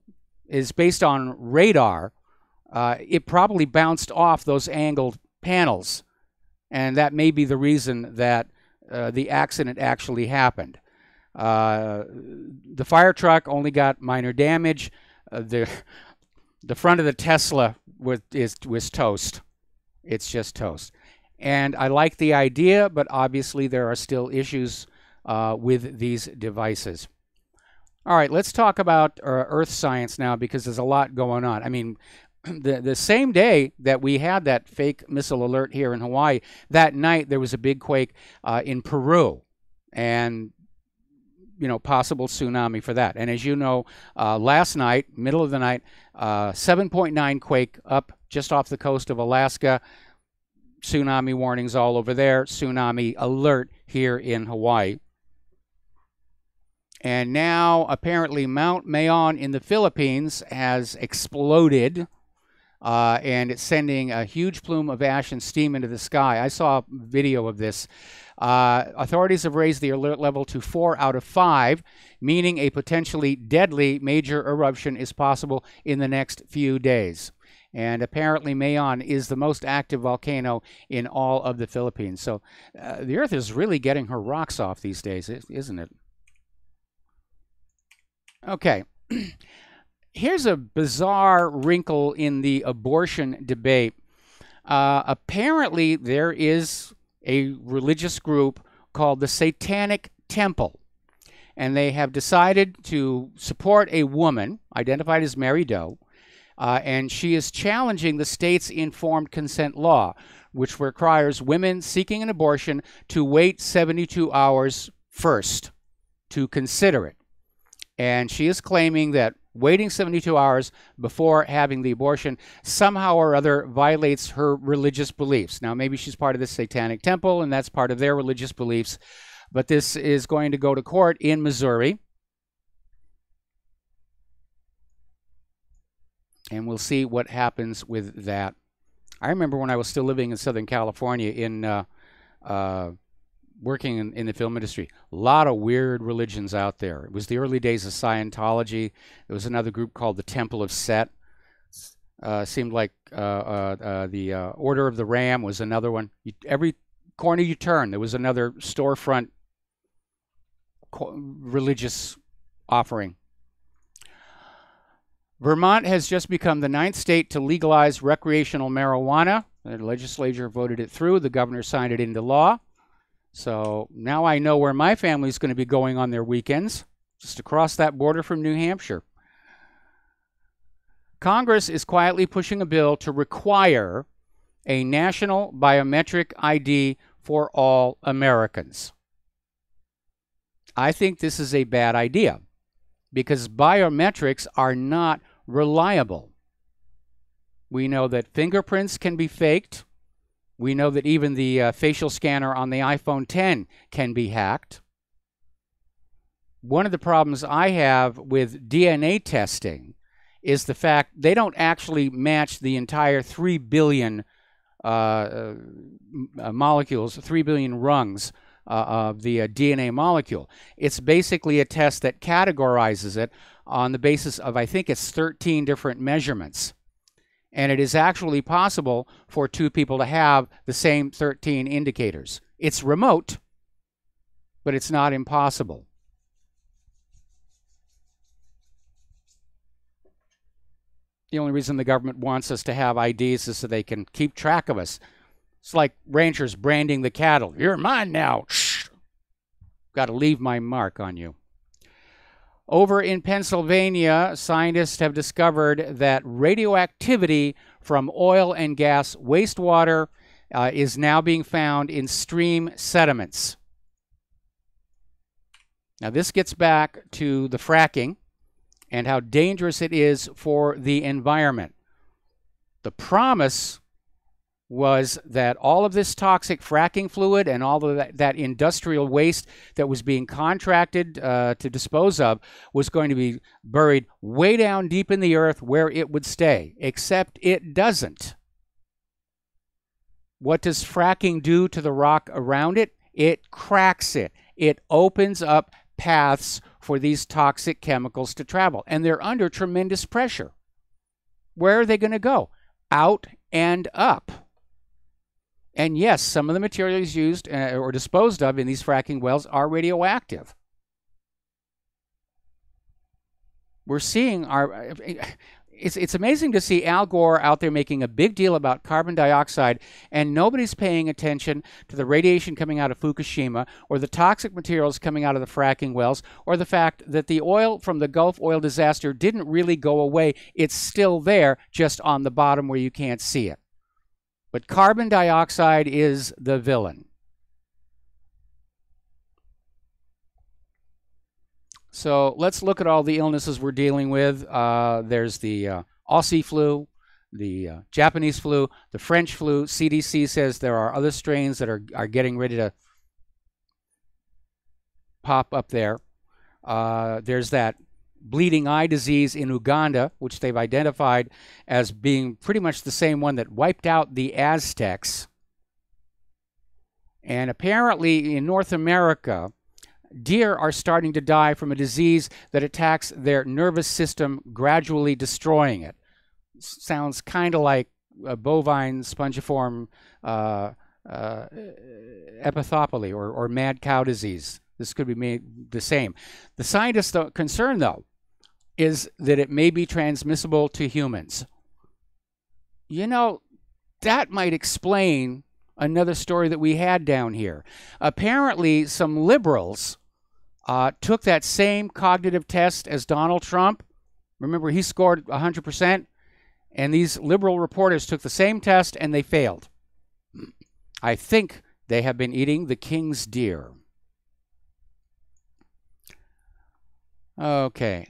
is based on radar, it probably bounced off those angled panels, and that may be the reason that the accident actually happened. The fire truck only got minor damage. The front of the Tesla was toast. It's just toast. And I like the idea, but obviously there are still issues with these devices. All right, let's talk about Earth science now, because there's a lot going on. I mean, the same day that we had that fake missile alert here in Hawaii, that night there was a big quake in Peru, and possible tsunami for that. And as you know, last night, middle of the night, 7.9 quake up just off the coast of Alaska. Tsunami warnings all over there. Tsunami alert here in Hawaii. And now, apparently, Mount Mayon in the Philippines has exploded, and it's sending a huge plume of ash and steam into the sky. I saw a video of this. Authorities have raised the alert level to 4 out of 5, meaning a potentially deadly major eruption is possible in the next few days. And apparently, Mayon is the most active volcano in all of the Philippines. So the Earth is really getting her rocks off these days, isn't it? Okay, here's a bizarre wrinkle in the abortion debate. Apparently, there is a religious group called the Satanic Temple, and they have decided to support a woman identified as Mary Doe, and she is challenging the state's informed consent law, which requires women seeking an abortion to wait 72 hours first to consider it. And she is claiming that waiting 72 hours before having the abortion somehow or other violates her religious beliefs. Now, maybe she's part of the Satanic Temple, and that's part of their religious beliefs. But this is going to go to court in Missouri. And we'll see what happens with that. I remember when I was still living in Southern California in working in the film industry, a lot of weird religions out there. It was the early days of Scientology. There was another group called the Temple of Set. Seemed like the Order of the Ram was another one. Every corner you turn, there was another storefront religious offering. Vermont has just become the 9th state to legalize recreational marijuana. The legislature voted it through. The governor signed it into law. So now I know where my family's going to be going on their weekends, just across that border from New Hampshire. Congress is quietly pushing a bill to require a national biometric ID for all Americans. I think this is a bad idea because biometrics are not reliable. We know that fingerprints can be faked. We know that even the facial scanner on the iPhone X can be hacked. One of the problems I have with DNA testing is the fact they don't actually match the entire 3 billion molecules, 3 billion rungs of the DNA molecule. It's basically a test that categorizes it on the basis of, I think it's 13 different measurements. And it is actually possible for 2 people to have the same 13 indicators. It's remote, but it's not impossible. The only reason the government wants us to have IDs is so they can keep track of us. It's like ranchers branding the cattle. You're mine now. Shh. Got to leave my mark on you. Over in Pennsylvania, scientists have discovered that radioactivity from oil and gas wastewater is now being found in stream sediments. Now, this gets back to the fracking and how dangerous it is for the environment. The promise was that all of this toxic fracking fluid and all of that industrial waste that was being contracted to dispose of was going to be buried way down deep in the earth where it would stay, except it doesn't. What does fracking do to the rock around it? It cracks it. It opens up paths for these toxic chemicals to travel, and they're under tremendous pressure. Where are they going to go? Out and up. And yes, some of the materials used or disposed of in these fracking wells are radioactive. We're seeing it's amazing to see Al Gore out there making a big deal about carbon dioxide, and nobody's paying attention to the radiation coming out of Fukushima, or the toxic materials coming out of the fracking wells, or the fact that the oil from the Gulf oil disaster didn't really go away. It's still there, just on the bottom where you can't see it. But carbon dioxide is the villain. So let's look at all the illnesses we're dealing with. There's the Aussie flu, the Japanese flu, the French flu. CDC says there are other strains that are getting ready to pop up there. There's that bleeding eye disease in Uganda, which they've identified as being pretty much the same one that wiped out the Aztecs. And apparently in North America, deer are starting to die from a disease that attacks their nervous system, gradually destroying it. Sounds kind of like a bovine spongiform epithopathy or mad cow disease. This could be made the same. The scientists' concern, though, is that it may be transmissible to humans. You know, that might explain another story that we had down here. Apparently, some liberals took that same cognitive test as Donald Trump. Remember, he scored 100%, and these liberal reporters took the same test and they failed. I think they have been eating the king's deer. Okay.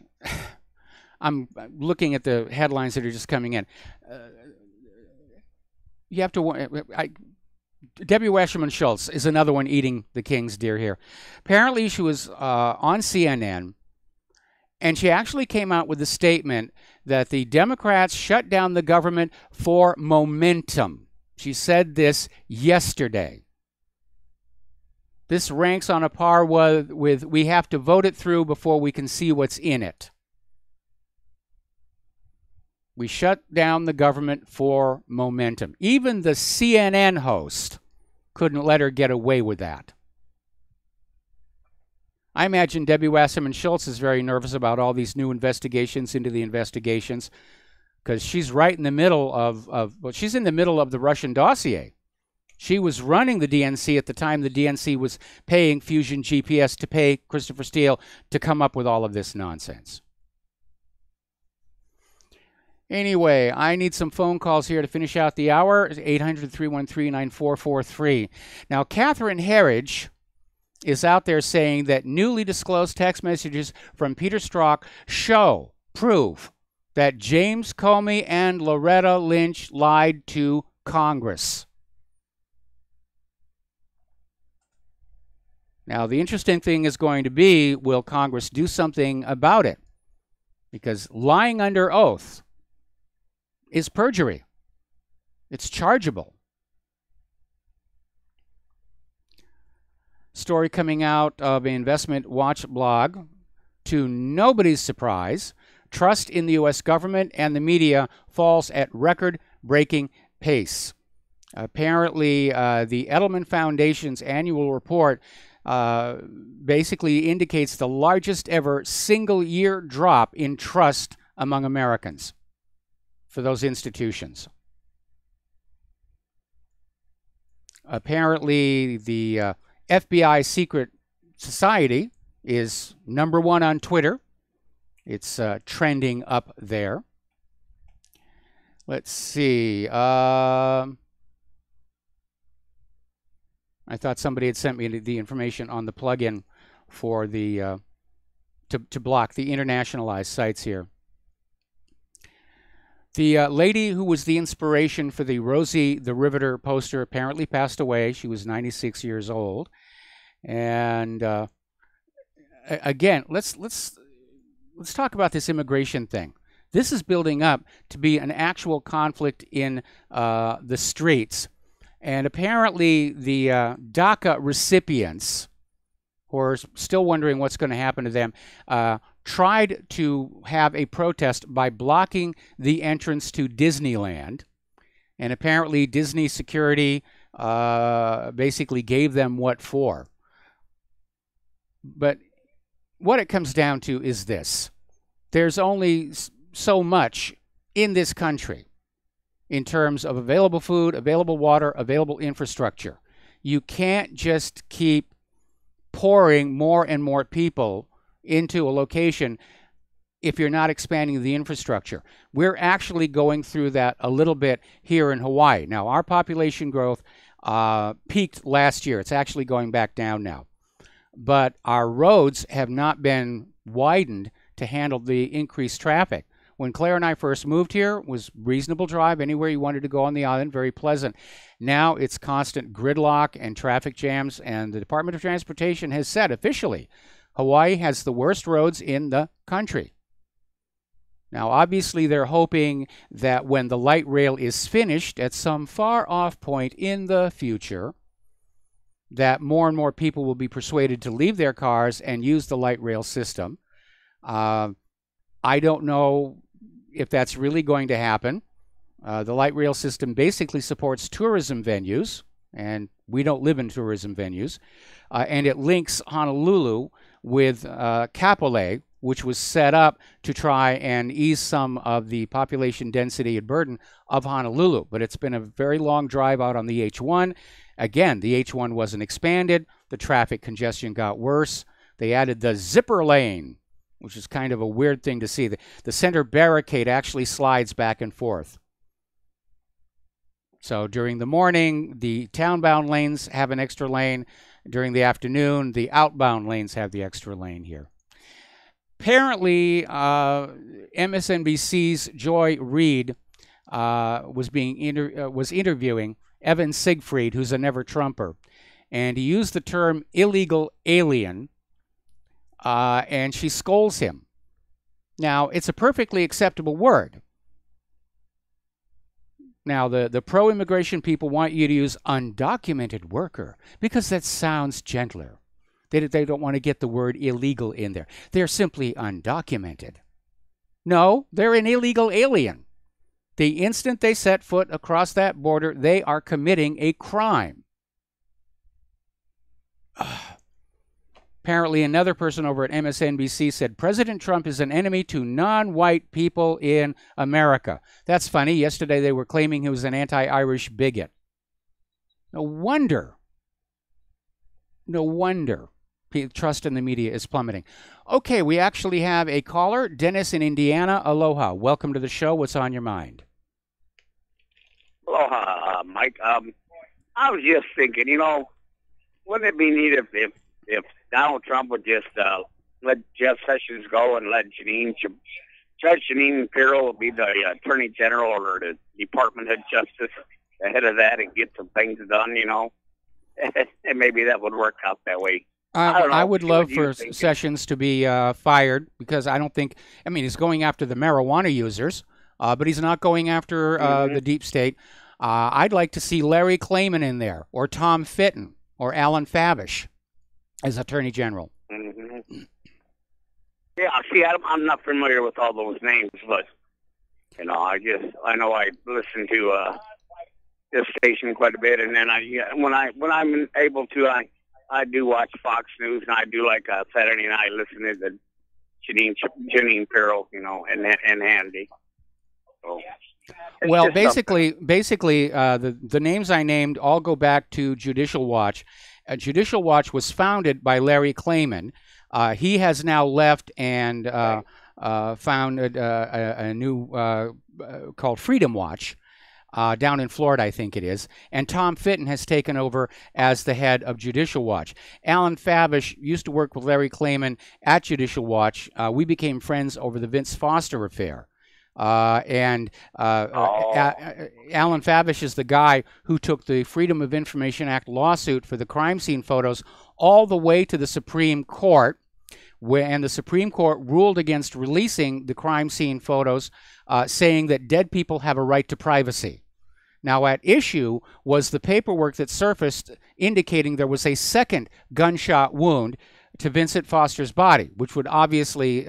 I'm looking at the headlines that are just coming in. You have to... Debbie Wasserman Schultz is another one eating the king's deer here. Apparently, she was on CNN, and she actually came out with a statement that the Democrats shut down the government for momentum. She said this yesterday. This ranks on a par with we have to vote it through before we can see what's in it. We shut down the government for momentum. Even the CNN host couldn't let her get away with that. I imagine Debbie Wasserman Schultz is very nervous about all these new investigations into the investigations, because she's right in the middle of she's in the middle of the Russian dossier. She was running the DNC at the time the DNC was paying Fusion GPS to pay Christopher Steele to come up with all of this nonsense. Anyway, I need some phone calls here to finish out the hour. 800-313-9443. Now, Catherine Herridge is out there saying that newly disclosed text messages from Peter Strzok prove that James Comey and Loretta Lynch lied to Congress. Now, the interesting thing is going to be, will Congress do something about it? Because lying under oath is perjury. It's chargeable. Story coming out of an Investment Watch blog. To nobody's surprise, trust in the U.S. government and the media falls at record-breaking pace. Apparently, the Edelman Foundation's annual report basically indicates the largest ever single-year drop in trust among Americans for those institutions. Apparently, the FBI Secret Society is #1 on Twitter. It's trending up there. Let's see. I thought somebody had sent me the information on the plugin for the to block the internationalized sites here. The lady who was the inspiration for the Rosie the Riveter poster apparently passed away. She was 96 years old. And again, let's talk about this immigration thing. This is building up to be an actual conflict in the streets. And apparently the DACA recipients, who are still wondering what's going to happen to them, tried to have a protest by blocking the entrance to Disneyland. And apparently Disney security basically gave them what for. But what it comes down to is this. There's only so much in this country in terms of available food, available water, available infrastructure. You can't just keep pouring more and more people into a location if you're not expanding the infrastructure. We're actually going through that a little bit here in Hawaii. Now, our population growth peaked last year. It's actually going back down now. But our roads have not been widened to handle the increased traffic. When Claire and I first moved here, it was reasonable drive anywhere you wanted to go on the island, very pleasant. Now it's constant gridlock and traffic jams, and the Department of Transportation has said officially, Hawaii has the worst roads in the country. Now, obviously, they're hoping that when the light rail is finished at some far-off point in the future, that more and more people will be persuaded to leave their cars and use the light rail system. I don't know if that's really going to happen. The light rail system basically supports tourism venues, and we don't live in tourism venues, and it links Honolulu with Kapolei, which was set up to try and ease some of the population density and burden of Honolulu. But it's been a very long drive out on the H1. Again, the H1 wasn't expanded. The traffic congestion got worse. They added the zipper lane, which is kind of a weird thing to see. The center barricade actually slides back and forth. So during the morning, the townbound lanes have an extra lane. During the afternoon, the outbound lanes have the extra lane here. Apparently, MSNBC's Joy Reid was interviewing Evan Siegfried, who's a never-Trumper, and he used the term illegal alien, and she scolds him. Now, it's a perfectly acceptable word. Now, the pro-immigration people want you to use undocumented worker because that sounds gentler. They don't want to get the word illegal in there. They're simply undocumented. No, they're an illegal alien. The instant they set foot across that border, they are committing a crime. Apparently, another person over at MSNBC said President Trump is an enemy to non-white people in America. That's funny. Yesterday they were claiming he was an anti-Irish bigot. No wonder. No wonder. Trust in the media is plummeting. Okay, we actually have a caller. Dennis in Indiana. Aloha. Welcome to the show. What's on your mind? Aloha, Mike. I was just thinking, wouldn't it be neat if Donald Trump would just let Jeff Sessions go and let Judge Jeanine Pirro be the Attorney General or the Department of Justice, the head of that, and get some things done, and maybe that would work out that way. I would love for Sessions to be fired because I don't think, he's going after the marijuana users, but he's not going after the deep state. I'd like to see Larry Klayman in there, or Tom Fitton, or Alan Favish as Attorney General. Mm-hmm. Yeah, see, I'm not familiar with all those names, but, I know I listen to this station quite a bit, and then when I'm able to, I do watch Fox News, and I do like Saturday night listening to Jeanine Pirro, and Hannity. So, well, basically, the names I named all go back to Judicial Watch. Judicial Watch was founded by Larry Klayman. He has now left and founded a new called Freedom Watch. Down in Florida, I think it is. And Tom Fitton has taken over as the head of Judicial Watch. Alan Favish used to work with Larry Klayman at Judicial Watch. We became friends over the Vince Foster affair. Alan Favish is the guy who took the Freedom of Information Act lawsuit for the crime scene photos all the way to the Supreme Court, and the Supreme Court ruled against releasing the crime scene photos, saying that dead people have a right to privacy. Now, at issue was the paperwork that surfaced indicating there was a second gunshot wound to Vincent Foster's body, which would obviously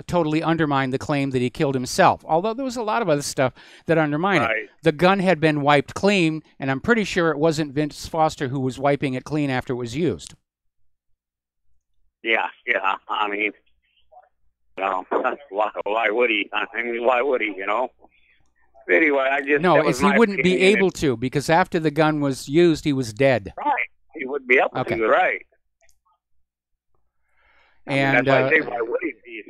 totally undermine the claim that he killed himself. Although there was a lot of other stuff that undermined it. The gun had been wiped clean, and I'm pretty sure it wasn't Vince Foster who was wiping it clean after it was used. Yeah. I mean, why would he? Why would he? Anyway, he wouldn't be able to, because after the gun was used, he was dead. Right. He wouldn't be able to. Right. And that's why I say, why would he be?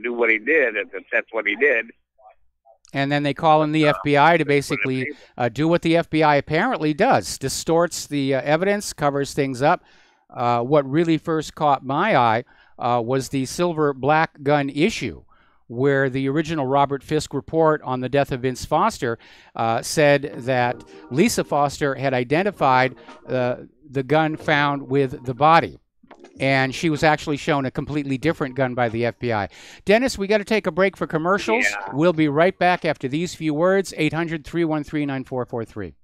Do what he did, if that's what he did. And then they call in the FBI to basically do what the FBI apparently does: distorts the evidence, covers things up. What really first caught my eye was the silver black gun issue, where the original Robert Fisk report on the death of Vince Foster said that Lisa Foster had identified the gun found with the body. And she was actually shown a completely different gun by the FBI. Dennis, we got to take a break for commercials. Yeah. We'll be right back after these few words. 800-313-9443.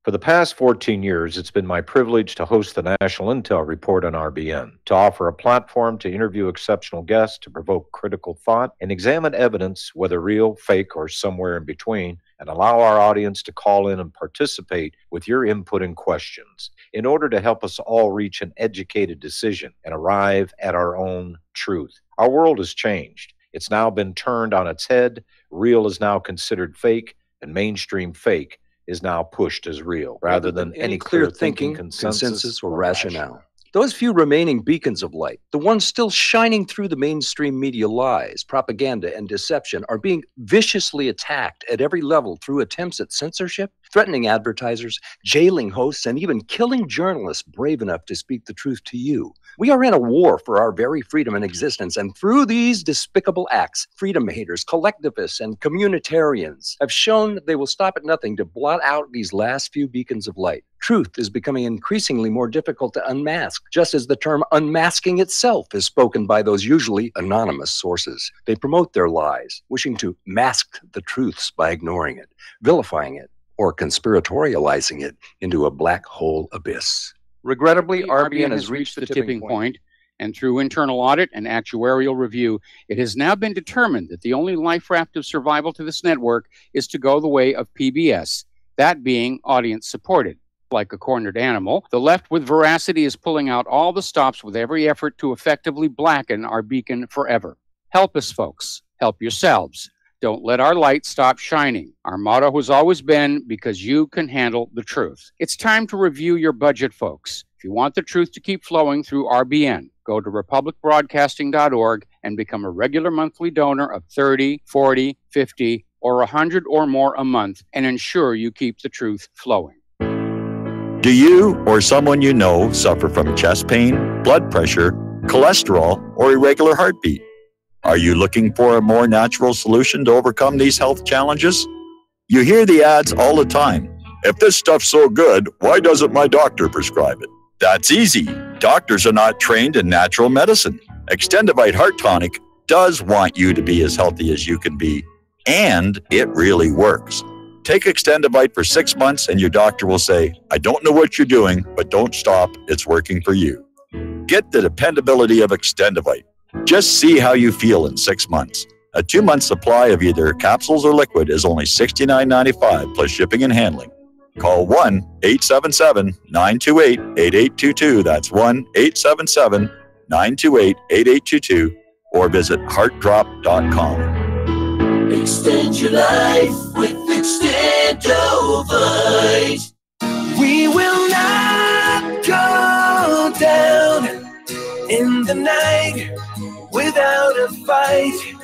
For the past 14 years, it's been my privilege to host the National Intel Report on RBN, to offer a platform to interview exceptional guests, to provoke critical thought, and examine evidence, whether real, fake, or somewhere in between, and allow our audience to call in and participate with your input and questions in order to help us all reach an educated decision and arrive at our own truth. Our world has changed. It's now been turned on its head. Real is now considered fake, and mainstream fake is now pushed as real, rather than any clear thinking, consensus, or rationale. Those few remaining beacons of light, the ones still shining through the mainstream media lies, propaganda, and deception, are being viciously attacked at every level through attempts at censorship, threatening advertisers, jailing hosts, and even killing journalists brave enough to speak the truth to you. We are in a war for our very freedom and existence, and through these despicable acts, freedom haters, collectivists, and communitarians have shown they will stop at nothing to blot out these last few beacons of light. Truth is becoming increasingly more difficult to unmask, just as the term unmasking itself is spoken by those usually anonymous sources. They promote their lies, wishing to mask the truths by ignoring it, vilifying it, or conspiratorializing it into a black hole abyss. Regrettably, RBN has reached the tipping point, and through internal audit and actuarial review, it has now been determined that the only life raft of survival to this network is to go the way of PBS, that being audience-supported. Like a cornered animal, the left with veracity is pulling out all the stops with every effort to effectively blacken our beacon forever. Help us, folks. Help yourselves. Don't let our light stop shining. Our motto has always been, because you can handle the truth. It's time to review your budget, folks. If you want the truth to keep flowing through RBN, go to republicbroadcasting.org and become a regular monthly donor of $30, $40, $50, or $100 or more a month, and ensure you keep the truth flowing. Do you or someone you know suffer from chest pain, blood pressure, cholesterol, or irregular heartbeat? Are you looking for a more natural solution to overcome these health challenges? You hear the ads all the time. If this stuff's so good, why doesn't my doctor prescribe it? That's easy. Doctors are not trained in natural medicine. Extendivite Heart Tonic does want you to be as healthy as you can be, and it really works. Take Extendivite for 6 months and your doctor will say, I don't know what you're doing, but don't stop. It's working for you. Get the dependability of Extendivite. Just see how you feel in 6 months. A 2-month supply of either capsules or liquid is only $69.95 plus shipping and handling. Call 1-877-928-8822. That's 1-877-928-8822 or visit heartdrop.com. Extend your life with Extendovite. We will not go down in the night without a fight.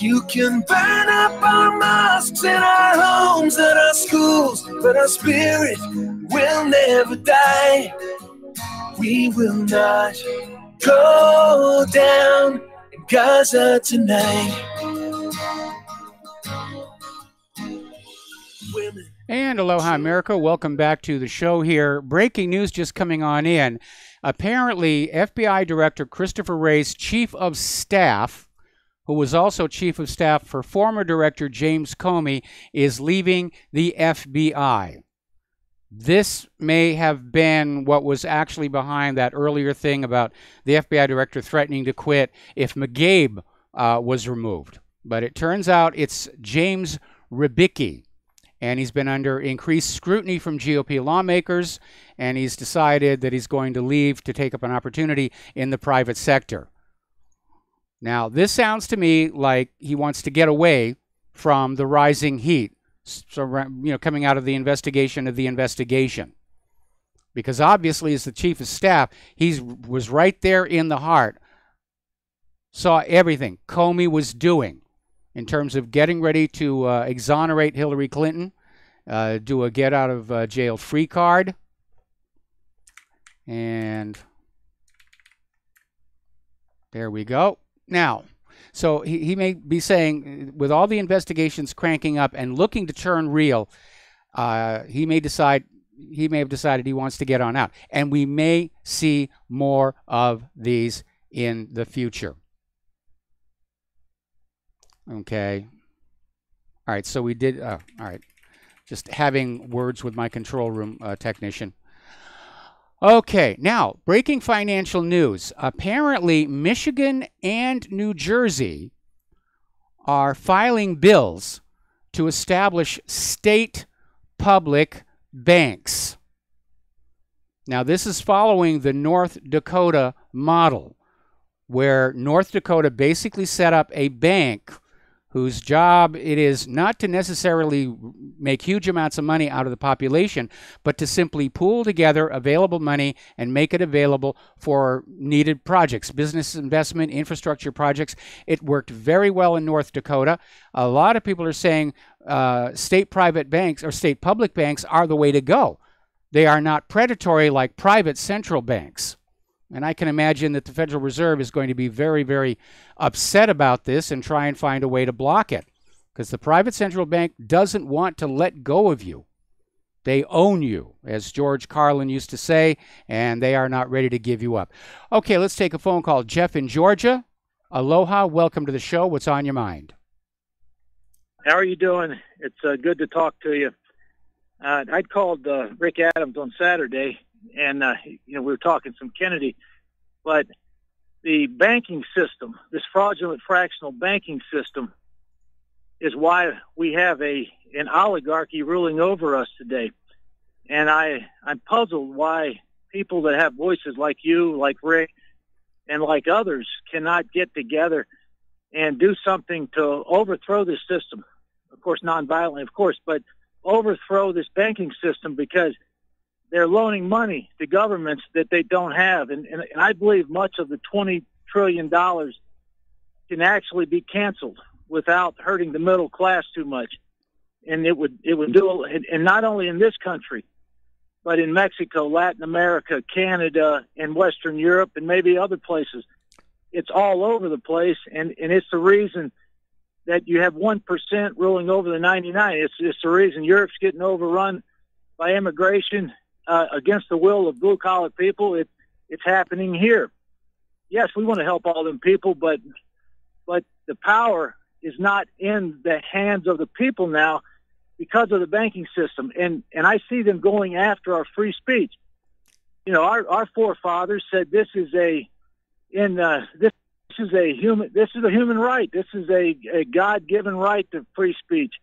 You can burn up our mosques and our homes and our schools, but our spirit will never die. We will not go down in Gaza tonight. And aloha, America. Welcome back to the show here. Breaking news just coming on in. Apparently, FBI Director Christopher Wray's chief of staff, who was also chief of staff for former director James Comey, is leaving the FBI. This may have been what was actually behind that earlier thing about the FBI director threatening to quit if McCabe was removed. But it turns out it's James Rybicki, and he's been under increased scrutiny from GOP lawmakers, and he's decided that he's going to leave to take up an opportunity in the private sector. Now, this sounds to me like he wants to get away from the rising heat, so, coming out of the investigation of the investigation. Because obviously, as the chief of staff, he was right there in the heart, saw everything Comey was doing in terms of getting ready to exonerate Hillary Clinton, do a get-out-of-jail-free card. And there we go. Now, so he may be saying, with all the investigations cranking up and looking to turn real, he may have decided he wants to get on out. And we may see more of these in the future. Okay. All right, so we did, all right. Just having words with my control room technician. Okay, now, breaking financial news. Apparently, Michigan and New Jersey are filing bills to establish state public banks. Now, this is following the North Dakota model, where North Dakota basically set up a bank whose job it is not to necessarily make huge amounts of money out of the population, but to simply pool together available money and make it available for needed projects, business investment, infrastructure projects. It worked very well in North Dakota. A lot of people are saying state private banks or state public banks are the way to go. They are not predatory like private central banks. And I can imagine that the Federal Reserve is going to be very, very upset about this and try and find a way to block it. Because the private central bank doesn't want to let go of you. They own you, as George Carlin used to say, and they are not ready to give you up. Okay, let's take a phone call. Jeff in Georgia. Aloha. Welcome to the show. What's on your mind? How are you doing? It's good to talk to you. I'd called Rick Adams on Saturday, and we were talking some Kennedy, but the banking system, this fraudulent fractional banking system, is why we have an oligarchy ruling over us today. And I'm puzzled why people that have voices like you, like Rick, and like others cannot get together and do something to overthrow this system. Of course, nonviolently, of course, but overthrow this banking system, because they're loaning money to governments that they don't have. And I believe much of the $20 trillion can actually be canceled without hurting the middle class too much. And it would do, and not only in this country, but in Mexico, Latin America, Canada, and Western Europe, and maybe other places. It's all over the place, and it's the reason that you have 1% ruling over the 99. It's the reason Europe's getting overrun by immigration against the will of blue-collar people. It's happening here. Yes, we want to help all them people, but the power is not in the hands of the people now because of the banking system. And I see them going after our free speech. You know, our forefathers said this is a human right. This is a God-given right to free speech.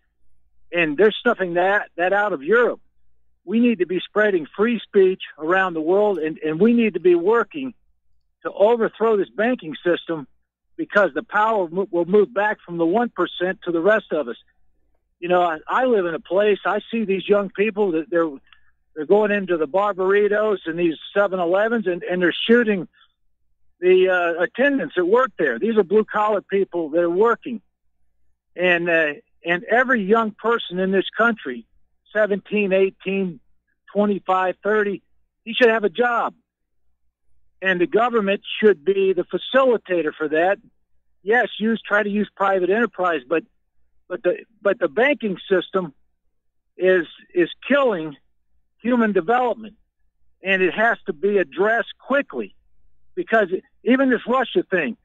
And they're stuffing that out of Europe. We need to be spreading free speech around the world, and we need to be working to overthrow this banking system, because the power will move back from the 1% to the rest of us. You know, I live in a place, I see these young people that they're going into the Barbaritos and these 7-Elevens, and they're shooting the attendants that work there. These are blue-collar people that are working. And every young person in this country, 17, 18, 25, 30, he should have a job. And the government should be the facilitator for that. Yes, try to use private enterprise, but the banking system is killing human development. and it has to be addressed quickly, because even this Russia thing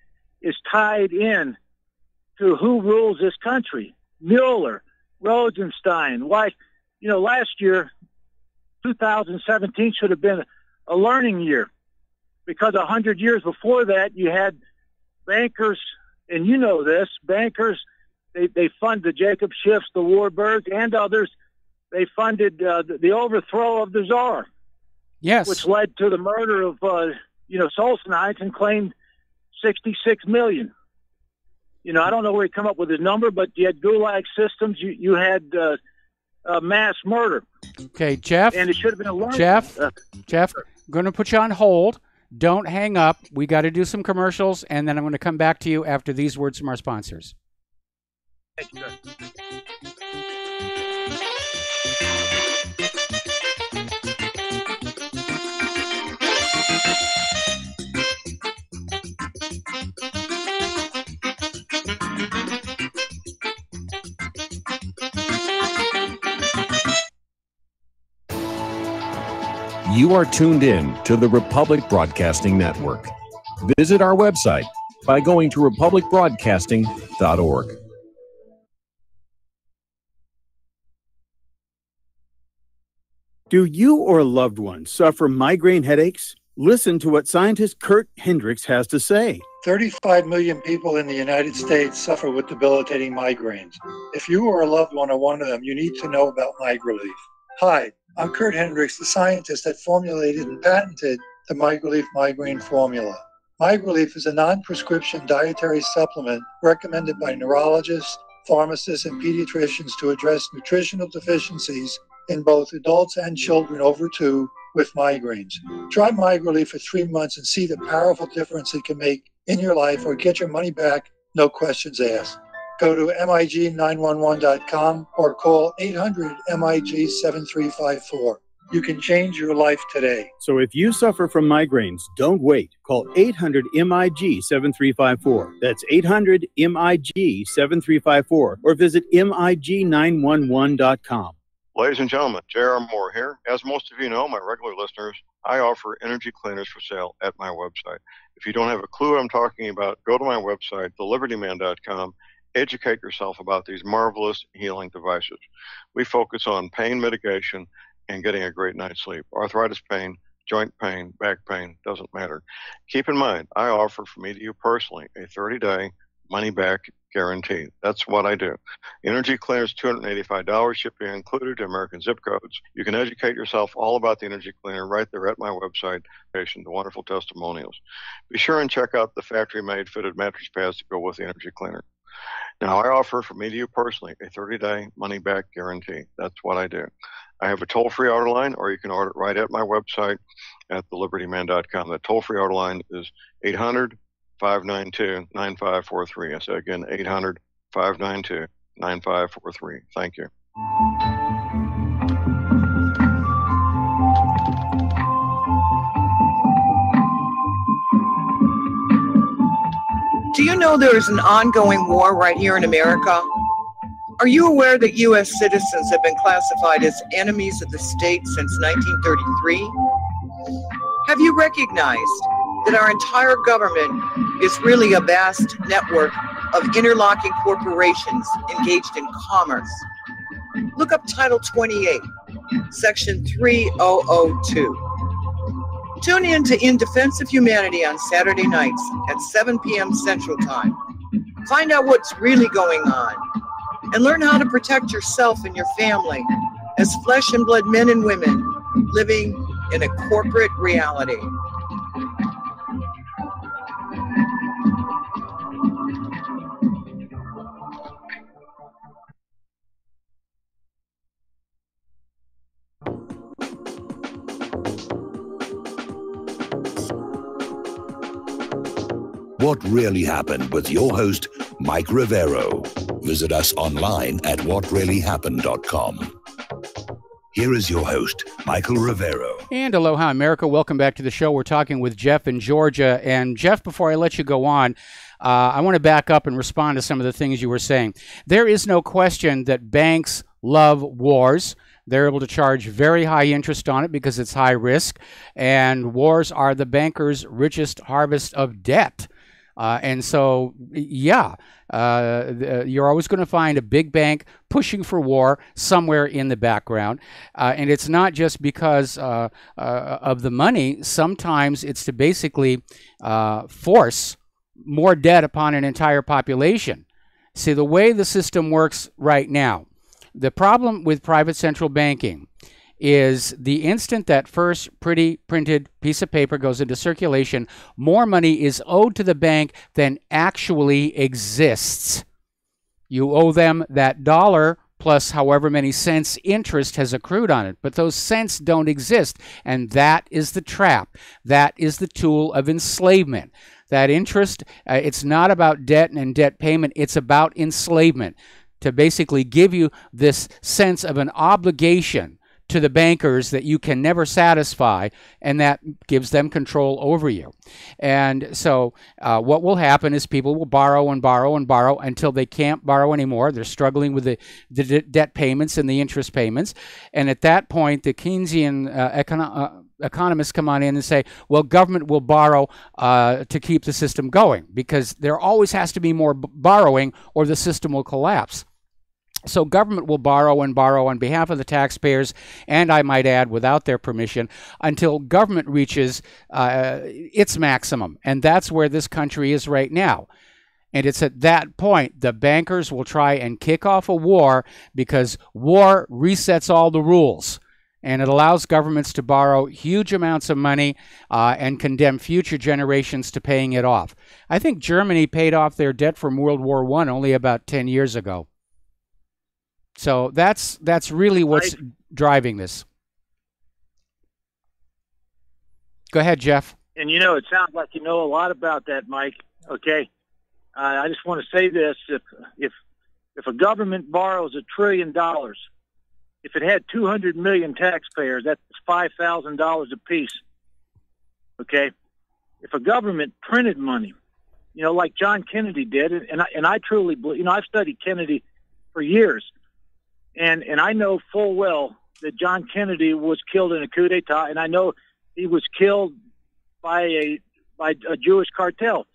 is tied in to who rules this country. Mueller, Rosenstein. Why, last year, 2017 should have been a learning year, because 100 years before that, you had bankers, and you know this, bankers, they funded the Jacob Schiffs, the Warburg, and others. They funded the overthrow of the Tsar. Yes. Which led to the murder of, Solzhenitsyn, claimed $66 million. I don't know where he come up with his number, but you had gulag systems. You had mass murder. Okay, Jeff. And it should have been a learning. Jeff, I'm going to put you on hold. Don't hang up. We got to do some commercials, and then I'm going to come back to you after these words from our sponsors. Thank you, sir. You are tuned in to the Republic Broadcasting Network. Visit our website by going to republicbroadcasting.org. Do you or a loved one suffer migraine headaches? Listen to what scientist Kurt Hendricks has to say. 35 million people in the United States suffer with debilitating migraines. If you or a loved one are one of them, you need to know about MigraLief. Hi, I'm Kurt Hendricks, the scientist that formulated and patented the MigraLief migraine formula. MigraLief is a non-prescription dietary supplement recommended by neurologists, pharmacists, and pediatricians to address nutritional deficiencies in both adults and children over 2 with migraines. Try MigraLief for 3 months and see the powerful difference it can make in your life, or get your money back, no questions asked. Go to MIG911.com or call 800-MIG-7354. You can change your life today. So if you suffer from migraines, don't wait. Call 800-MIG-7354. That's 800-MIG-7354, or visit MIG911.com. Ladies and gentlemen, J.R. Moore here. As most of you know, my regular listeners, I offer energy cleaners for sale at my website. If you don't have a clue what I'm talking about, go to my website, thelibertyman.com. Educate yourself about these marvelous healing devices. We focus on pain mitigation and getting a great night's sleep. Arthritis pain, joint pain, back pain, doesn't matter. Keep in mind, I offer from me to you personally a 30-day money-back guarantee. That's what I do. Energy cleaners, $285, shipping included to American zip codes. You can educate yourself all about the energy cleaner right there at my website. The wonderful testimonials. Be sure and check out the factory-made fitted mattress pads to go with the energy cleaner. Now, I offer from me to you personally a 30-day money-back guarantee. That's what I do. I have a toll-free order line, or you can order it right at my website at thelibertyman.com. That toll-free order line is 800-592-9543. I say again, 800-592-9543. Thank you. Do you know there is an ongoing war right here in America? Are you aware that U.S. citizens have been classified as enemies of the state since 1933? Have you recognized that our entire government is really a vast network of interlocking corporations engaged in commerce? Look up Title 28, Section 3002. Tune in to In Defense of Humanity on Saturday nights at 7 p.m. Central Time. Find out what's really going on and learn how to protect yourself and your family as flesh and blood men and women living in a corporate reality. What Really Happened with your host, Mike Rivero. Visit us online at whatreallyhappened.com. Here is your host, Michael Rivero. And aloha, America. Welcome back to the show. We're talking with Jeff in Georgia. And Jeff, before I let you go on, I want to back up and respond to some of the things you were saying. There is no question that banks love wars. They're able to charge very high interest on it because it's high risk, and wars are the bankers' richest harvest of debt. And so, yeah, you're always going to find a big bank pushing for war somewhere in the background. And it's not just because of the money. Sometimes it's to basically force more debt upon an entire population. See, the way the system works right now, the problem with private central banking is the instant that first pretty printed piece of paper goes into circulation, more money is owed to the bank than actually exists. You owe them that dollar plus however many cents interest has accrued on it, but those cents don't exist, and that is the trap. That is the tool of enslavement. That interest, it's not about debt and debt payment, it's about enslavement, to basically give you this sense of an obligation to the bankers that you can never satisfy, and that gives them control over you. And so what will happen is people will borrow and borrow and borrow until they can't borrow anymore. They're struggling with the debt payments and the interest payments. And at that point, the Keynesian economists come on in and say, well, government will borrow to keep the system going, because there always has to be more borrowing or the system will collapse. So government will borrow and borrow on behalf of the taxpayers, and I might add, without their permission, until government reaches its maximum. And that's where this country is right now. And it's at that point the bankers will try and kick off a war, because war resets all the rules. And it allows governments to borrow huge amounts of money and condemn future generations to paying it off. I think Germany paid off their debt from World War I only about 10 years ago. So that's really what's driving this. Go ahead, Jeff. And it sounds like you know a lot about that, Mike. Okay, I just want to say this: if a government borrows $1 trillion, if it had 200 million taxpayers, that's $5,000 apiece. Okay, if a government printed money, like John Kennedy did, and I truly believe, I've studied Kennedy for years. And I know full well that John Kennedy was killed in a coup d'etat, and I know he was killed by a Jewish cartel.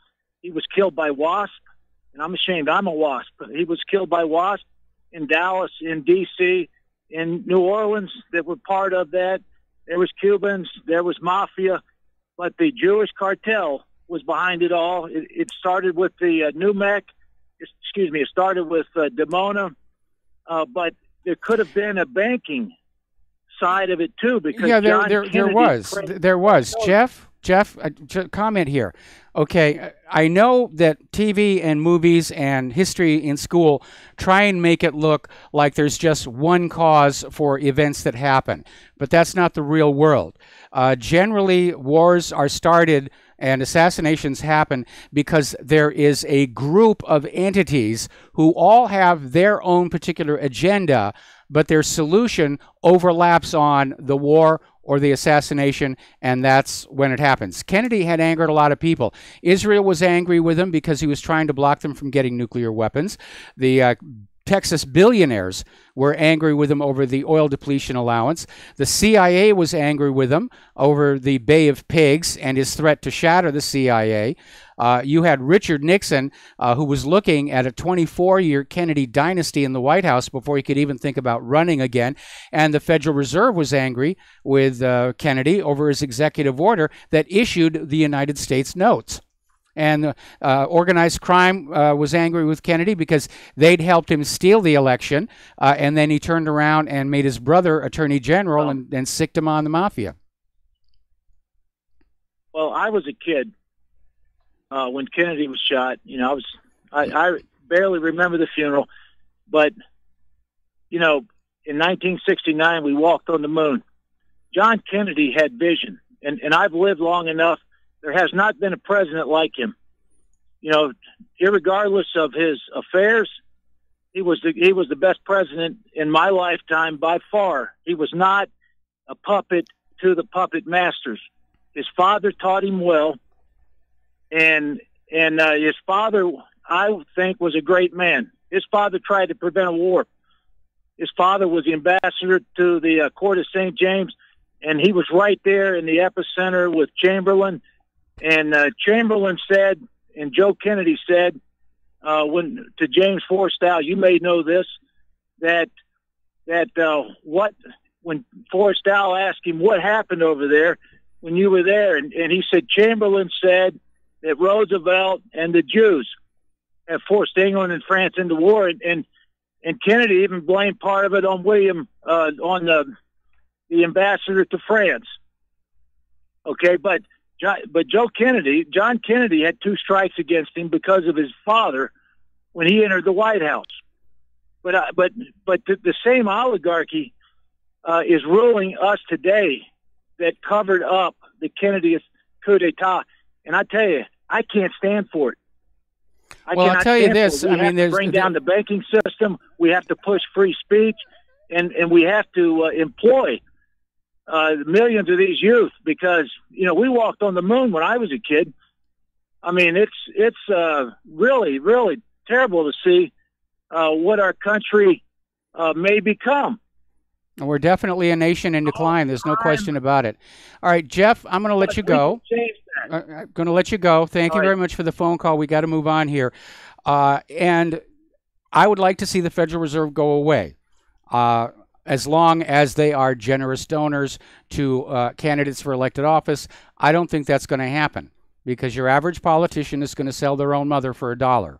He was killed by WASP, and I'm ashamed. I'm a WASP. He was killed by WASP in Dallas, in D.C., in New Orleans that were part of that. There was Cubans, there was mafia, but the Jewish cartel was behind it all. It started with the it started with Dimona, but there could have been a banking side of it too, because there was. Jeff, comment here. Okay, I know that TV and movies and history in school try and make it look like there's just one cause for events that happen, but that's not the real world. Generally, wars are started and assassinations happen because there is a group of entities who all have their own particular agenda, but their solution overlaps on the war or the assassination, and that's when it happens. Kennedy had angered a lot of people. Israel was angry with him because he was trying to block them from getting nuclear weapons. The Texas billionaires were angry with him over the oil depletion allowance. The CIA was angry with him over the Bay of Pigs and his threat to shatter the CIA. You had Richard Nixon, who was looking at a 24-year Kennedy dynasty in the White House before he could even think about running again. And the Federal Reserve was angry with Kennedy over his executive order that issued the United States notes. And organized crime was angry with Kennedy because they'd helped him steal the election, and then he turned around and made his brother attorney general and sicked him on the mafia. Well, I was a kid when Kennedy was shot. I barely remember the funeral, but in 1969 we walked on the moon. John Kennedy had vision, and I've lived long enough. There has not been a president like him. Irregardless of his affairs, he was the best president in my lifetime by far. He was not a puppet to the puppet masters. His father taught him well, and his father, I think, was a great man. His father tried to prevent a war. his father was the ambassador to the court of St. James, and he was right there in the epicenter with Chamberlain. And Chamberlain said, and Joe Kennedy said, when to James Forrestal, you may know this, that when Forrestal asked him what happened over there when you were there, and he said Chamberlain said that Roosevelt and the Jews have forced England and France into war, and Kennedy even blamed part of it on William, on the ambassador to France. Okay, but John Kennedy had 2 strikes against him because of his father when he entered the White House. But the same oligarchy is ruling us today that covered up the Kennedy coup d'etat, and I tell you, I can't stand for it. I'll tell you this. I mean, bring down the banking system. We have to push free speech, and we have to employ millions of these youth, because we walked on the moon when I was a kid. I mean, it's really, really terrible to see what our country may become. We're definitely a nation in decline. There's no question about it. All right, Jeff, I'm going to let you go. I'm going to let you go. Thank you very much for the phone call. We got to move on here. And I would like to see the Federal Reserve go away, as long as they are generous donors to candidates for elected office. I don't think that's going to happen, because your average politician is going to sell their own mother for $1.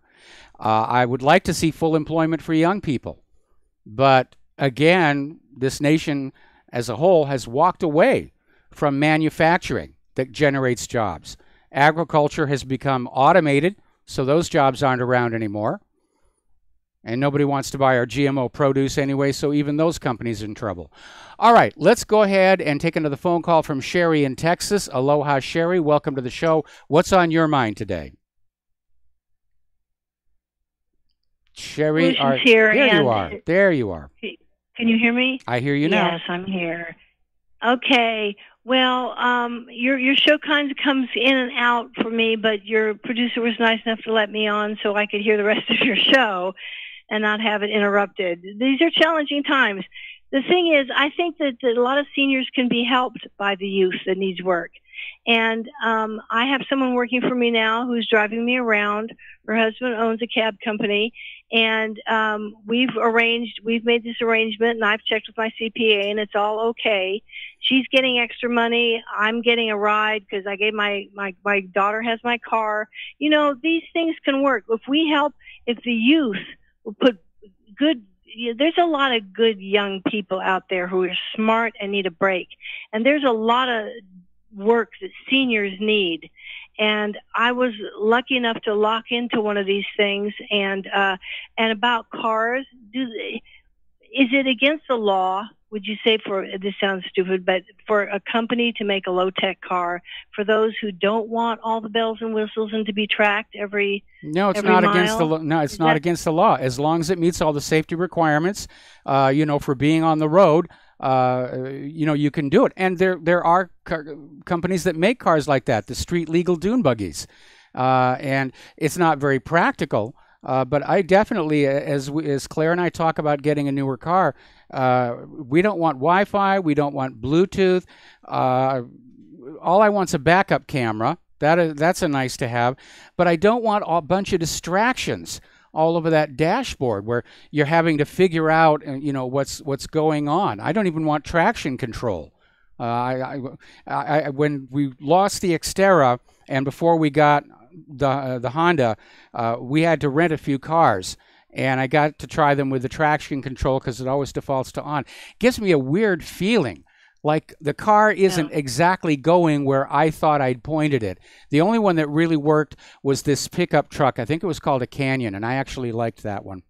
I would like to see full employment for young people. But again, this nation as a whole has walked away from manufacturing that generates jobs. Agriculture has become automated, so those jobs aren't around anymore. And nobody wants to buy our GMO produce anyway, so even those companies are in trouble. All right, let's go ahead and take another phone call from Sherry in Texas. Aloha, Sherry. Welcome to the show. What's on your mind today? Sherry, there you are. Can you hear me? I hear you now. Yes, I'm here. Okay. Well, your show kind of comes in and out for me, but your producer was nice enough to let me on so I could hear the rest of your show and not have it interrupted. These are challenging times. The thing is, I think that a lot of seniors can be helped by the youth that needs work. And I have someone working for me now who's driving me around. Her husband owns a cab company, and we've made this arrangement, and I've checked with my CPA, and it's all okay. She's getting extra money. I'm getting a ride because I gave my daughter has my car. These things can work. If the youth will put there's a lot of good young people out there who are smart and need a break. And there's a lot of work that seniors need. And I was lucky enough to lock into one of these things. And about cars, is it against the law, would you say, this sounds stupid, but for a company to make a low-tech car for those who don't want all the bells and whistles and to be tracked every No, it's every not mile? against the law. No, it's not against the law, as long as it meets all the safety requirements, for being on the road. You can do it. And there are companies that make cars like that, the street legal dune buggies. And it's not very practical. But I definitely, as Claire and I talk about getting a newer car, we don't want Wi-Fi. We don't want Bluetooth. All I want's a backup camera. That's a nice to have. But I don't want a bunch of distractions all over that dashboard where you're having to figure out, what's going on. I don't even want traction control. When we lost the Xterra and before we got the Honda, we had to rent a few cars, and I got to try them with the traction control because it always defaults to on. It gives me a weird feeling, like the car isn't exactly going where I thought I'd pointed it. The only one that really worked was this pickup truck. I think it was called a Canyon, and I actually liked that one.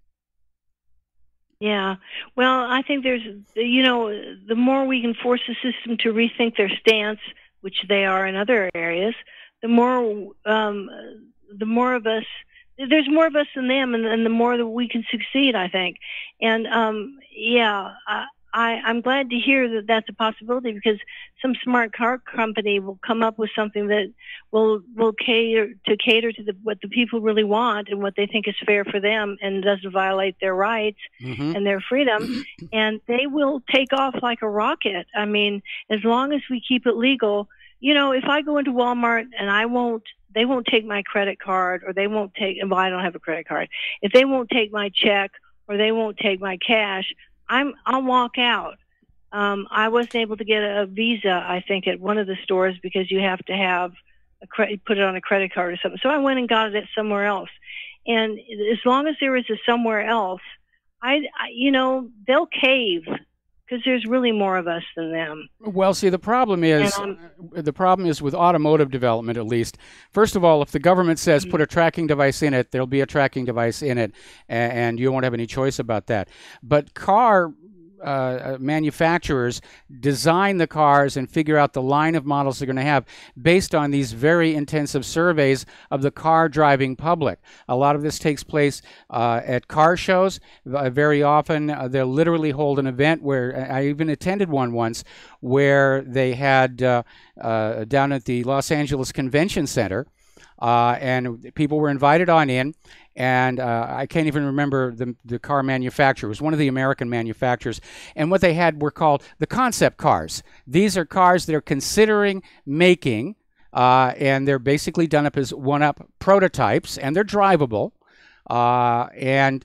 Yeah. Well, I think there's, the more we can force the system to rethink their stance, which they are in other areas, the more of us, there's more of us than them, and the more that we can succeed, I think. And I'm glad to hear that that's a possibility, because some smart car company will come up with something that will cater to what the people really want and what they think is fair for them and doesn't violate their rights and their freedom, and they will take off like a rocket. I mean, as long as we keep it legal. If I go into Walmart and they won't take my credit card, or they won't take, well, I don't have a credit card. If they won't take my check or they won't take my cash, I'll walk out. I wasn't able to get a Visa, I think, at one of the stores because you have to have put it on a credit card or something. So I went and got it at somewhere else. And as long as there is a somewhere else, they'll cave, because there's really more of us than them. Well, see, the problem is with automotive development, at least. First of all, if the government says put a tracking device in it, there'll be a tracking device in it, and you won't have any choice about that. But car manufacturers design the cars and figure out the line of models they're going to have based on these very intensive surveys of the car driving public. A lot of this takes place at car shows. Very often they'll literally hold an event where I even attended one once, where they had down at the Los Angeles Convention Center, and people were invited on in. And I can't even remember the car manufacturer. It was one of the American manufacturers. And what they had were called the concept cars. These are cars they're considering making, and they're basically done up as one-up prototypes, and they're drivable. And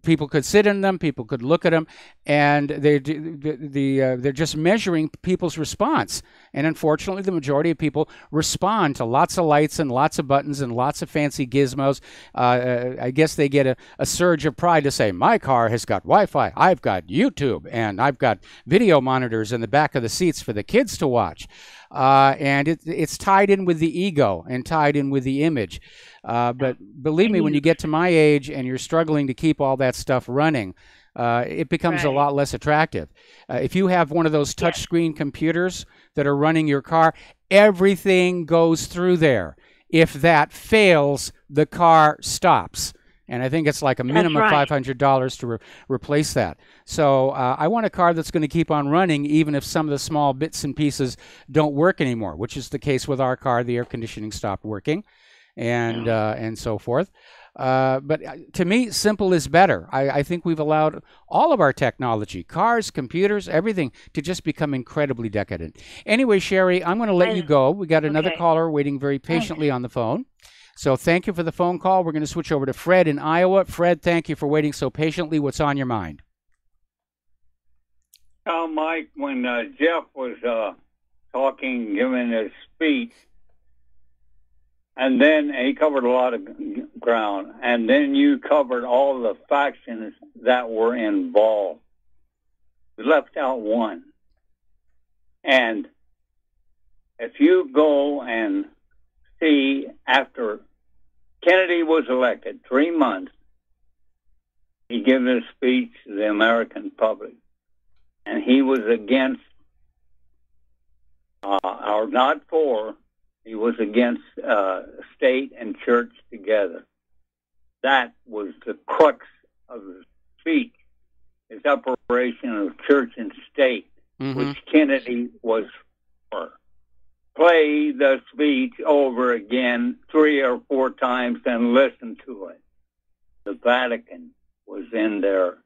people could sit in them, people could look at them, and they're just measuring people's response. And unfortunately, the majority of people respond to lots of lights and lots of buttons and lots of fancy gizmos. I guess they get a surge of pride to say, my car has got Wi-Fi, I've got YouTube, and I've got video monitors in the back of the seats for the kids to watch. And it's tied in with the ego and tied in with the image. But believe me, when you get to my age and you're struggling to keep all that stuff running, it becomes a lot less attractive. If you have one of those touchscreen computers that are running your car, everything goes through there. If that fails, the car stops. And I think it's like a minimum of $500 to replace that. So I want a car that's going to keep on running even if some of the small bits and pieces don't work anymore, which is the case with our car. The air conditioning stopped working and so forth. But to me, simple is better. I think we've allowed all of our technology, cars, computers, everything, to just become incredibly decadent. Anyway, Sherry, I'm going to let you go. We got another caller waiting very patiently on the phone. So thank you for the phone call. We're going to switch over to Fred in Iowa. Fred, thank you for waiting so patiently. What's on your mind? Mike, when Jeff was talking, giving his speech, and then he covered a lot of ground, and then you covered all the factions that were involved. You left out one. And if you go and see, after Kennedy was elected, 3 months, he gave a speech to the American public, and he was against, or not for, he was against state and church together. That was the crux of the speech, his separation of church and state, which Kennedy was for. Play the speech over again 3 or 4 times and listen to it. The Vatican was in there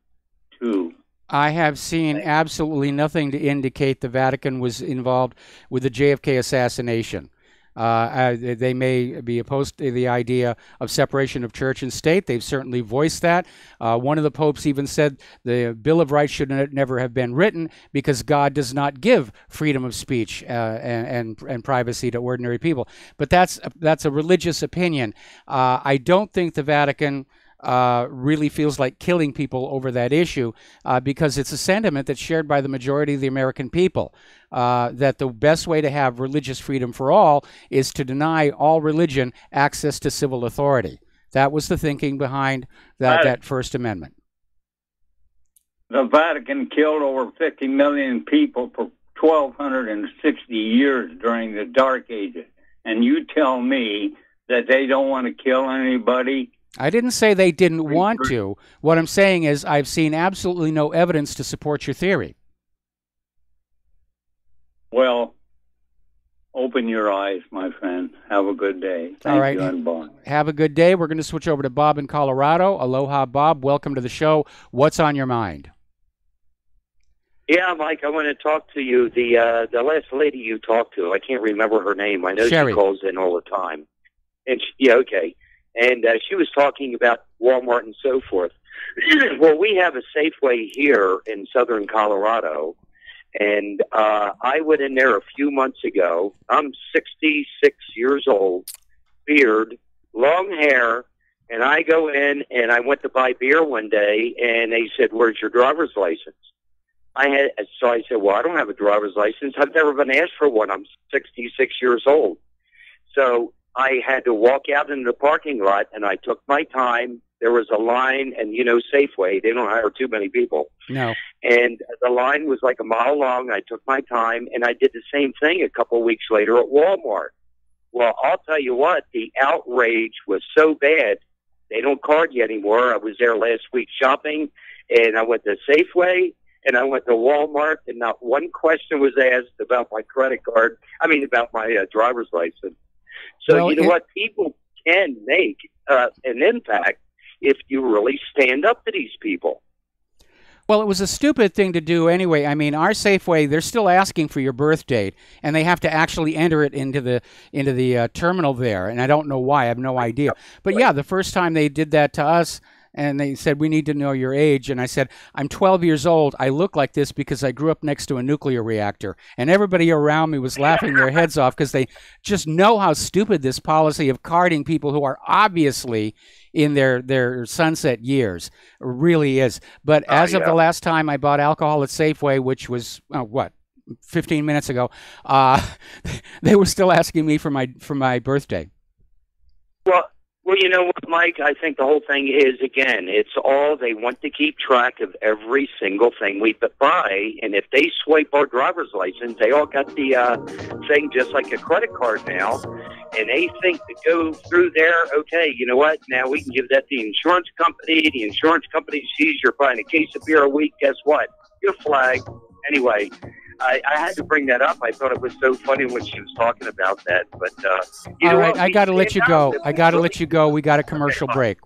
too. I have seen absolutely nothing to indicate the Vatican was involved with the JFK assassination. They may be opposed to the idea of separation of church and state. They've certainly voiced that. One of the popes even said the Bill of Rights should never have been written because God does not give freedom of speech and privacy to ordinary people. But that's a religious opinion. I don't think the Vatican really feels like killing people over that issue because it's a sentiment that's shared by the majority of the American people, that the best way to have religious freedom for all is to deny all religion access to civil authority. That was the thinking behind that First Amendment. The Vatican killed over 50 million people for 1,260 years during the Dark Ages. And you tell me that they don't want to kill anybody? I didn't say they didn't want to. What I'm saying is I've seen absolutely no evidence to support your theory. Well, open your eyes, my friend. Have a good day. Thank you, and bye. Have a good day. We're going to switch over to Bob in Colorado. Aloha, Bob. Welcome to the show. What's on your mind? Yeah, Mike, I want to talk to you. The last lady you talked to, I can't remember her name. I know Sherry. She calls in all the time. And yeah, okay. And she was talking about Walmart and so forth. Well, we have a Safeway here in southern Colorado. And I went in there a few months ago. I'm 66 years old, beard, long hair, and I go in and I went to buy beer one day, and they said, "Where's your driver's license?" So I said, "Well, I don't have a driver's license. I've never been asked for one. I'm 66 years old." So I had to walk out into the parking lot, and I took my time. There was a line, and Safeway, they don't hire too many people. No. And the line was like a mile long. I took my time, and I did the same thing a couple of weeks later at Walmart. Well, I'll tell you what, the outrage was so bad, they don't card you anymore. I was there last week shopping, and I went to Safeway, and I went to Walmart, and not one question was asked about my credit card. About my driver's license. So Well, you know what? People can make an impact if you really stand up to these people. Well, it was a stupid thing to do anyway. Our Safeway, they're still asking for your birth date, and they have to actually enter it into the terminal there, and I don't know why. I have no idea. But yeah, the first time they did that to us, and they said, "We need to know your age." And I said, "I'm 12 years old. I look like this because I grew up next to a nuclear reactor." And everybody around me was laughing their heads off because they just know how stupid this policy of carding people who are obviously in their sunset years really is. But as of the last time I bought alcohol at Safeway, which was, 15 minutes ago, they were still asking me for my birthday. Well, you know what, Mike? I think the whole thing is, again, they want to keep track of every single thing we buy, and if they swipe our driver's license, they all got the thing just like a credit card now, and they think to go through there, okay, you know what, now we can give that to the insurance company. The insurance company sees you're buying a case of beer a week, guess what? You're flagged. Anyway, I had to bring that up. I thought it was so funny when she was talking about that. But all right, I got to let you go. We got a commercial break.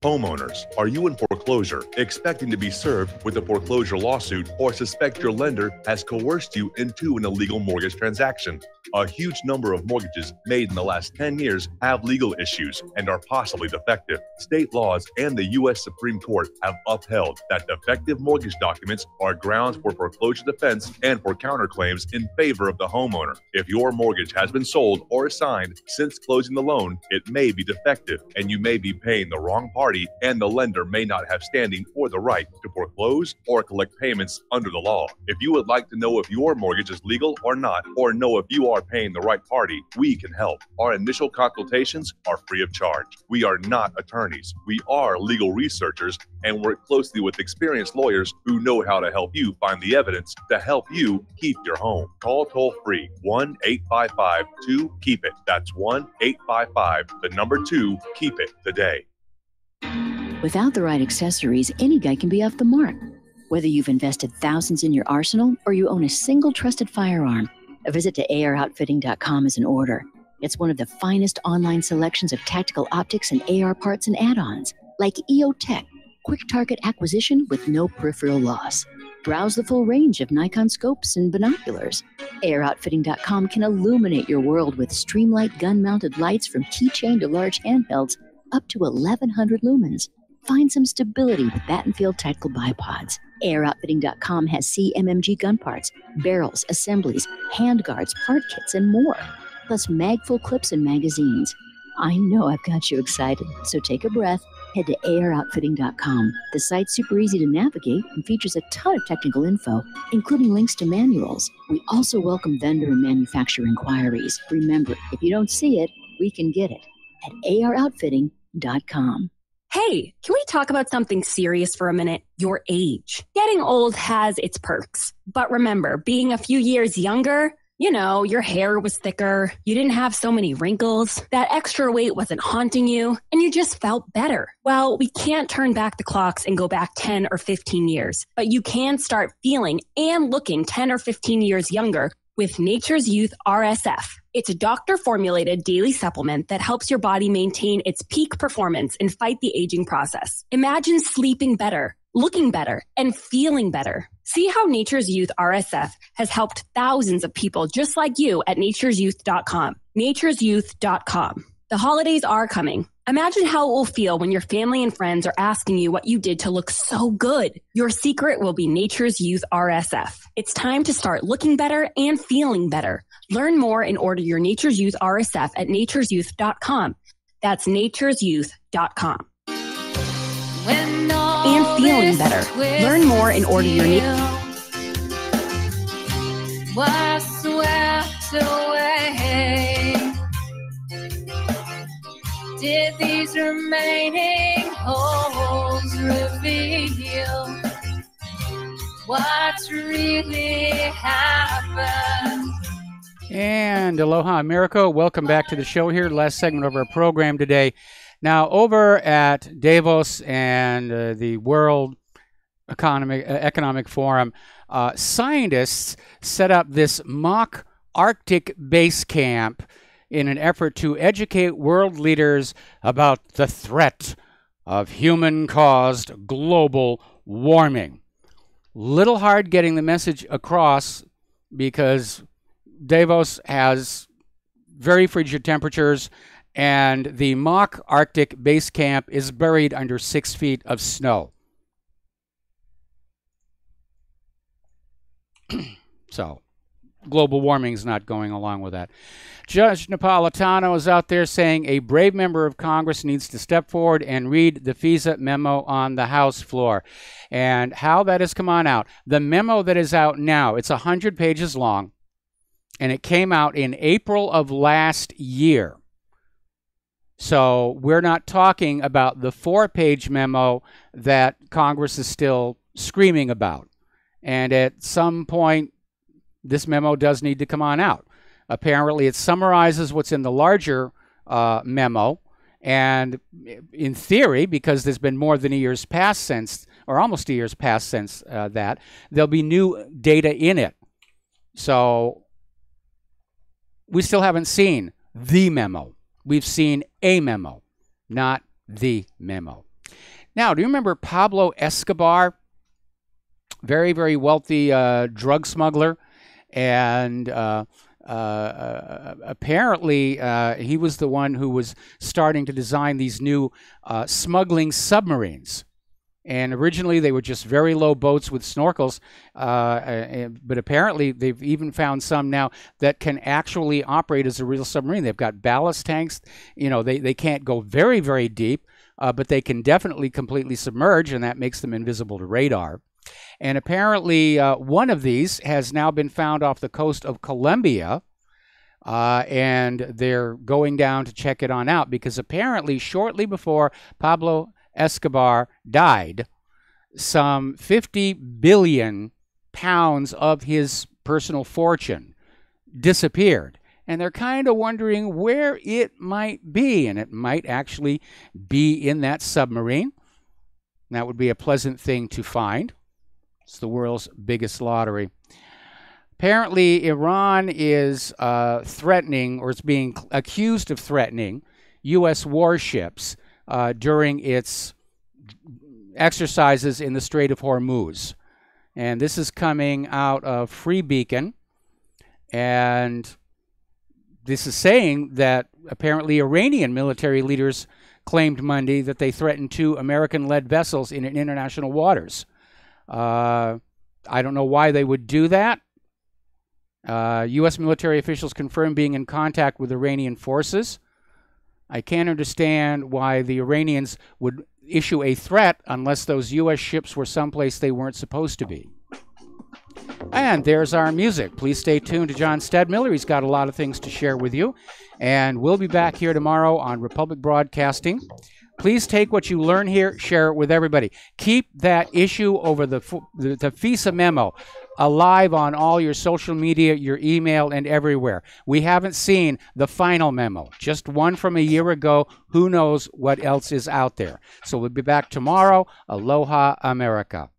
Homeowners, are you in foreclosure, expecting to be served with a foreclosure lawsuit, or suspect your lender has coerced you into an illegal mortgage transaction? A huge number of mortgages made in the last 10 years have legal issues and are possibly defective. State laws and the U.S. Supreme Court have upheld that defective mortgage documents are grounds for foreclosure defense and for counterclaims in favor of the homeowner. If your mortgage has been sold or assigned since closing the loan, it may be defective and you may be paying the wrong party, and the lender may not have standing or the right to foreclose or collect payments under the law. If you would like to know if your mortgage is legal or not, or know if you are paying the right party, we can help. Our initial consultations are free of charge. We are not attorneys. We are legal researchers and work closely with experienced lawyers who know how to help you find the evidence to help you keep your home. Call toll-free 1-855-2-KEEP-IT. That's 1-855-2-KEEP-IT today. Without the right accessories, any guy can be off the mark. Whether you've invested thousands in your arsenal or you own a single trusted firearm, a visit to AROutfitting.com is in order. It's one of the finest online selections of tactical optics and AR parts and add-ons, like EOTech, quick target acquisition with no peripheral loss. Browse the full range of Nikon scopes and binoculars. AROutfitting.com can illuminate your world with Streamlight gun-mounted lights from keychain to large handhelds up to 1,100 lumens. Find some stability with Battenfield Tactical Bipods. AirOutfitting.com has CMMG gun parts, barrels, assemblies, handguards, part kits, and more. Plus mag-full clips and magazines. I know I've got you excited, so take a breath. Head to AirOutfitting.com. The site's super easy to navigate and features a ton of technical info, including links to manuals. We also welcome vendor and manufacturer inquiries. Remember, if you don't see it, we can get it at AirOutfitting.com. Hey, can we talk about something serious for a minute? Your age. Getting old has its perks. But remember, being a few years younger You know, your hair was thicker, you didn't have so many wrinkles, that extra weight wasn't haunting you, and you just felt better. Well, we can't turn back the clocks and go back 10 or 15 years, but you can start feeling and looking 10 or 15 years younger with Nature's Youth RSF. It's a doctor-formulated daily supplement that helps your body maintain its peak performance and fight the aging process. Imagine sleeping better, looking better, and feeling better. See how Nature's Youth RSF has helped thousands of people just like you at nature'syouth.com. nature'syouth.com. The holidays are coming. Imagine how it will feel when your family and friends are asking you what you did to look so good. Your secret will be Nature's Youth RSF. It's time to start looking better and feeling better. Learn more and order your Nature's Youth RSF at nature'syouth.com. That's nature'syouth.com. And feeling better. Learn more and order your was swept away. Did these remaining holes reveal what's really happened? And aloha, America. Welcome back to the show here. Last segment of our program today. Now, over at Davos and the World Economic Forum, scientists set up this mock Arctic base camp in an effort to educate world leaders about the threat of human-caused global warming. Little hard getting the message across because Davos has very frigid temperatures, and the mock Arctic base camp is buried under 6 feet of snow. So, global warming is not going along with that. Judge Napolitano is out there saying a brave member of Congress needs to step forward and read the FISA memo on the House floor. And how that has come on out. The memo that is out now, it's 100 pages long, and it came out in April of last year. So we're not talking about the 4-page memo that Congress is still screaming about. And at some point, this memo does need to come on out. Apparently, it summarizes what's in the larger memo. And in theory, because there's been more than a year's passed since, or almost a year's passed since that, there'll be new data in it. So we still haven't seen the memo. We've seen a memo, not the memo. Now, do you remember Pablo Escobar? Very, very wealthy drug smuggler. And apparently he was the one who was starting to design these new smuggling submarines. And originally they were just very low boats with snorkels, but apparently they've even found some now that can actually operate as a real submarine. They've got ballast tanks. You know, they can't go very, very deep, but they can definitely completely submerge, and that makes them invisible to radar. And apparently one of these has now been found off the coast of Colombia, and they're going down to check it on out because apparently shortly before Pablo Escobar died, some 50 billion pounds of his personal fortune disappeared. And they're kind of wondering where it might be, and it might actually be in that submarine. And that would be a pleasant thing to find. It's the world's biggest lottery. Apparently, Iran is threatening, or is being accused of threatening, U.S. warships during its exercises in the Strait of Hormuz. And this is coming out of Free Beacon. And this is saying that apparently Iranian military leaders claimed Monday that they threatened 2 American-led vessels in international waters. I don't know why they would do that. U.S. military officials confirmed being in contact with Iranian forces. I can't understand why the Iranians would issue a threat unless those U.S. ships were someplace they weren't supposed to be. And there's our music. Please stay tuned to John Stedmiller. He's got a lot of things to share with you. And we'll be back here tomorrow on Republic Broadcasting. Please take what you learn here, share it with everybody. Keep that issue over the FISA memo alive on all your social media, your email, and everywhere. We haven't seen the final memo, just one from a year ago. Who knows what else is out there? So we'll be back tomorrow. Aloha, America.